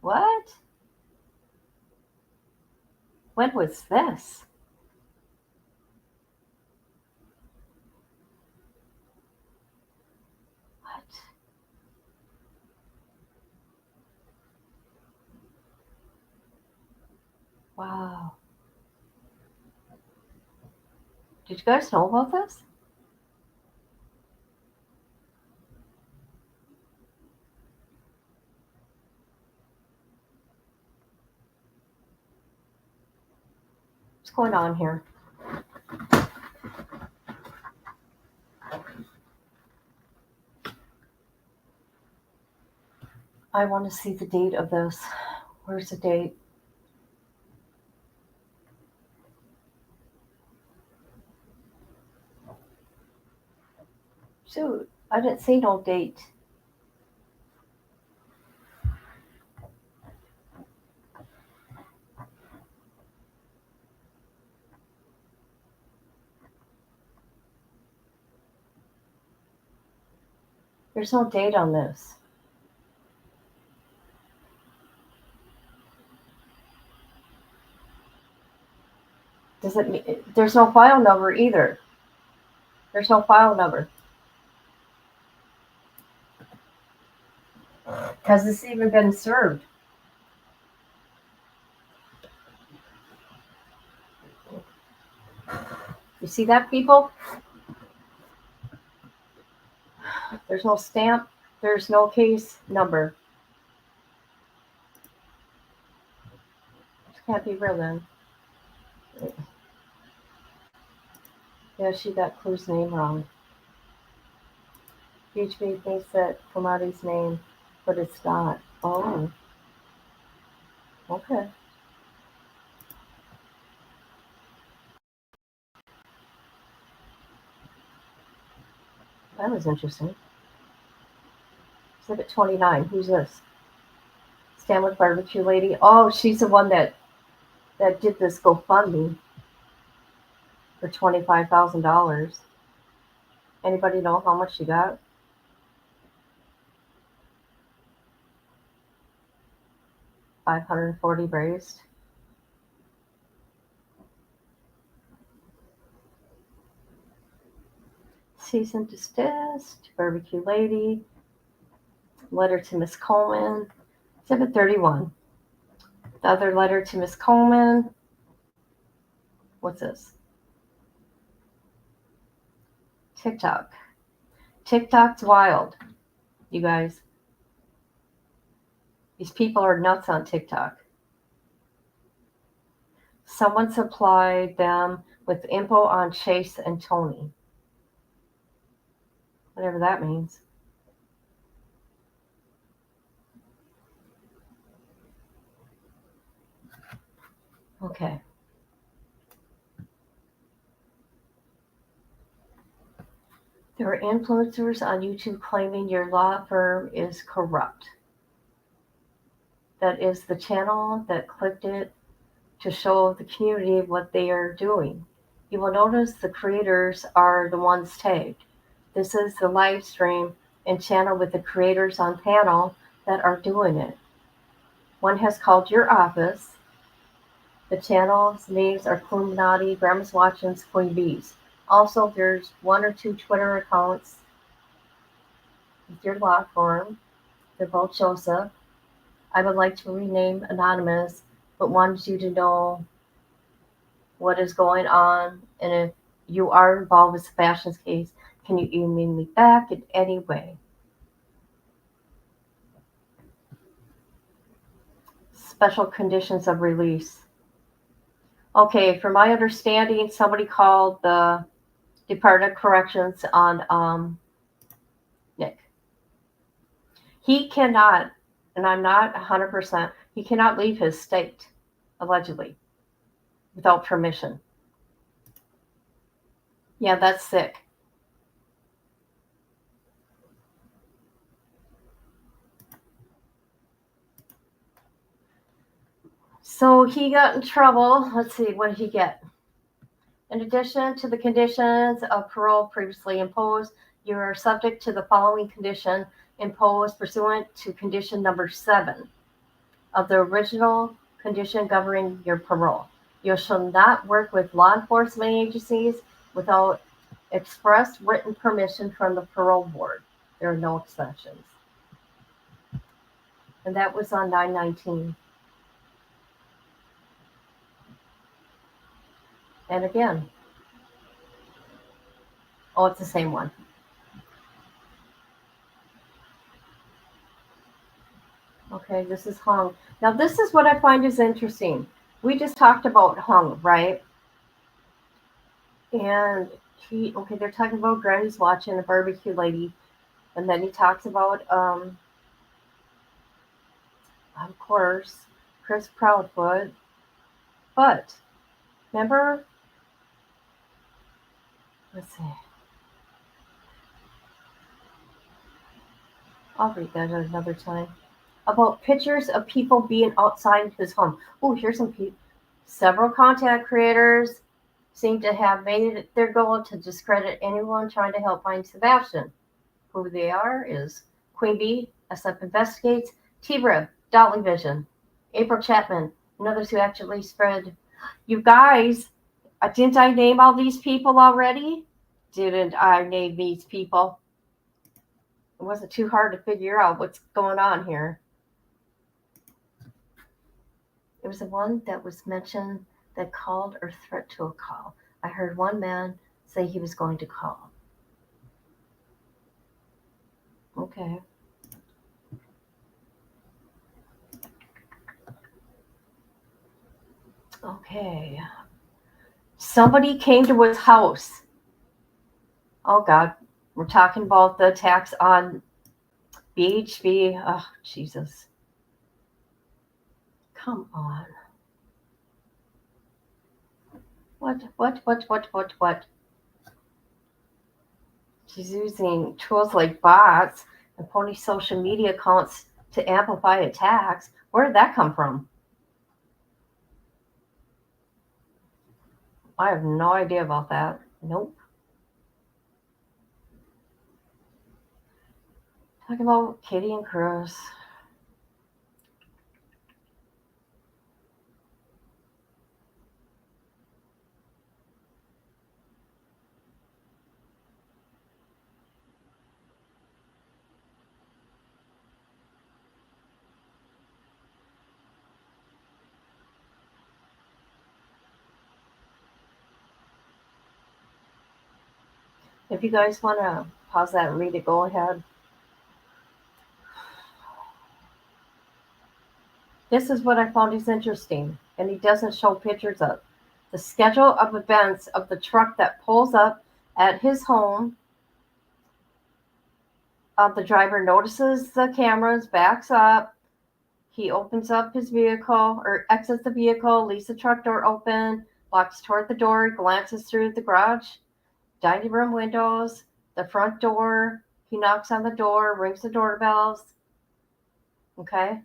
What? When was this? What? Wow. Did you guys know about this? What's going on here? I want to see the date of this. Where's the date? Shoot, I didn't see no date. There's no date on this. Does it mean there's no file number either? There's no file number. Has this even been served? You see that, people? There's no stamp. There's no case number. This can't be real then. Yeah, she got Clue's name wrong. HB thinks that Kamadi's name, but it's not. Oh. Okay. That was interesting. Exhibit 29. Who's this? Stand with Barbecue Lady. Oh, she's the one that did this GoFundMe for $25,000. Anybody know how much she got? $540 raised. Cease and desist. Barbecue Lady. Letter to Miss Coleman. Exhibit 31. The other letter to Miss Coleman. What's this? TikTok. TikTok's wild, you guys. These people are nuts on TikTok. Someone supplied them with info on Chase and Tony. Whatever that means. Okay. There are influencers on YouTube claiming your law firm is corrupt. That is the channel that clicked it to show the community what they are doing. You will notice the creators are the ones tagged. This is the live stream and channel with the creators on panel that are doing it. One has called your office. The channel's names are Illuminati, Grandma's Watchings, Queen Bees. Also, there's 1 or 2 Twitter accounts with your law firm. They're both Joseph. I would like to rename Anonymous, but wanted you to know what is going on, and if you are involved with Sebastian's case, can you email me back in any way? Special conditions of release. Okay, from my understanding, somebody called the Department of Corrections on Nick. He cannot, and I'm not 100%, he cannot leave his state, allegedly, without permission. Yeah, that's sick. So he got in trouble. Let's see, what did he get? In addition to the conditions of parole previously imposed, you are subject to the following condition imposed pursuant to condition number 7 of the original condition governing your parole. You shall not work with law enforcement agencies without express written permission from the parole board. There are no exceptions. And that was on 9/19. And again, oh, it's the same one. Okay, this is hung. Now, this is what I find is interesting. We just talked about hung, right? And they're talking about Granny's watching a barbecue lady. And then he talks about, of course, Chris Proudfoot. But, remember, let's see. I'll read that at another time. About pictures of people being outside his home. Oh, here's some people. Several content creators seem to have made it their goal to discredit anyone trying to help find Sebastian. Who they are is Queen Bee, SF Investigates, T-Rib, Dolly Vision, April Chapman, and others who actually spread. You guys, didn't I name all these people already? Didn't I name these people? It wasn't too hard to figure out what's going on here. It was the one that was mentioned that called or threat to a call. I heard one man say he was going to call. Okay. Okay. Somebody came to his house. Oh, God. We're talking about the attacks on BHB. Oh, Jesus. Come on. What? She's using tools like bots and phony social media accounts to amplify attacks. Where did that come from? I have no idea about that. Nope. Talking about Katie and Chris. If you guys want to pause that and read it, go ahead. This is what I found is interesting, and he doesn't show pictures of. The schedule of events of the truck that pulls up at his home. The driver notices the cameras, backs up. He opens up his vehicle or exits the vehicle, leaves the truck door open, walks toward the door, glances through the garage, dining room windows, the front door. He knocks on the door, rings the doorbells. Okay.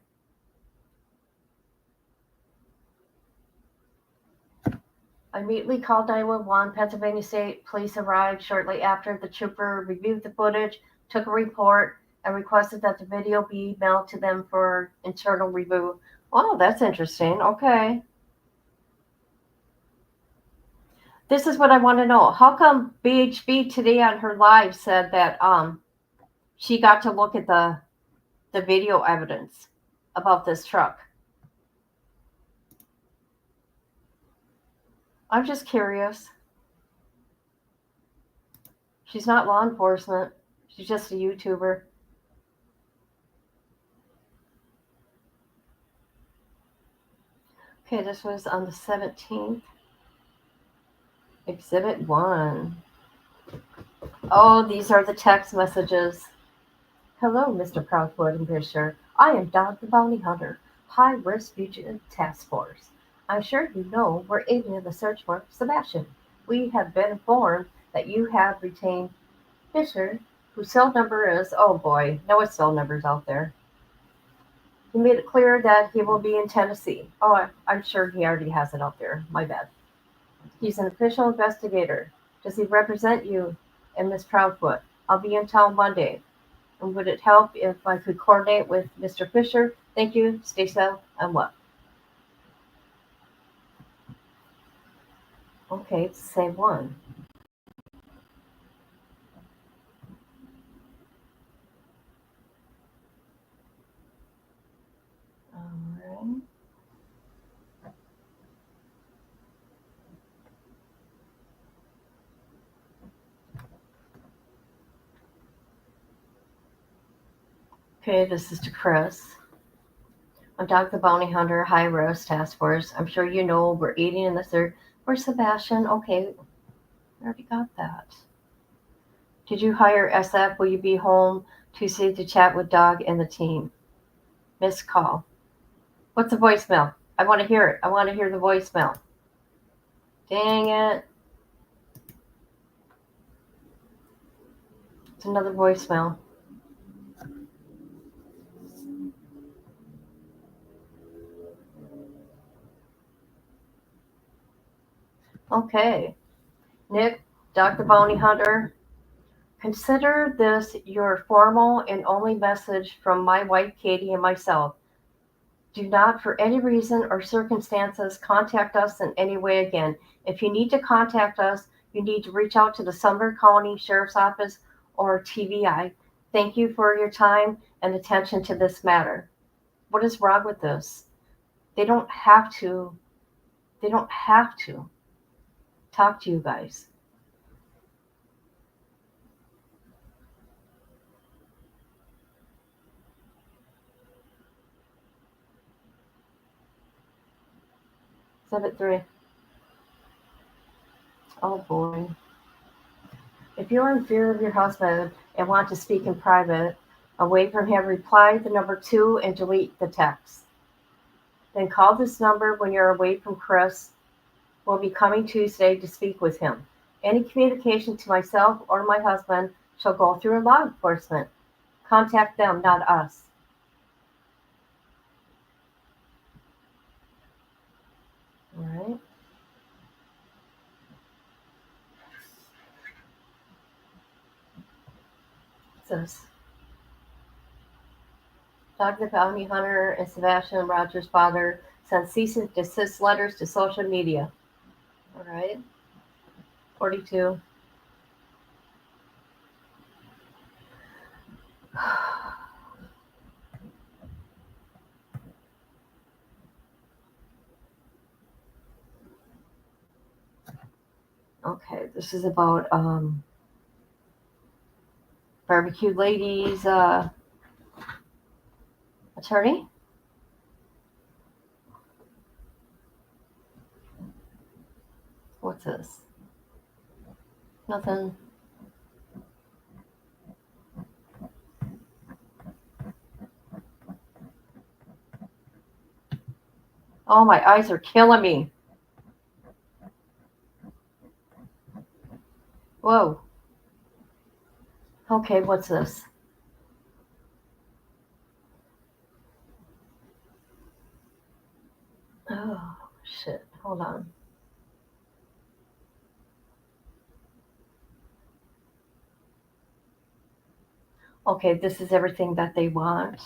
I immediately called 911. Pennsylvania State Police arrived shortly after. The trooper reviewed the footage, took a report, and requested that the video be mailed to them for internal review. Oh, that's interesting. Okay. This is what I want to know. How come BHB today on her live said that she got to look at the video evidence about this truck? I'm just curious. She's not law enforcement. She's just a YouTuber. Okay, this was on the 17th. Exhibit 1. Oh, these are the text messages. Hello, Mr. Proudfoot and Fisher. I am Dog the Bounty Hunter, High Risk Fugitive Task Force. I'm sure you know we're aiding in the search for Sebastian. We have been informed that you have retained Fisher, whose cell number is, oh boy, no what cell number's out there. He made it clear that he will be in Tennessee. Oh, I'm sure he already has it out there. My bad. He's an official investigator. Does he represent you and Miss Proudfoot? I'll be in town Monday. And would it help if I could coordinate with Mr. Fisher? Thank you. Stay safe and what? Okay, it's the same one. All right. Okay, this is to Chris. I'm Doc the Bounty Hunter, High Risk Task Force. I'm sure you know we're aiding in the search for Sebastian. Okay, I already got that. Did you hire SF? Will you be home Tuesday to chat with Doug and the team? Missed call. What's the voicemail? I want to hear it. I want to hear the voicemail. Dang it. It's another voicemail. Okay. Nick, Dr. Bounty Hunter, consider this your formal and only message from my wife Katie and myself. Do not, for any reason or circumstances, contact us in any way again. If you need to contact us, you need to reach out to the Sumner County Sheriff's Office or TVI. Thank you for your time and attention to this matter. What is wrong with this? They don't have to talk to you guys. Exhibit 3. Oh boy. If you're in fear of your husband and want to speak in private, away from him, reply the number 2 and delete the text. Then call this number when you're away from Chris. We'll be coming Tuesday to speak with him. Any communication to myself or my husband shall go through law enforcement. Contact them, not us. All right. This. Dr. Bounty Hunter and Sebastian Rogers' father sent cease and desist letters to social media. All right. 42. Okay, this is about Barbecue Ladies attorney. What's this? Nothing. Oh, my eyes are killing me. Whoa. Okay, what's this? Oh, shit. Hold on. Okay, this is everything that they want.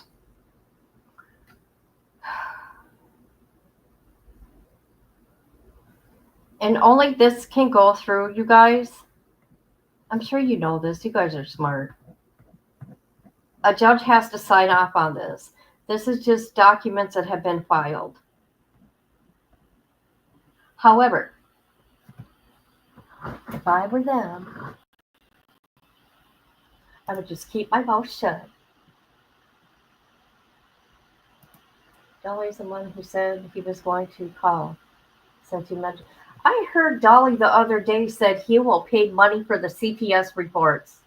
And only this can go through, you guys. I'm sure you know this. You guys are smart. A judge has to sign off on this. This is just documents that have been filed. However, if I were them, I would just keep my mouth shut. Dolly's the one who said he was going to call. Since you mentioned, I heard Dolly the other day said he will pay money for the CPS reports.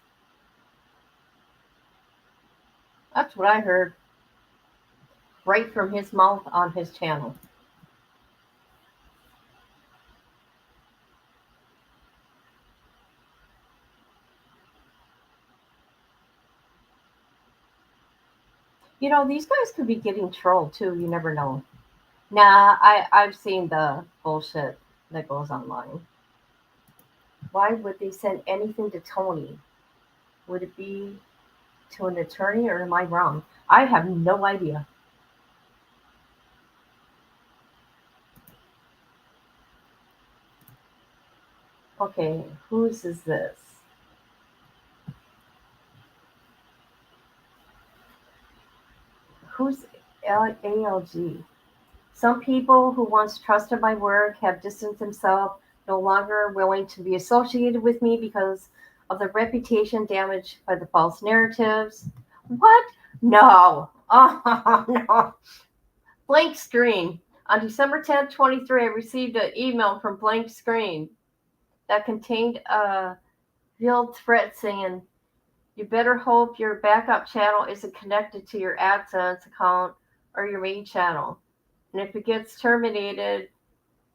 That's what I heard. Right from his mouth on his channel. You know, these guys could be getting trolled too. You never know. Nah, I've seen the bullshit that goes online. Why would they send anything to Tony? Would it be to an attorney or am I wrong? I have no idea. Okay, whose is this? Who's ALG? Some people who once trusted my work have distanced themselves, no longer willing to be associated with me because of the reputation damaged by the false narratives. What? No. Oh, no. Blank Screen. On December 10th, 23, I received an email from Blank Screen that contained a veiled threat saying, you better hope your backup channel isn't connected to your AdSense account or your main channel. And if it gets terminated,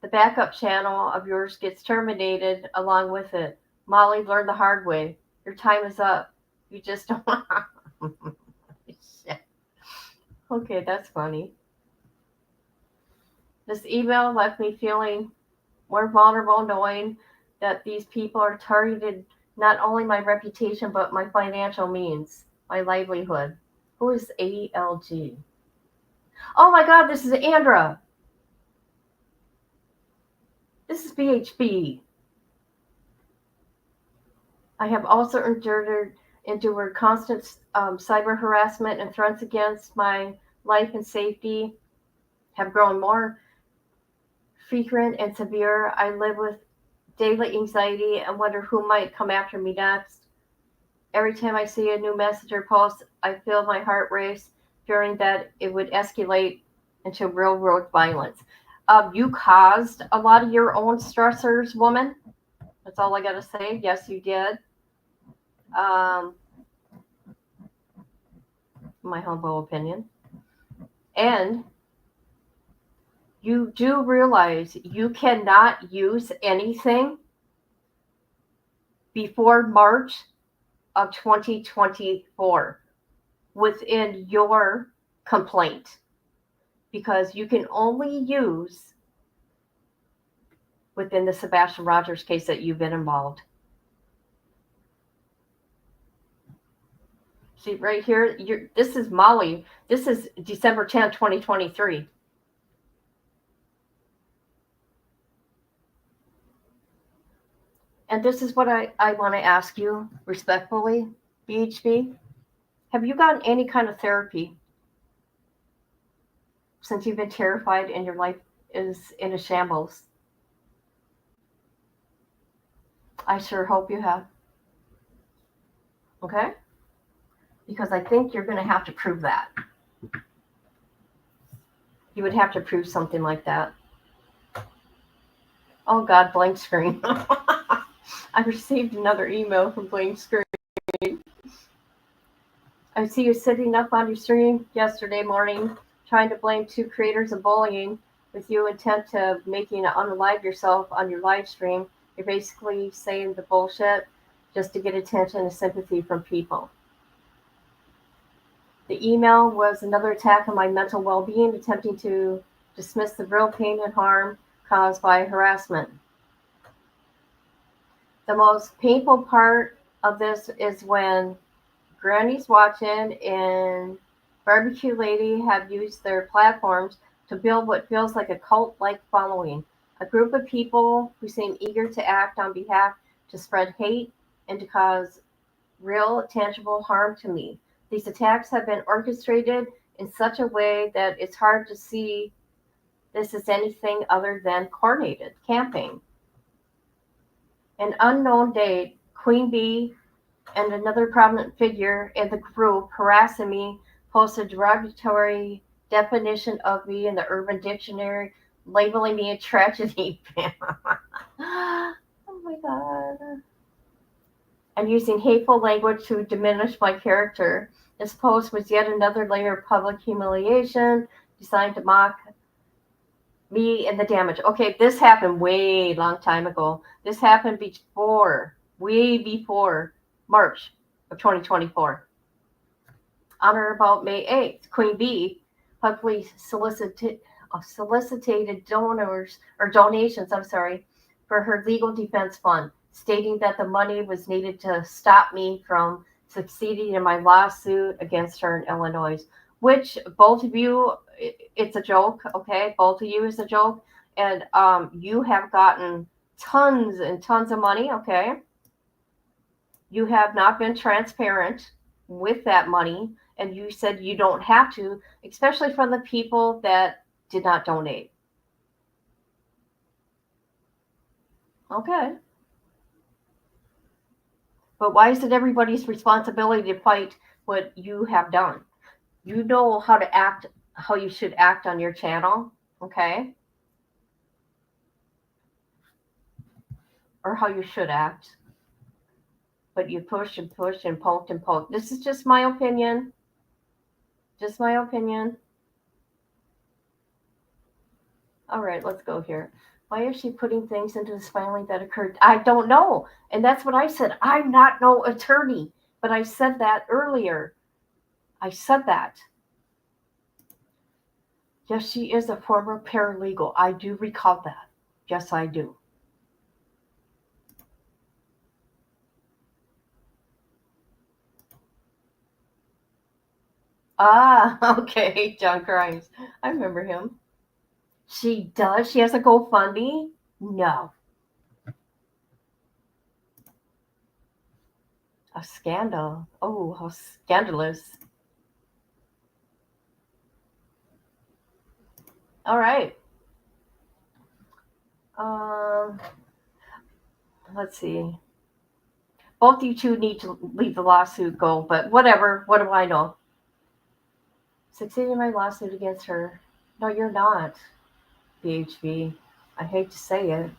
the backup channel of yours gets terminated along with it. Molly learned the hard way. Your time is up. You just don't. Shit. Okay, that's funny. This email left me feeling more vulnerable knowing that these people are targeted not only my reputation, but my financial means, my livelihood. Who is ALG? Oh my God, this is Andra. This is BHB. I have also endured constant cyber harassment and threats against my life and safety have grown more frequent and severe. I live with daily anxiety and wonder who might come after me next. Every time I see a new message or post, I feel my heart race, fearing that it would escalate into real world violence. You caused a lot of your own stressors, woman. That's all I got to say. Yes, you did. My humble opinion. And you do realize you cannot use anything before March of 2024 within your complaint, because you can only use within the Sebastian Rogers case that you've been involved. See right here, this is Molly. This is December 10, 2023. And this is what I want to ask you respectfully, BHB. Have you gotten any kind of therapy since you've been terrified and your life is in a shambles? I sure hope you have. Okay? Because I think you're going to have to prove that. You would have to prove something like that. Oh God, blank screen. I received another email from blank screen. I see you sitting up on your stream yesterday morning trying to blame two creators of bullying with you intent to making unalive yourself on your live stream. You're basically saying the bullshit just to get attention and sympathy from people. The email was another attack on my mental well-being, attempting to dismiss the real pain and harm caused by harassment. The most painful part of this is when Granny's Watching and Barbecue Lady have used their platforms to build what feels like a cult-like following, a group of people who seem eager to act on behalf to spread hate and to cause real, tangible harm to me. These attacks have been orchestrated in such a way that it's hard to see this as anything other than coordinated camping. An unknown date, Queen Bee and another prominent figure in the group harassing me posted a derogatory definition of me in the Urban Dictionary, labeling me a tragedy. Oh my God. And using hateful language to diminish my character. This post was yet another layer of public humiliation designed to mock me and the damage. Okay, this happened way long time ago. This happened way before March of 2024. On or about May 8th, Queen Bee publicly solicited donations, for her legal defense fund, stating that the money was needed to stop me from succeeding in my lawsuit against her in Illinois, which both of you, it's a joke, okay? Both of you is a joke. And you have gotten tons and tons of money, okay? You have not been transparent with that money, and you said you don't have to, especially from the people that did not donate. Okay. But why is it everybody's responsibility to fight what you have done? You know how to act, how you should act on your channel, okay? Or how you should act. But you push and push and poke and poke. This is just my opinion. Just my opinion. All right, let's go here. Why is she putting things into this filing that occurred? I don't know. And that's what I said. I'm not no attorney. But I said that earlier. I said that. Yes, she is a former paralegal. I do recall that. Yes, I do. Ah, okay, John Grimes. I remember him. She does? She has a GoFundMe? No. A scandal. Oh, how scandalous. All right. Let's see. Both you two need to leave the lawsuit go, but whatever. What do I know? Succeeding in my lawsuit against her. No, you're not, BHV. I hate to say it.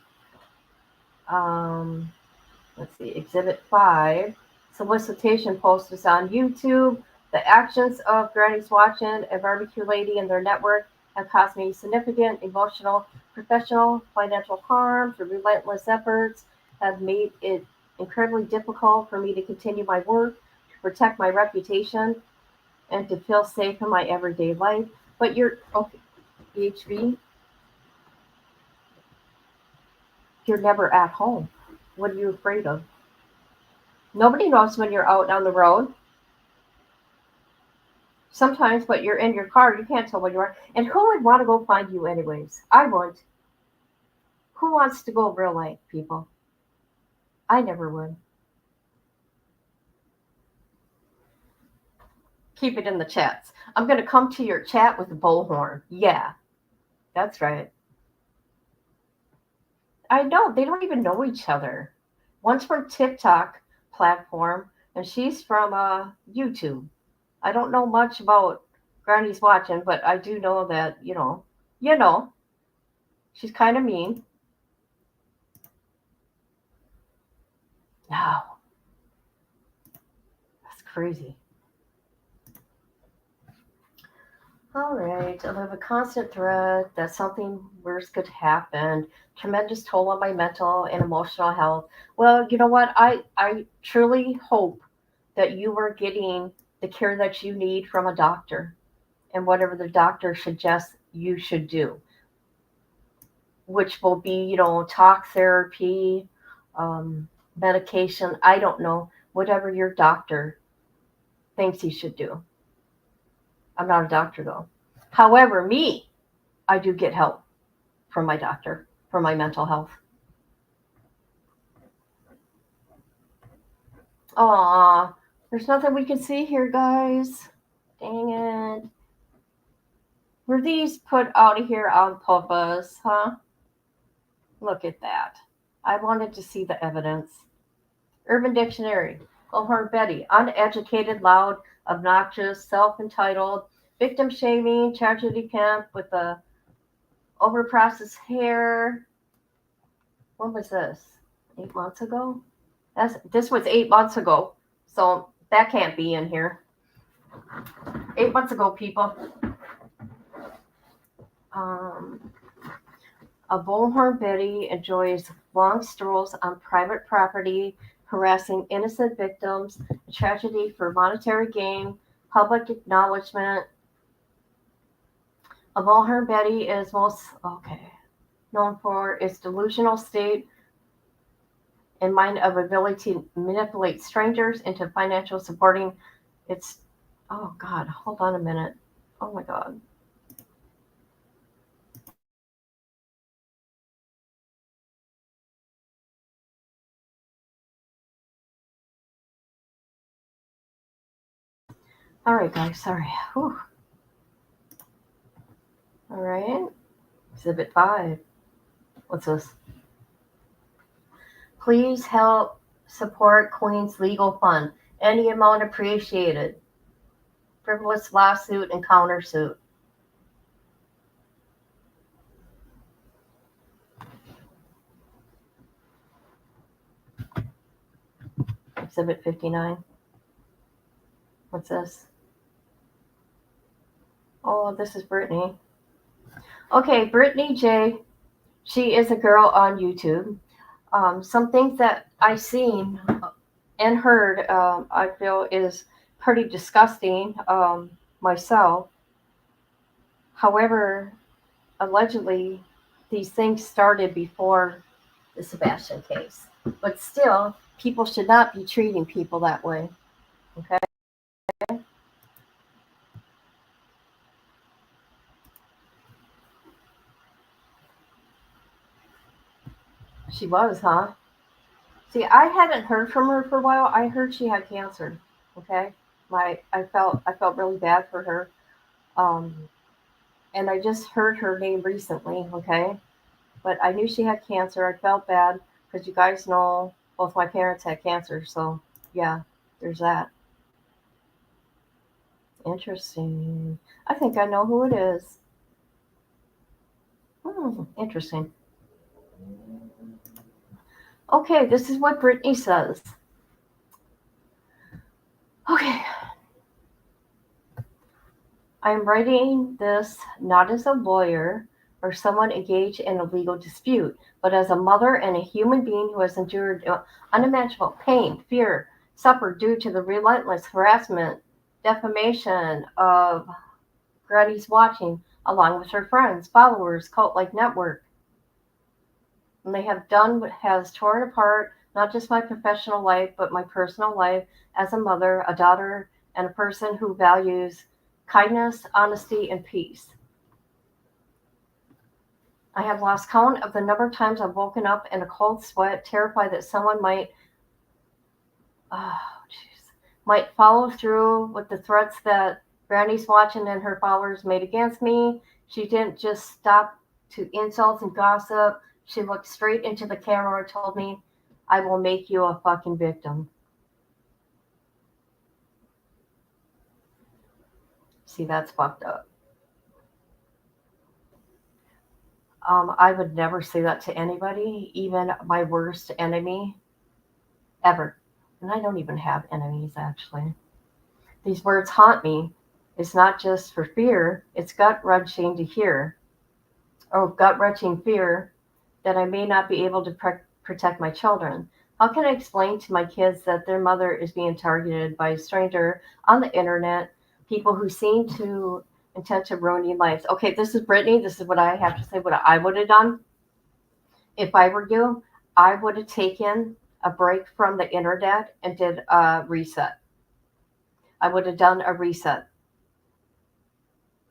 Let's see. Exhibit 5. Solicitation post is on YouTube. The actions of Granny's Watching and Barbecue Lady and their network have caused me significant emotional, professional, financial harm. The relentless efforts have made it incredibly difficult for me to continue my work, to protect my reputation, and to feel safe in my everyday life. But you're, okay, BHV, you're never at home. What are you afraid of? Nobody knows when you're out on the road. Sometimes, but you're in your car, you can't tell when you are. And who would want to go find you anyways? I would. Who wants to go real life, people? I never would. Keep it in the chats. I'm going to come to your chat with a bullhorn. Yeah, that's right. I know. They don't even know each other. One's from TikTok platform, and she's from YouTube. I don't know much about Granny's Watching, but I do know that, you know, she's kind of mean. No, that's crazy. All right, I live a constant threat that something worse could happen. Tremendous toll on my mental and emotional health. Well, you know what? I truly hope that you are getting the care that you need from a doctor and whatever the doctor suggests you should do, which will be, talk therapy, medication. I don't know, whatever your doctor thinks you should do. I'm not a doctor though. However, I do get help from my doctor for my mental health. Aw, there's nothing we can see here, guys. Dang it. Were these put out of here on purpose, huh? Look at that. I wanted to see the evidence. Urban Dictionary. Bullhorn Betty. Uneducated, loud, obnoxious, self-entitled, victim shaming, tragedy pimp with a overprocessed hair. When was this? 8 months ago? This was 8 months ago. So that can't be in here. 8 months ago, people. A bullhorn Betty enjoys long strolls on private property, harassing innocent victims, a tragedy for monetary gain, public acknowledgement. A bullhorn Betty is most known for its delusional state and mind of ability to manipulate strangers into financial supporting its. Oh God, hold on a minute. Oh my God. All right, guys, sorry. Whew. All right. Exhibit 5. What's this? Please help support Queen's legal fund. Any amount appreciated. Frivolous lawsuit and countersuit. Exhibit 59. What's this? Oh, this is Brittany. Okay, Brittany J. She is a girl on YouTube. Some things that I've seen and heard, I feel is pretty disgusting myself. However, allegedly, these things started before the Sebastian case. But still, people should not be treating people that way. Okay? She was, huh? See, I hadn't heard from her for a while. I heard she had cancer. Okay? I felt really bad for her. Um, and I just heard her name recently, okay? But I knew she had cancer. I felt bad because you guys know both my parents had cancer. So, yeah, there's that. Interesting. I think I know who it is. Interesting. Okay, this is what Brittany says. Okay. I'm writing this not as a lawyer or someone engaged in a legal dispute, but as a mother and a human being who has endured unimaginable pain, fear, suffered due to the relentless harassment, defamation of Granny's watching, along with her friends, followers, cult-like network. And they have done what has torn apart not just my professional life, but my personal life as a mother, a daughter, and a person who values kindness, honesty, and peace. I have lost count of the number of times I've woken up in a cold sweat, terrified that someone might follow through with the threats that Brandy's watching and her followers made against me. She didn't just stop to insults and gossip. She looked straight into the camera and told me, I will make you a fucking victim. See, that's fucked up. I would never say that to anybody, even my worst enemy. ever. And I don't even have enemies, actually. These words haunt me. It's not just for fear, it's gut-wrenching to hear, or gut-wrenching fear that I may not be able to protect my children. How can I explain to my kids that their mother is being targeted by a stranger on the internet, people who seem to intend to ruin their lives? Okay, this is Brittany. This is what I have to say, what I would have done. If I were you, I would have taken a break from the internet and did a reset. I would have done a reset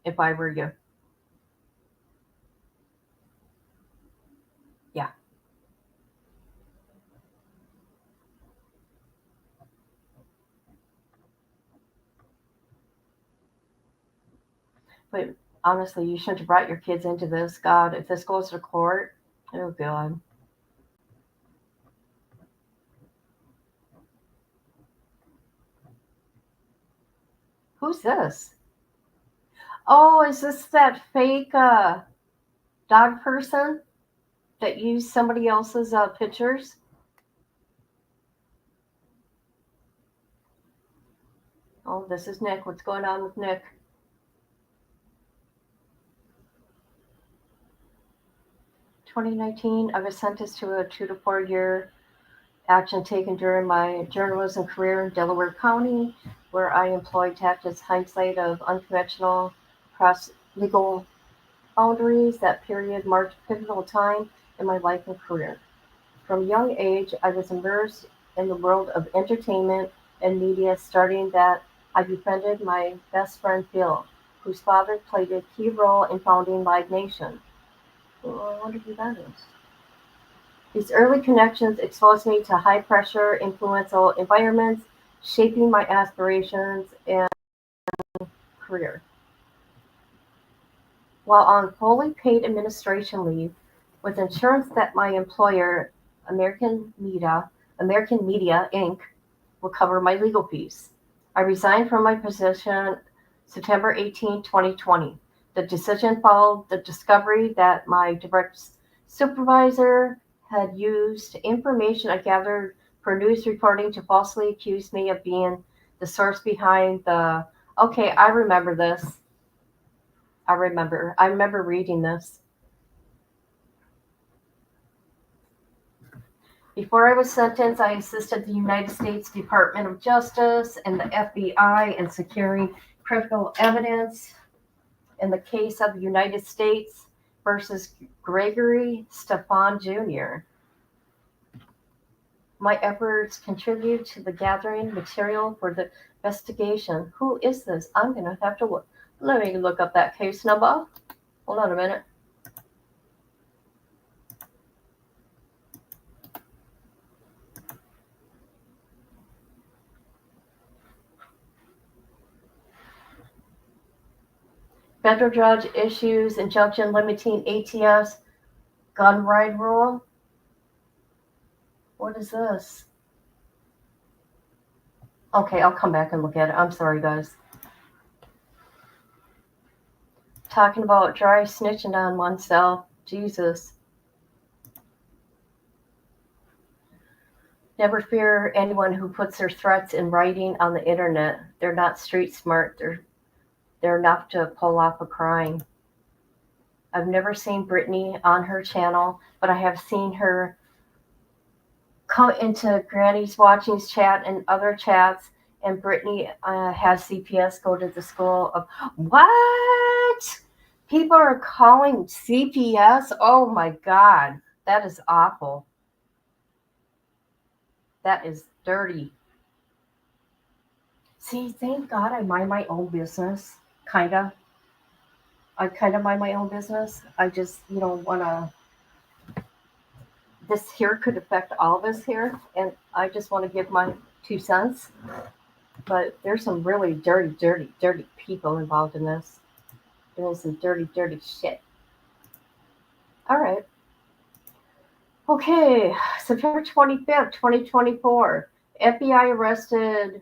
if I were you. Yeah. But honestly, you shouldn't have brought your kids into this. God, if this goes to court, oh God. Who's this? Oh, is this that fake dog person that used somebody else's pictures? Oh, this is Nick. What's going on with Nick? "2019, I was sentenced to a 2 to 4 year action taken during my journalism career in Delaware County, where I employed tactics hindsight of unconventional cross legal boundaries. That period marked a pivotal time in my life and career. From a young age, I was immersed in the world of entertainment and media, starting that I befriended my best friend Phil, whose father played a key role in founding Live Nation." Well, I wonder who that is. These early connections exposed me to high-pressure, influential environments, shaping my aspirations and career. While on fully paid administration leave, with insurance that my employer, American Media Inc., will cover my legal fees, I resigned from my position September 18, 2020. The decision followed the discovery that my direct supervisor had used information I gathered for news reporting to falsely accuse me of being the source behind the. Okay, I remember this. I remember reading this. Before I was sentenced, I assisted the United States Department of Justice and the FBI in securing critical evidence in the case of the United States versus Gregory Stefan Jr. My efforts contribute to the gathering material for the investigation. Who is this? I'm going to have to look. Let me look up that case number. Hold on a minute. Federal judge issues injunction limiting ATS gun ride rule. What is this? Okay, I'll come back and look at it. I'm sorry, guys. Talking about dry snitching on oneself. Jesus. Never fear anyone who puts their threats in writing on the internet. They're not street smart. They're enough to pull off a crime. I've never seen Brittany on her channel, but I have seen her come into Granny's Watching's chat and other chats, and Brittany has CPS go to the school of what? People are calling CPS? Oh my God, that is awful. That is dirty. See, thank God I mind my own business, kinda. I kind of mind my own business. I just, want to. This here could affect all of us here, and I just want to give my 2 cents. But there's some really dirty, dirty, dirty people involved in this. Doing some dirty, dirty shit. All right. Okay, September 25th, 2024. FBI arrested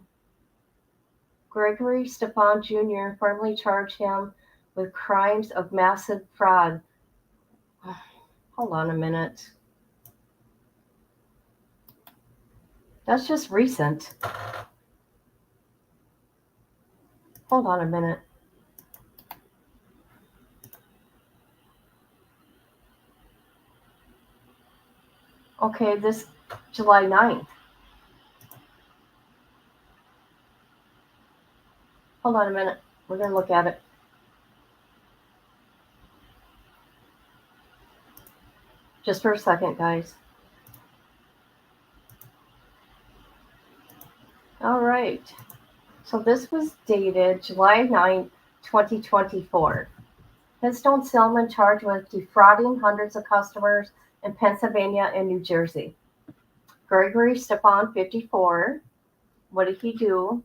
Gregory Stefan Jr., formally charged him with crimes of massive fraud. Hold on a minute. That's just recent. Hold on a minute. Okay, this July 9th. Hold on a minute. We're going to look at it. Just for a second, guys. All right. So this was dated July 9th, 2024. Headstone salesman charged with defrauding hundreds of customers in Pennsylvania and New Jersey. Gregory Stepan, 54. What did he do?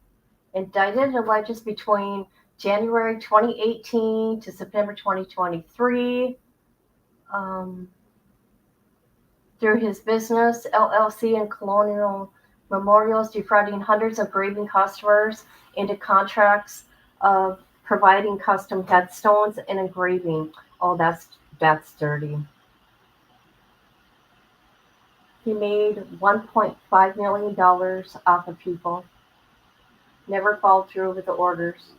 Indicted alleges between January 2018 to September 2023. Through his business, LLC and Colonial Memorials, defrauding hundreds of grieving customers into contracts of providing custom headstones and engraving. Oh, that's dirty. He made $1.5 million off of people. Never followed through with the orders.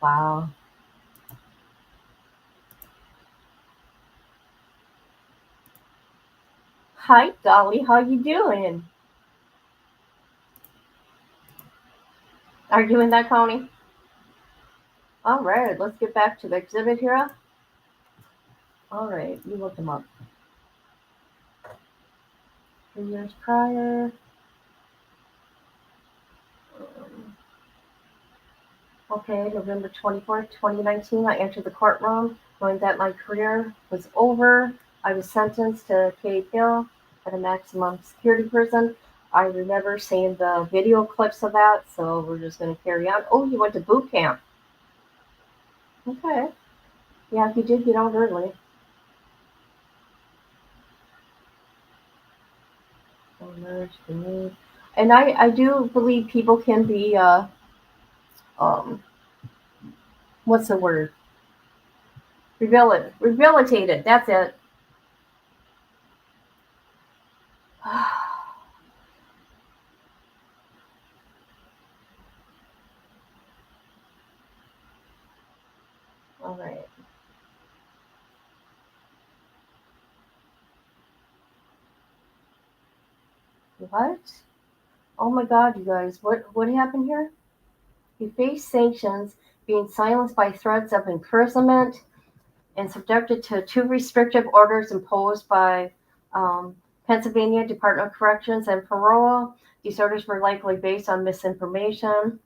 Wow. Hi, Dolly. How you doing? Are you in that, Connie? All right, let's get back to the exhibit here. All right, you look them up. 3 years prior. Okay, November 24th, 2019, I entered the courtroom knowing that my career was over. I was sentenced to Cave Hill at a maximum security prison. I remember seeing the video clips of that, so we're just going to carry on. Oh, you went to boot camp. Okay. Yeah, he did get out early. And I do believe people can be, what's the word? Rehabilitated. That's it. All right. What? Oh my God, you guys! What happened here? He faced sanctions, being silenced by threats of imprisonment, and subjected to 2 restrictive orders imposed by Pennsylvania Department of Corrections and Parole. These orders were likely based on misinformation,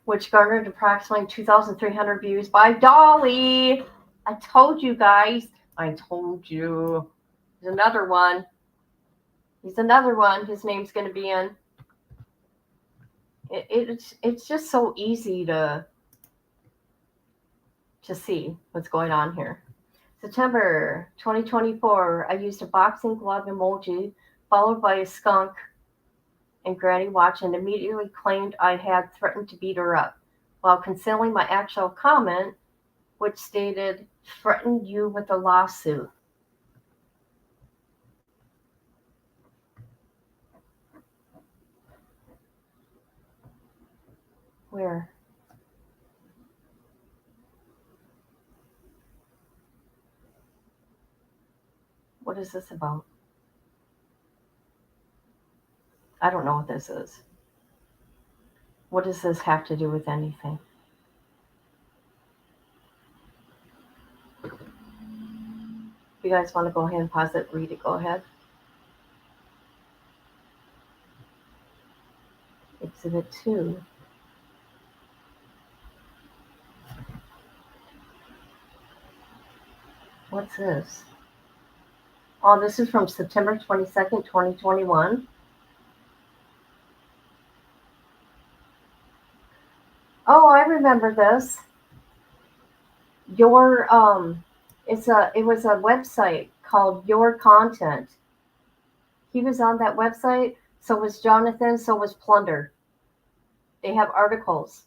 which garnered approximately 2,300 views by Dolly. I told you guys. I told you. There's another one. He's another one. His name's going to be in. It's just so easy to see what's going on here. September 2024, I used a boxing glove emoji followed by a skunk and Granny watch and immediately claimed I had threatened to beat her up while concealing my actual comment, which stated, threatened you with a lawsuit. Where? What is this about? I don't know what this is. What does this have to do with anything? If you guys want to go ahead and pause it, read it, go ahead. Exhibit 2. What's this? Oh, this is from September 22nd, 2021. Oh, I remember this. It was a website called Your Content. He was on that website, so was Jonathan, so was Plunder. They have articles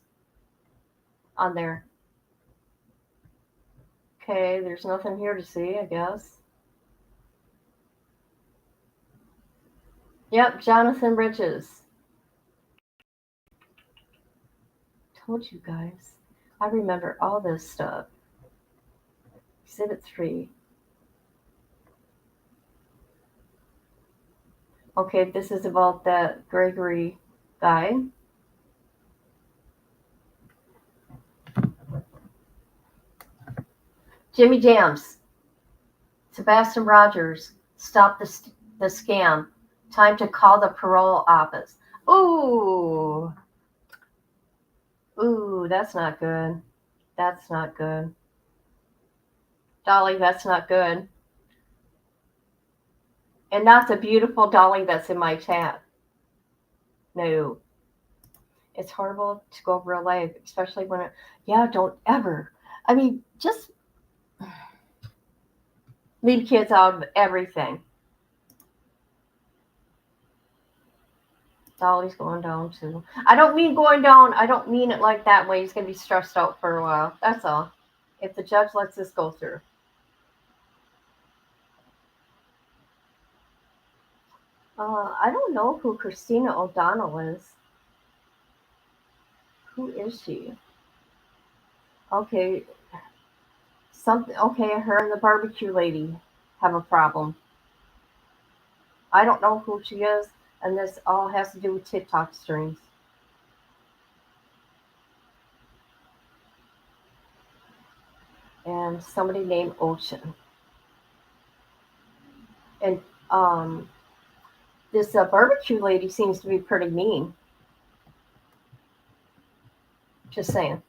on there. Okay, there's nothing here to see, I guess. Yep, Jonathan Bridges. Told you guys. I remember all this stuff. Exhibit 3. Okay, this is about that Gregory guy. Jimmy Jams. Sebastian Rogers. Stop the scam. Time to call the parole office. Ooh. Ooh, that's not good. That's not good. Dolly, that's not good. And not the beautiful Dolly that's in my chat. No. It's horrible to go real life, especially when don't ever. I mean, just leave kids out of everything. Dolly's going down too. I don't mean going down. I don't mean it like that way. He's going to be stressed out for a while. That's all. If the judge lets this go through. I don't know who Christina O'Donnell is. Who is she? Okay. Something. Okay, her and the barbecue lady have a problem. I don't know who she is, and this all has to do with TikTok streams. And somebody named Ocean. And this barbecue lady seems to be pretty mean. Just saying.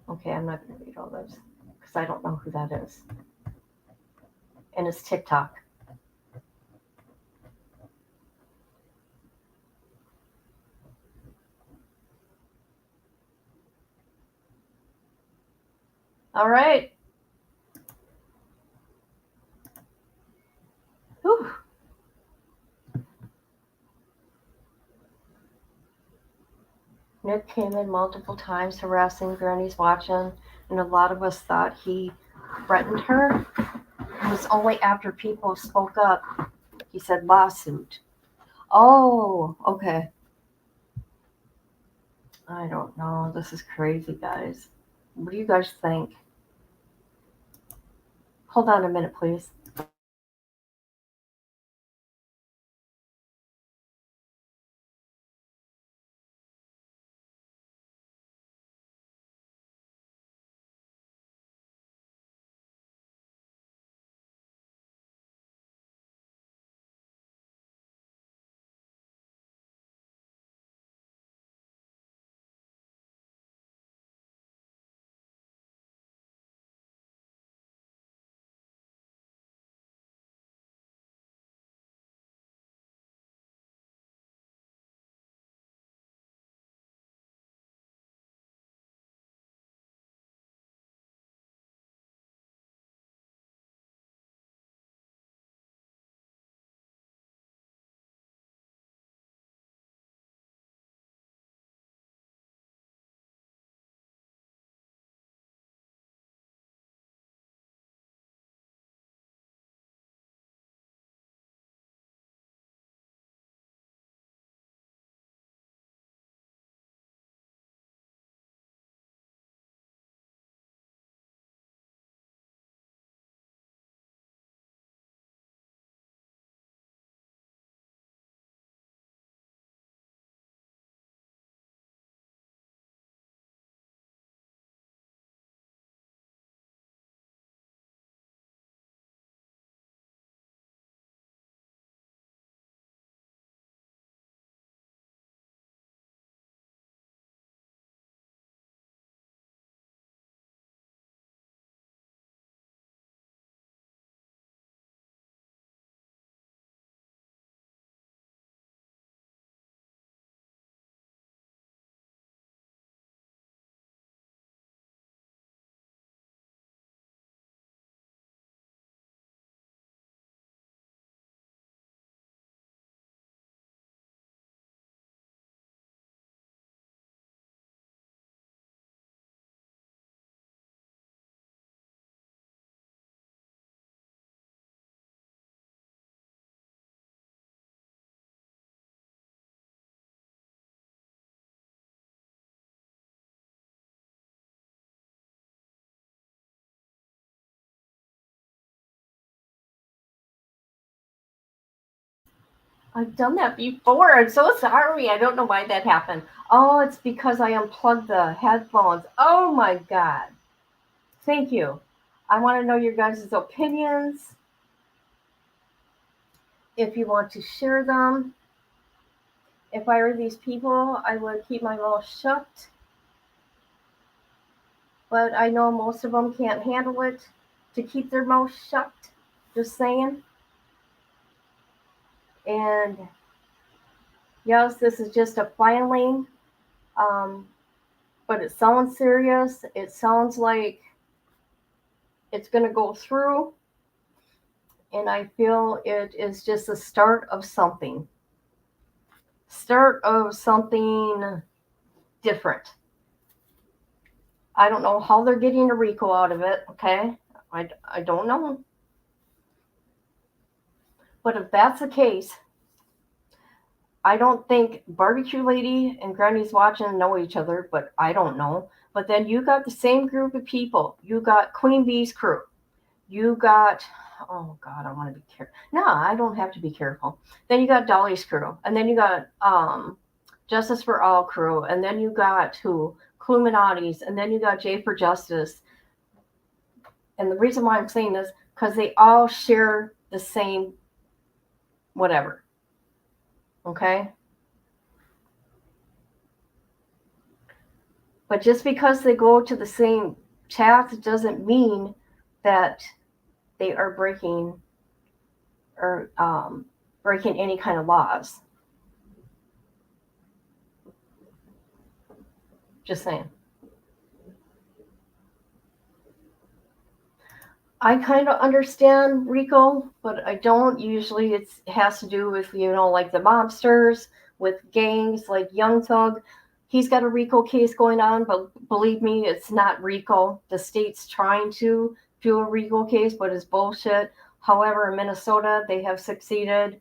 Okay, I'm not going to read all those because I don't know who that is. And it's TikTok. All right. Whew. Nick came in multiple times harassing Granny's watching, and a lot of us thought he threatened her. It was only after people spoke up, he said lawsuit. Oh, okay. I don't know. This is crazy, guys. What do you guys think? Hold on a minute, please. I've done that before. I'm so sorry. I don't know why that happened. Oh, it's because I unplugged the headphones. Oh my God. Thank you. I want to know your guys' opinions. If you want to share them. If I were these people, I would keep my mouth shut. But I know most of them can't handle it to keep their mouth shut. Just saying. And yes, this is just a filing. But it sounds serious. It sounds like it's going to go through. And I feel it is just the start of something. Start of something different. I don't know how they're getting a RICO out of it, okay? I don't know. But if that's the case, I don't think Barbecue Lady and Granny's Watching know each other, but I don't know. But then you got the same group of people. You got Queen Bee's crew. You got, oh God, I want to be careful. No, I don't have to be careful. Then you got Dolly's crew. And then you got Justice for All crew. And then you got who? Cluminati's. And then you got Jay for Justice. And the reason why I'm saying this, because they all share the same whatever. Okay? But just because they go to the same chats doesn't mean that they are breaking or breaking any kind of laws. Just saying. I kind of understand RICO, but I don't usually. It has to do with, like the mobsters, with gangs like Young Thug. He's got a RICO case going on, but believe me, it's not RICO. The state's trying to do a RICO case, but it's bullshit. However, in Minnesota, they have succeeded.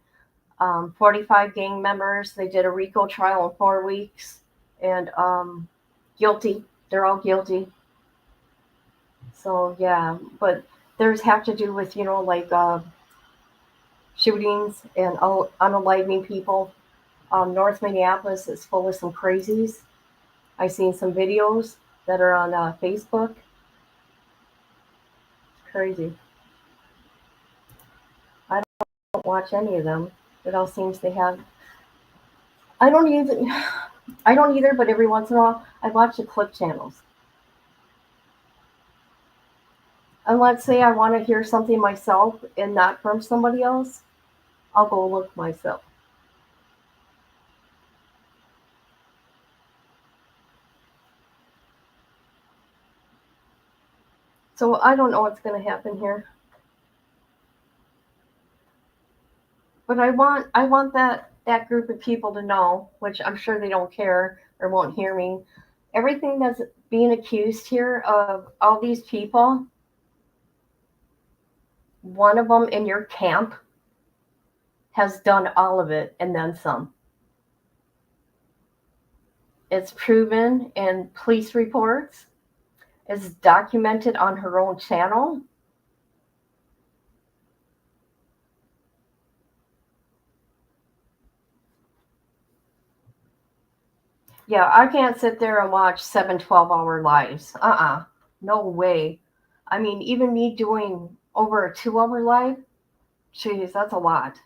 45 gang members. They did a RICO trial in 4 weeks, and guilty. They're all guilty. So yeah, but there's have to do with like shootings and unaliving people. North Minneapolis is full of some crazies. I've seen some videos that are on Facebook. It's crazy. I don't watch any of them. It all seems they have. I don't either. But every once in a while, I watch the clip channels. And let's say I want to hear something myself and not from somebody else, I'll go look myself. So I don't know what's going to happen here. But I want that group of people to know, which I'm sure they don't care or won't hear me. Everything that's being accused here of all these people, one of them in your camp has done all of it and then some. It's proven in police reports. It's documented on her own channel. Yeah, I can't sit there and watch 7 12-hour lives. No way. I mean, even me doing over a 2-hour live, geez, that's a lot.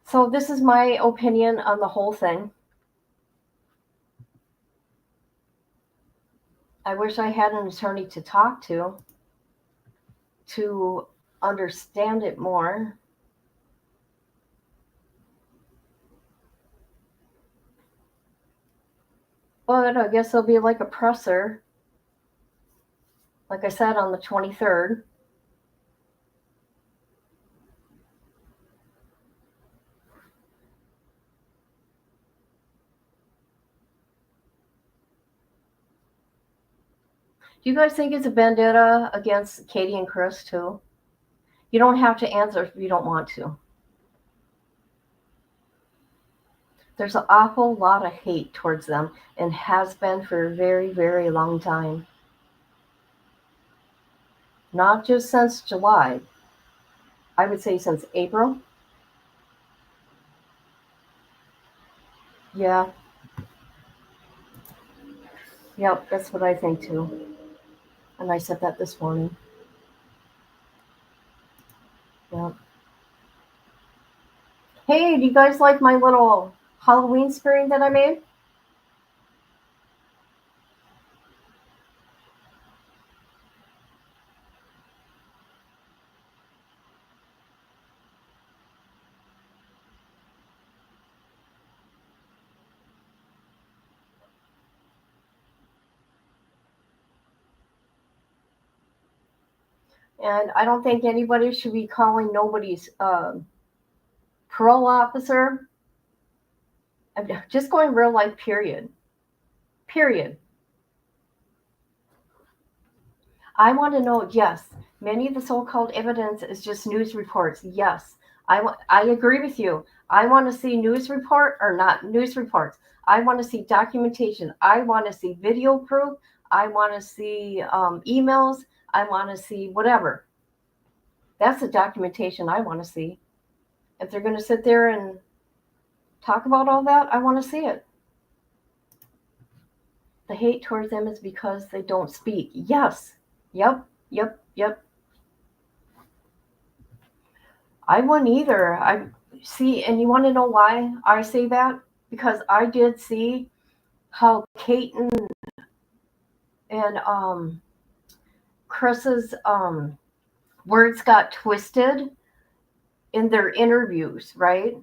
So this is my opinion on the whole thing. I wish I had an attorney to talk to understand it more. But I guess there'll be like a presser, like I said, on the 23rd. Do you guys think it's a vendetta against Katie and Chris too? You don't have to answer if you don't want to. There's an awful lot of hate towards them and has been for a very, very long time. Not just since July. I would say since April. Yeah. Yep, that's what I think too. And I said that this morning. Yep. Hey, do you guys like my little Halloween screen that I made? And I don't think anybody should be calling nobody's parole officer. I'm just going real life, period. Period. I want to know, yes, many of the so-called evidence is just news reports. Yes, I agree with you. I want to see news report or not news reports. I want to see documentation. I want to see video proof. I want to see emails. I want to see whatever. That's the documentation I want to see. If they're going to sit there and talk about all that, I want to see it. The hate towards them is because they don't speak. Yes. Yep. I wouldn't either. I see, and you want to know why I say that? Because I did see how Kate and Chris's words got twisted in their interviews, right?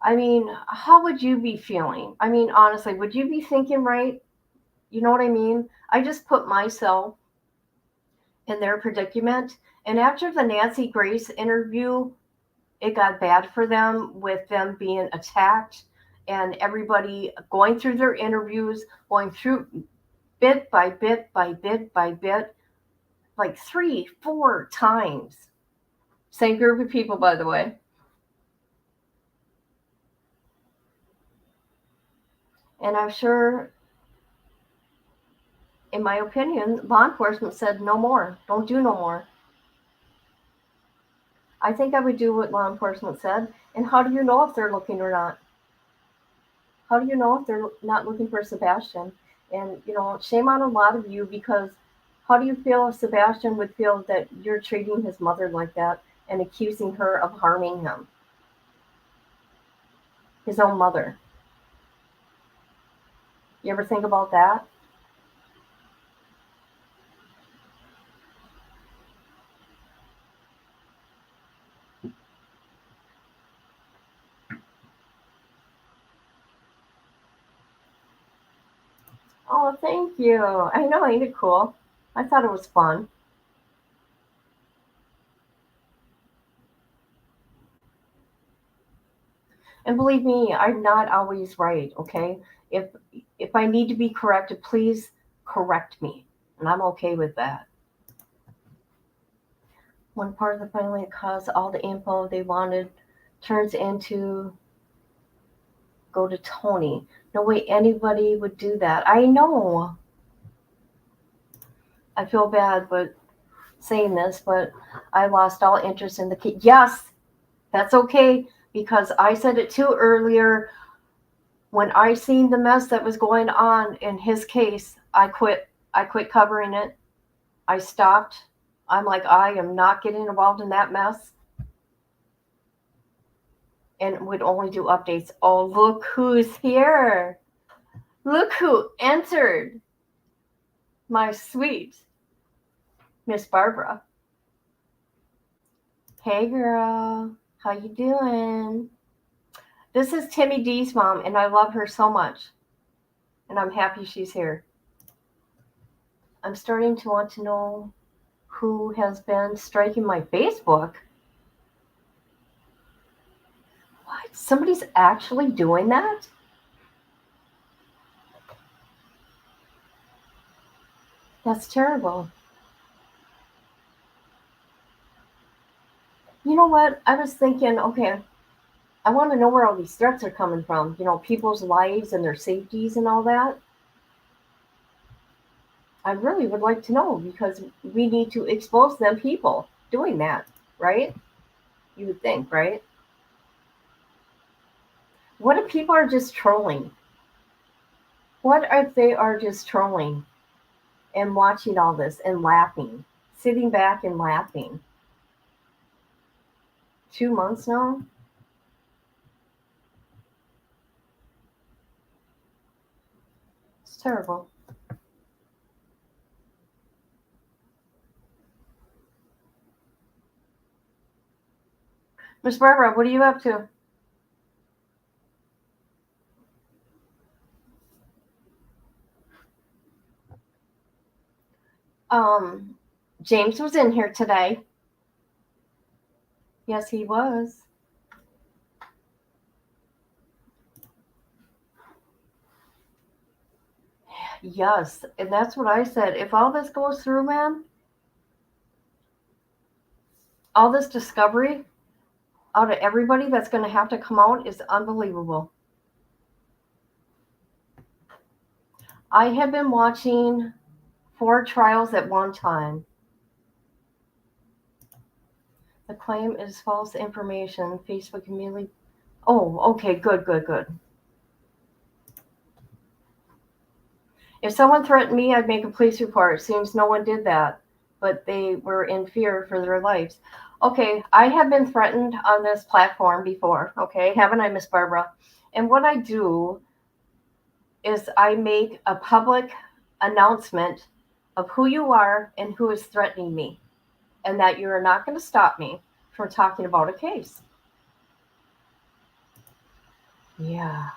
I mean, how would you be feeling? I mean, honestly, would you be thinking right? You know what I mean? I just put myself in their predicament. And after the Nancy Grace interview, it got bad for them with them being attacked and everybody going through their interviews, going through bit by bit by bit by bit, like 3-4 times. Same group of people, by the way. And I'm sure, in my opinion, law enforcement said no more. Don't do no more. I think I would do what law enforcement said. And how do you know if they're looking or not? How do you know if they're not looking for Sebastian? And, shame on a lot of you, because how do you feel if Sebastian would feel that you're treating his mother like that and accusing her of harming him? His own mother. You ever think about that? Oh, thank you. I know, ain't it cool? I thought it was fun. And believe me, I'm not always right, okay? If I need to be corrected, please correct me. And I'm okay with that. One part of the filing caused all the info they wanted turns into go to Tony. No way anybody would do that. I know. I feel bad, but saying this, but I lost all interest in the kid. Yes, that's okay, because I said it too earlier. When I seen the mess that was going on in his case, I quit. I quit covering it. I stopped. I'm like, I am not getting involved in that mess. And would only do updates. Oh, look who's here. Look who entered. My sweet Miss Barbara. Hey girl, how you doing? This is Timmy D's mom, and I love her so much. And I'm happy she's here. I'm starting to want to know who has been striking my Facebook. What? Somebody's actually doing that? That's terrible. You know what? I was thinking, okay, I want to know where all these threats are coming from. People's lives and their safeties and all that. I really would like to know because we need to expose them people doing that, right? You would think, right? What if people are just trolling? What if they are just trolling and watching all this and laughing, sitting back and laughing? 2 months now? It's terrible. Miss Barbara, what are you up to? James was in here today. Yes, he was. Yes, and that's what I said. If all this goes through, man, all this discovery out of everybody that's going to have to come out is unbelievable. I have been watching 4 trials at one time. The claim is false information. Facebook immediately. Oh, okay, good. If someone threatened me, I'd make a police report. Seems no one did that, but they were in fear for their lives. Okay, I have been threatened on this platform before, okay, haven't I, Miss Barbara? And what I do is I make a public announcement of who you are and who is threatening me, and that you are not going to stop me from talking about a case. Yeah.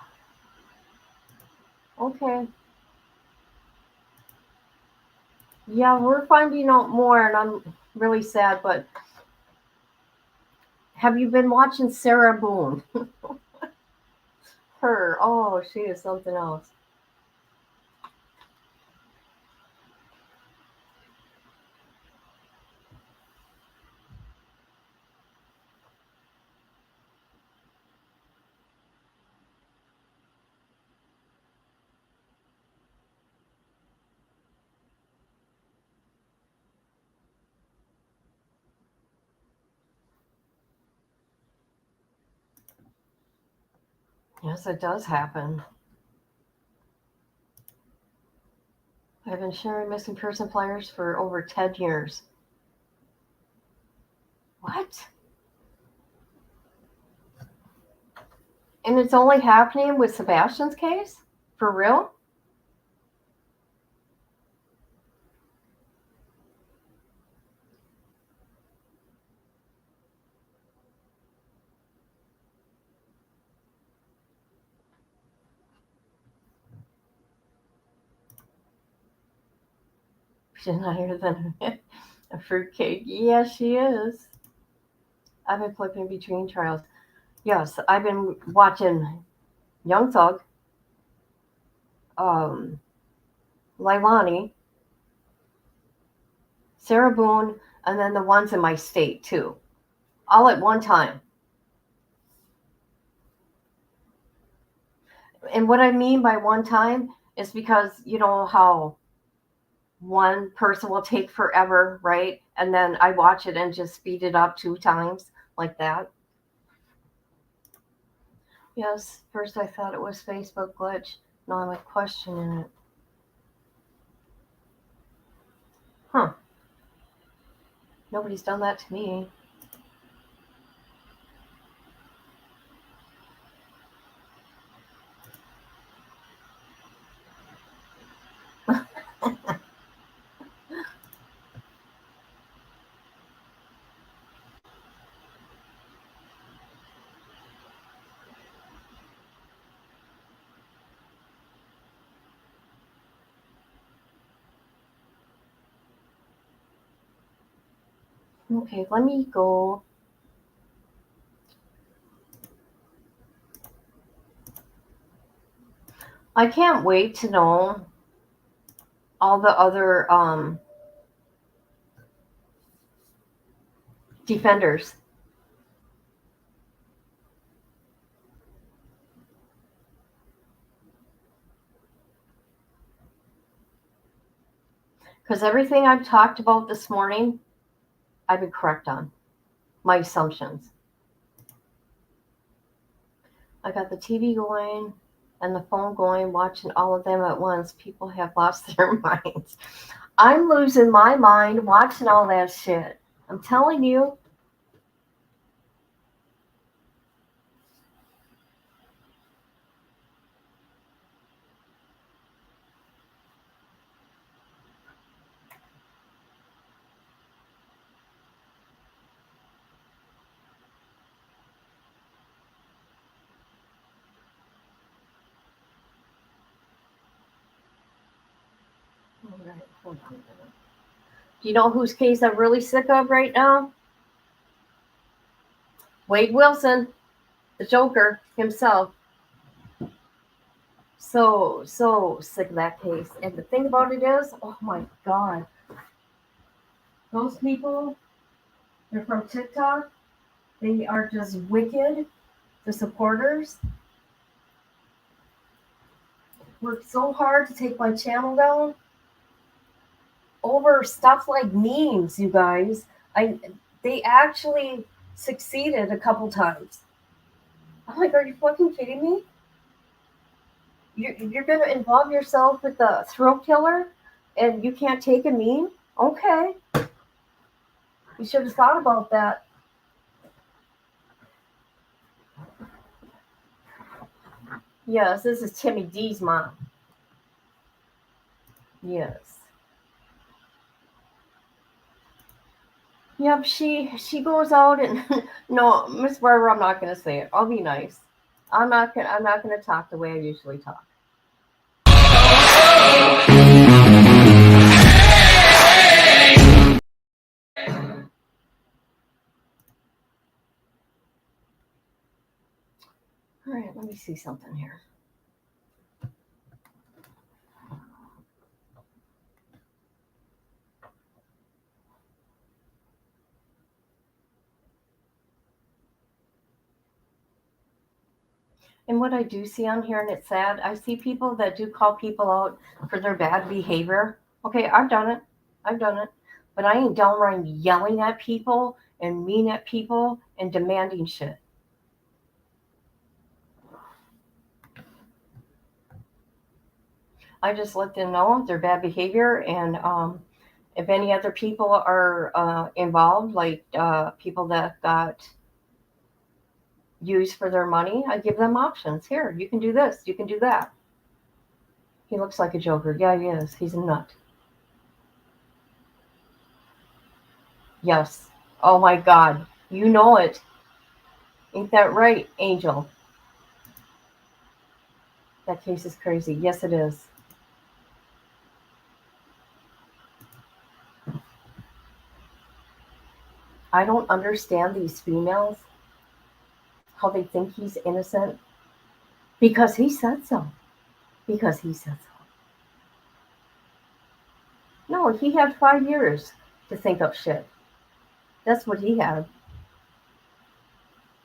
Okay. Yeah, we're finding out more, and I'm really sad, but have you been watching Sarah Boone? Her. Oh, she is something else. Yes, it does happen. I've been sharing missing person flyers for over 10 years. What? And it's only happening with Sebastian's case? For real? She's higher than a fruitcake. Yeah, she is. I've been flipping between trials. Yes, I've been watching Young Thug, um, Leilani, Sarah Boone, and then the ones in my state too, all at one time. And what I mean by one time is because you know how one person will take forever, right? And then I watch it and just speed it up 2 times like that. Yes, first I thought it was Facebook glitch. Now I'm questioning it. Huh. Nobody's done that to me. Okay, let me go. I can't wait to know all the other defenders. Because everything I've talked about this morning, I've been correct on my assumptions. I got the TV going and the phone going, watching all of them at once. People have lost their minds. I'm losing my mind watching all that shit. I'm telling you. All right, hold on a minute. Do you know whose case I'm really sick of right now? Wade Wilson, the Joker himself. So sick of that case. And the thing about it is, oh my God, those people, they're from TikTok. They are just wicked. The supporters worked so hard to take my channel down over stuff like memes, you guys. They actually succeeded a couple times. I'm like, are you fucking kidding me? You're going to involve yourself with the thrill killer and you can't take a meme? Okay. You should have thought about that. Yes, this is Timmy D's mom. Yes. Yep, she goes out and no, Miss Barber, I'm not gonna say it. I'll be nice. I'm not gonna talk the way I usually talk. All right, let me see something here. And what I do see on here, and it's sad, I see people that do call people out for their bad behavior. Okay, I've done it. But I ain't downright yelling at people and mean at people and demanding shit. I just let them know their bad behavior, and if any other people are involved, like people that got used for their money, I give them options. Here, you can do this, you can do that. He looks like a joker. Yeah, he is. He's a nut. Yes. Oh my God. You know it. Ain't that right, Angel? That case is crazy. Yes, it is. I don't understand these females, how they think he's innocent. Because he said so. Because he said so. No, he had 5 years to think up shit. That's what he had.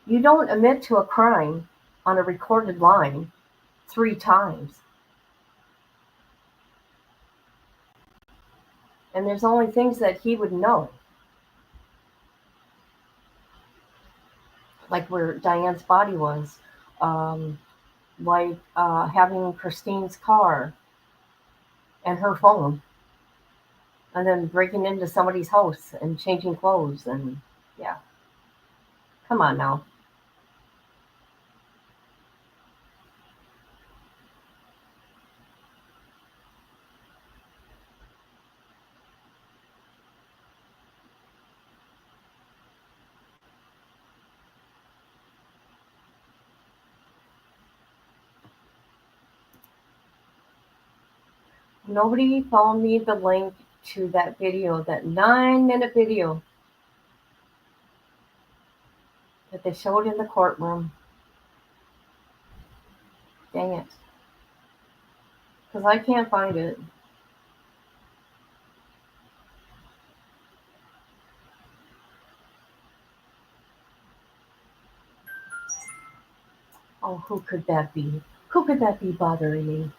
You don't admit to a crime on a recorded line 3 times. And there's only things that he would know. Like where Diane's body was. Like having Christine's car and her phone. And then breaking into somebody's house and changing clothes. And yeah. Come on now. Nobody found me the link to that video, that 9-minute video that they showed in the courtroom. Dang it. Because I can't find it. Oh, who could that be? Who could that be bothering me?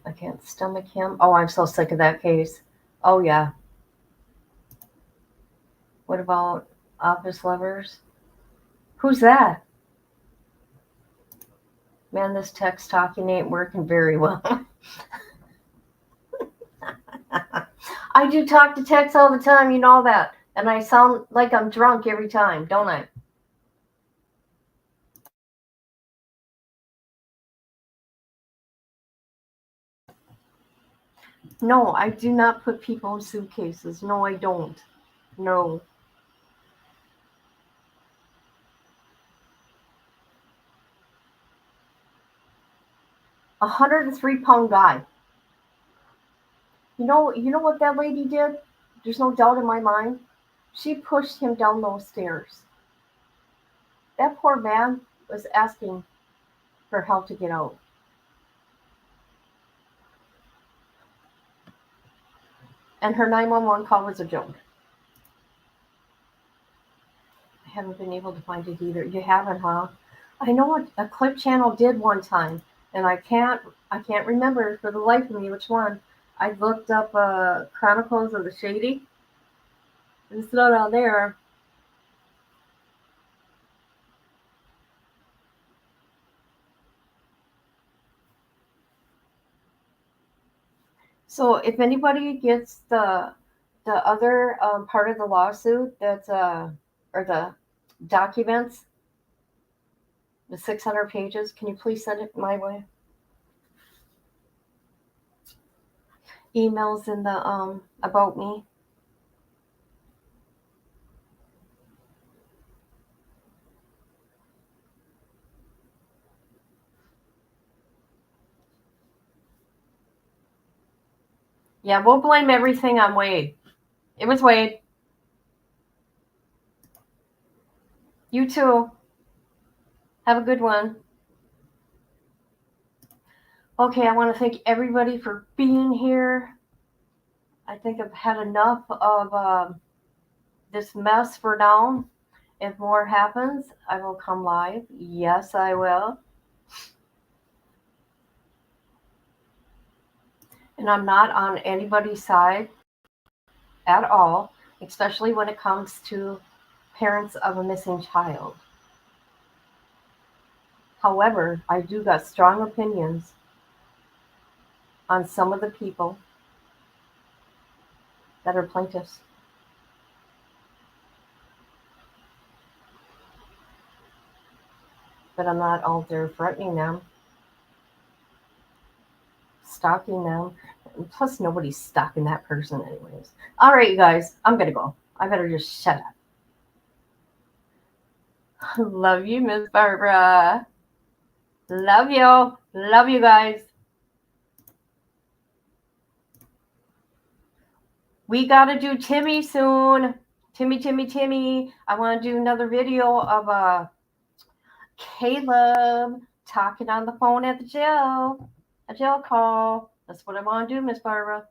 I can't stomach him. Oh, I'm so sick of that case. Oh, yeah. What about office lovers? Who's that? Man, this text talking ain't working very well. I do talk to text all the time, you know that. And I sound like I'm drunk every time, don't I? No, I do not put people in suitcases. No, I don't. No. 103-pound guy. You know what that lady did? There's no doubt in my mind. She pushed him down those stairs. That poor man was asking for help to get out. And her 911 call was a joke. I haven't been able to find it either. You haven't, huh? I know what a clip channel did one time, and I can't remember for the life of me which one. I looked up Chronicles of the Shady. It's not on there. So if anybody gets the other part of the lawsuit that's or the documents, the 600 pages, can you please send it my way? Emails in the about me. Yeah, we'll blame everything on Wade. It was Wade. You too. Have a good one. Okay, I want to thank everybody for being here. I think I've had enough of this mess for now. If more happens, I will come live. Yes, I will. And I'm not on anybody's side at all, especially when it comes to parents of a missing child. However, I do got strong opinions on some of the people that are plaintiffs. But I'm not out there threatening them, stalking them. And plus, nobody's stalking that person anyways. All right, you guys, I'm going to go. I better just shut up. Love you, Miss Barbara. Love you. Love you guys. We got to do Timmy soon. Timmy. I want to do another video of Caleb talking on the phone at the jail. A jail call. That's what I want to do, Miss Barbara.